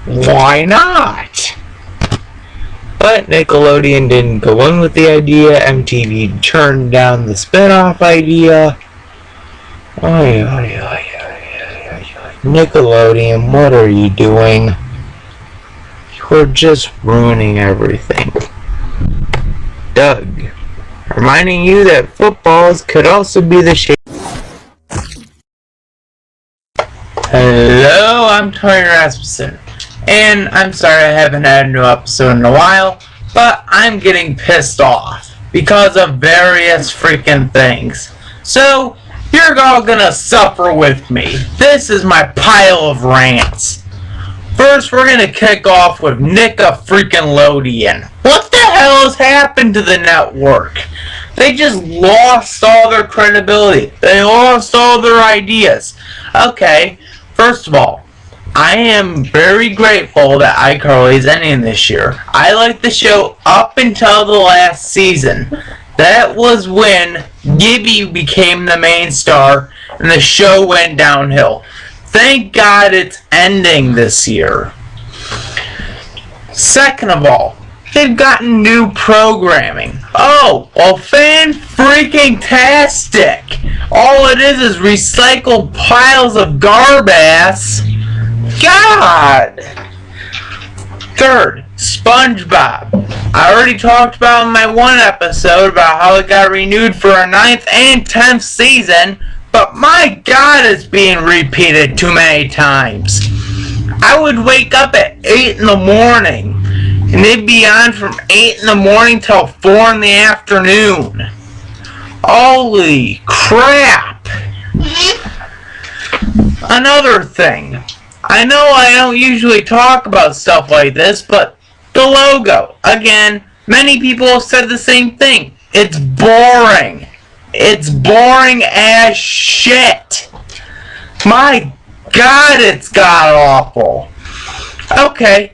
Why not? But Nickelodeon didn't go in with the idea. MTV turned down the spin-off idea. Nickelodeon, what are you doing? You're just ruining everything. Doug, reminding you that footballs could also be the shape. Hello, I'm Tony Rasmussen. And I'm sorry I haven't had a new episode in a while, but I'm getting pissed off because of various freaking things. So, you're all gonna suffer with me. This is my pile of rants. First, we're gonna kick off with Nickelodeon. What the hell has happened to the network? They just lost all their credibility. They lost all their ideas. Okay, first of all, I am very grateful that iCarly is ending this year. I liked the show up until the last season. That was when Gibby became the main star and the show went downhill. Thank God it's ending this year. Second of all, they've gotten new programming. Oh, well, fan-freaking-tastic. All it is recycled piles of garbage. God! Third, Spongebob. I already talked about in my 1 episode about how it got renewed for a 9th and 10th season, but my God, it's being repeated too many times. I would wake up at 8 in the morning, and they'd be on from 8 in the morning till 4 in the afternoon. Holy crap! Another thing. I know I don't usually talk about stuff like this, but the logo. Again, many people have said the same thing. It's boring. It's boring as shit. My God, it's god-awful. Okay,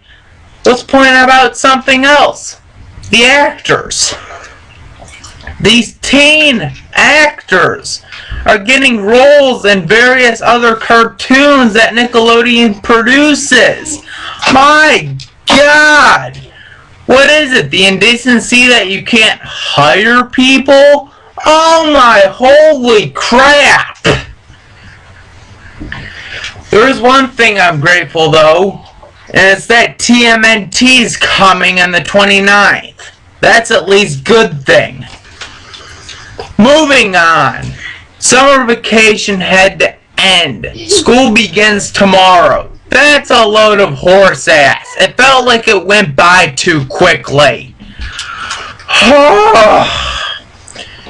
let's point out something else. The actors. These teen actors are getting roles in various other cartoons that Nickelodeon produces. My God! What is it? The indecency that you can't hire people? Oh my holy crap! There is one thing I'm grateful though, and it's that TMNT's coming on the 29th. That's at least good thing. Moving on. Summer vacation had to end. School begins tomorrow. That's a load of horse ass. It felt like it went by too quickly.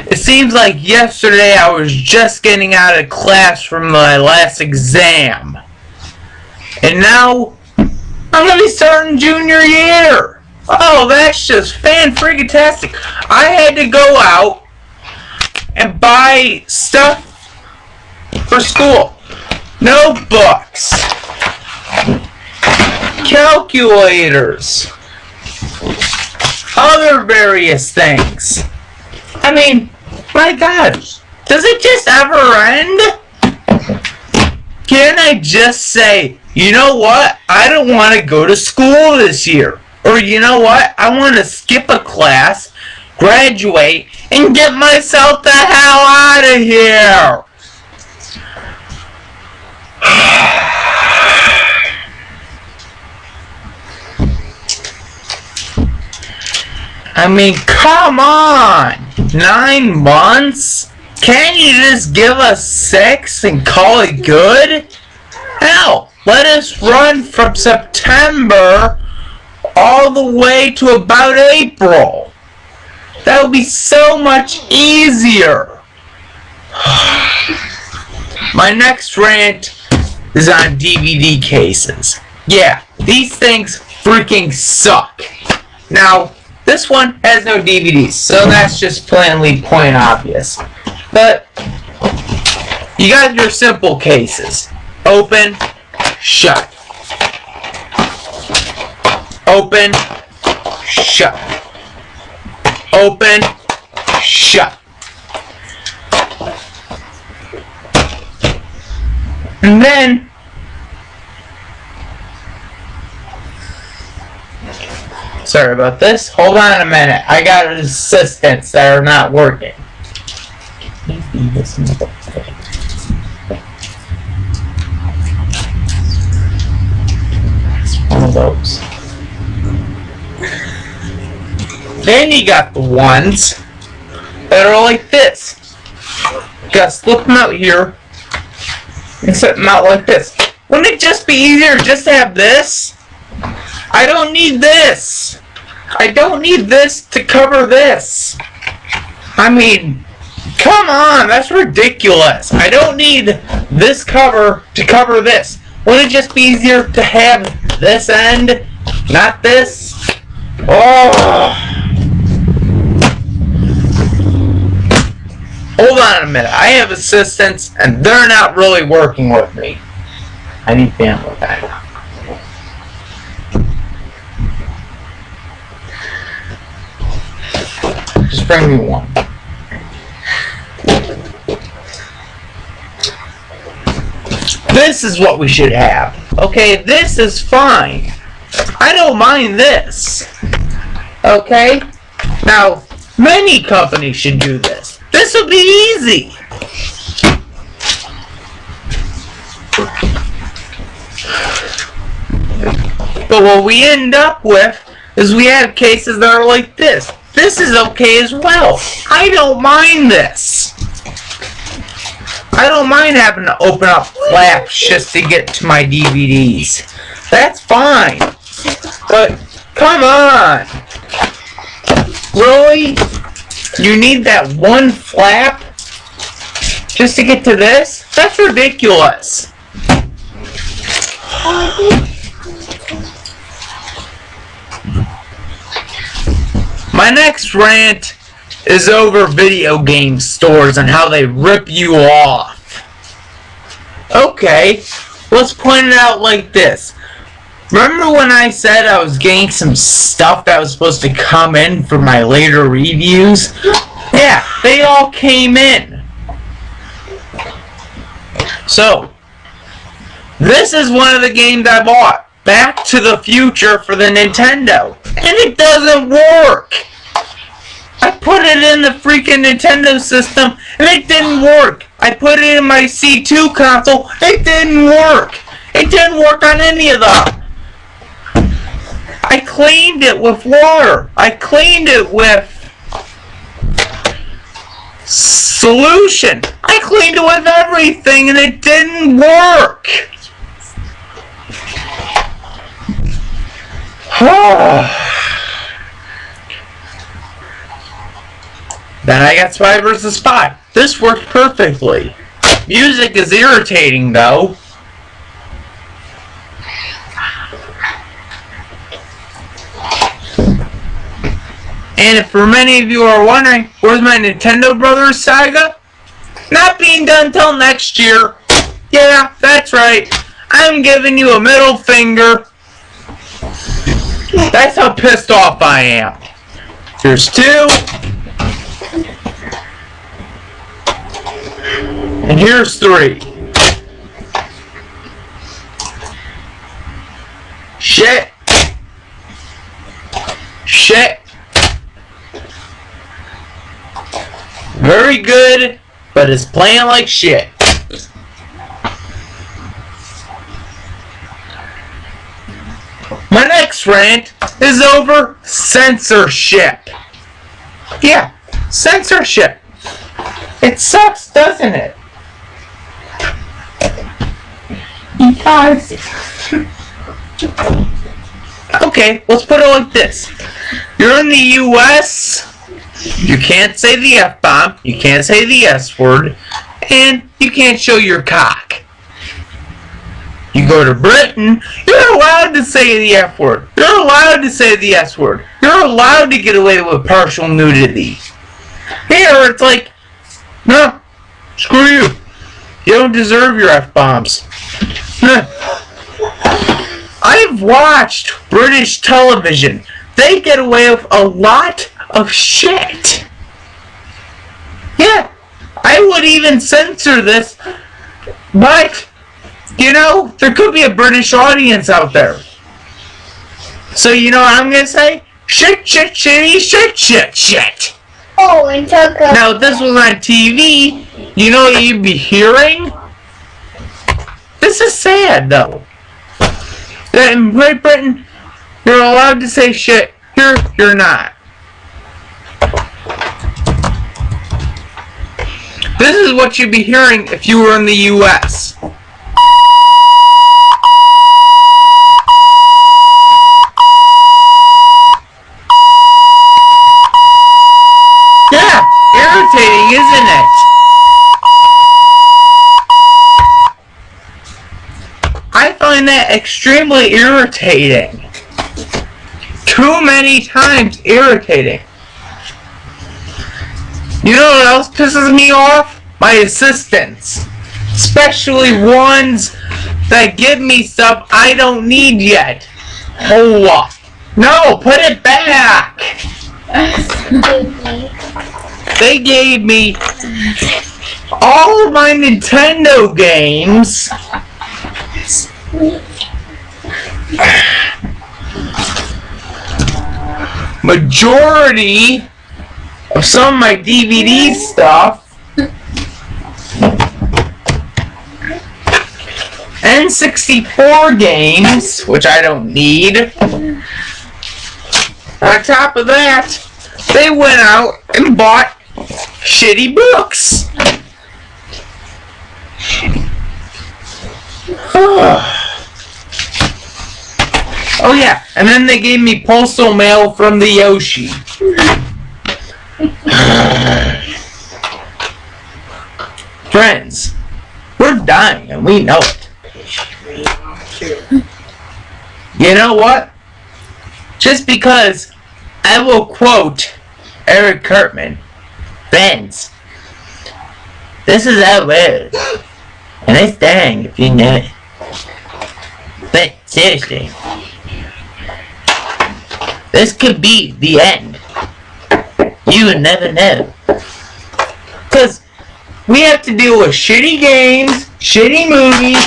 It seems like yesterday I was just getting out of class from my last exam. And now I'm going to be starting junior year. Oh, that's just fan-freaking-tastic. I had to go out and buy stuff for school. Notebooks, calculators, other various things. I mean, my God, does it just ever end? Can't I just say, you know what, I don't want to go to school this year. Or you know what, I want to skip a class, graduate, and get myself the hell out of here. I mean, come on! 9 months? Can't you just give us 6 and call it good? Hell, let us run from September all the way to about April. That would be so much easier. My next rant is on DVD cases. Yeah, these things freaking suck. Now, this one has no DVDs, so that's just plainly point obvious. But you got your simple cases. Open, shut. Open, shut. Open, shut. And then sorry about this. Hold on a minute. I got assistants that are not working. It's one of those. Then you got the ones that are like this. You gotta slip them out here and set them out like this. Wouldn't it just be easier just to have this? I don't need this. I don't need this to cover this. I mean, come on, that's ridiculous. I don't need this cover to cover this. Wouldn't it just be easier to have this end, not this? Oh. Hold on a minute. I have assistants, and they're not really working with me. I need family time. Just bring me one. This is what we should have. Okay, this is fine. I don't mind this. Okay? Now, many companies should do this. This would be easy. But what we end up with is we have cases that are like this. This is okay as well. I don't mind this. I don't mind having to open up flaps just to get to my DVDs. That's fine. But, come on. Really? You need that one flap just to get to this? That's ridiculous. My next rant is over video game stores and how they rip you off. Okay, let's point it out like this. Remember when I said I was getting some stuff that was supposed to come in for my later reviews? Yeah, they all came in. So, this is one of the games I bought. Back to the Future for the Nintendo. And it doesn't work. I put it in the freaking Nintendo system and it didn't work. I put it in my C2 console. It didn't work. It didn't work on any of them. I cleaned it with water. I cleaned it with solution. I cleaned it with everything and it didn't work. Then I got Spy vs. Spy. This worked perfectly. Music is irritating though. And if for many of you are wondering, where's my Nintendo Brothers saga? Not being done till next year. Yeah, that's right. I'm giving you a middle finger. That's how pissed off I am. There's 2. And here's 3. Shit. Shit. Very good, but it's playing like shit. My next rant is over censorship. Yeah, censorship. It sucks, doesn't it? Yes. Okay, let's put it like this. You're in the US, you can't say the F-bomb, you can't say the S-word, and you can't show your cock. You go to Britain, you're allowed to say the F-word, you're allowed to say the S-word, you're allowed to get away with partial nudity. Here, it's like, no, screw you. You don't deserve your F-bombs. I've watched British television. They get away with a lot of shit. Yeah, I would even censor this, but, you know, there could be a British audience out there. So you know what I'm going to say? Shit, shit, shitty, shit, shit, shit. Oh, and took a... Now, if this was on TV, you know what you'd be hearing? This is sad, though. In Great Britain, you're allowed to say shit. Here, you're not. This is what you'd be hearing if you were in the US. Yeah, irritating, isn't it? I find that extremely irritating. Too many times irritating. You know what else pisses me off? My assistants. Especially ones that give me stuff I don't need yet. Oh, no, put it back. They gave me all of my Nintendo games. Majority of some of my DVD stuff. N64 games, which I don't need. On top of that, they went out and bought shitty books. Oh yeah, and then they gave me postal mail from the Yoshi. Friends, we're dying and we know it. You know what? Just because I will quote Eric Cartman, friends, this is how it is. And it's dang if you know it. But seriously, this could be the end. You would never know. Because we have to deal with shitty games, shitty movies,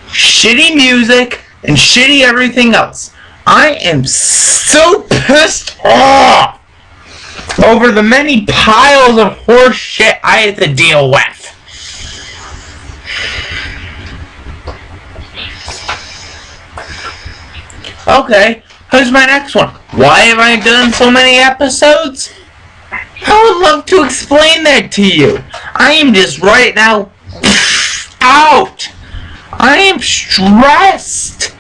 shitty music, and shitty everything else. I am so pissed off over the many piles of horse shit I have to deal with. Okay, here's my next one. Why have I done so many episodes? I would love to explain that to you. I am just right now out. I am stressed.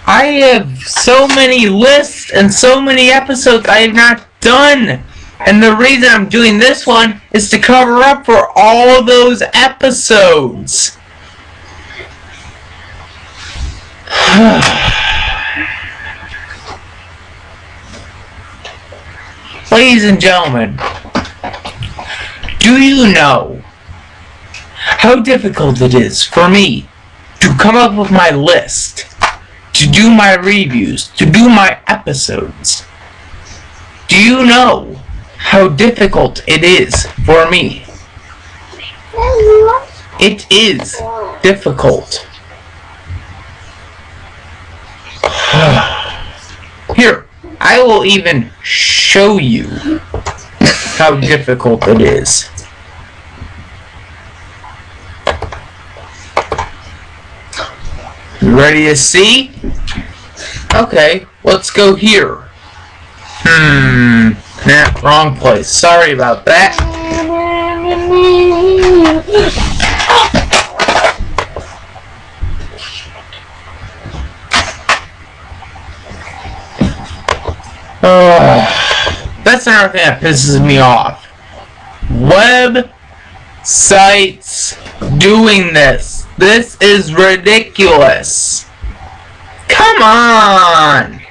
I have so many lists and so many episodes I have not done. And the reason I'm doing this one is to cover up for all those episodes. Ladies and gentlemen, do you know how difficult it is for me to come up with my list, to do my reviews, to do my episodes? Do you know how difficult it is for me? It is difficult. Here, I will even show you how difficult it is. You ready to see? Okay, let's go here. Nah, wrong place. Sorry about that. That's another thing that pisses me off. Websites doing this. This is ridiculous. Come on!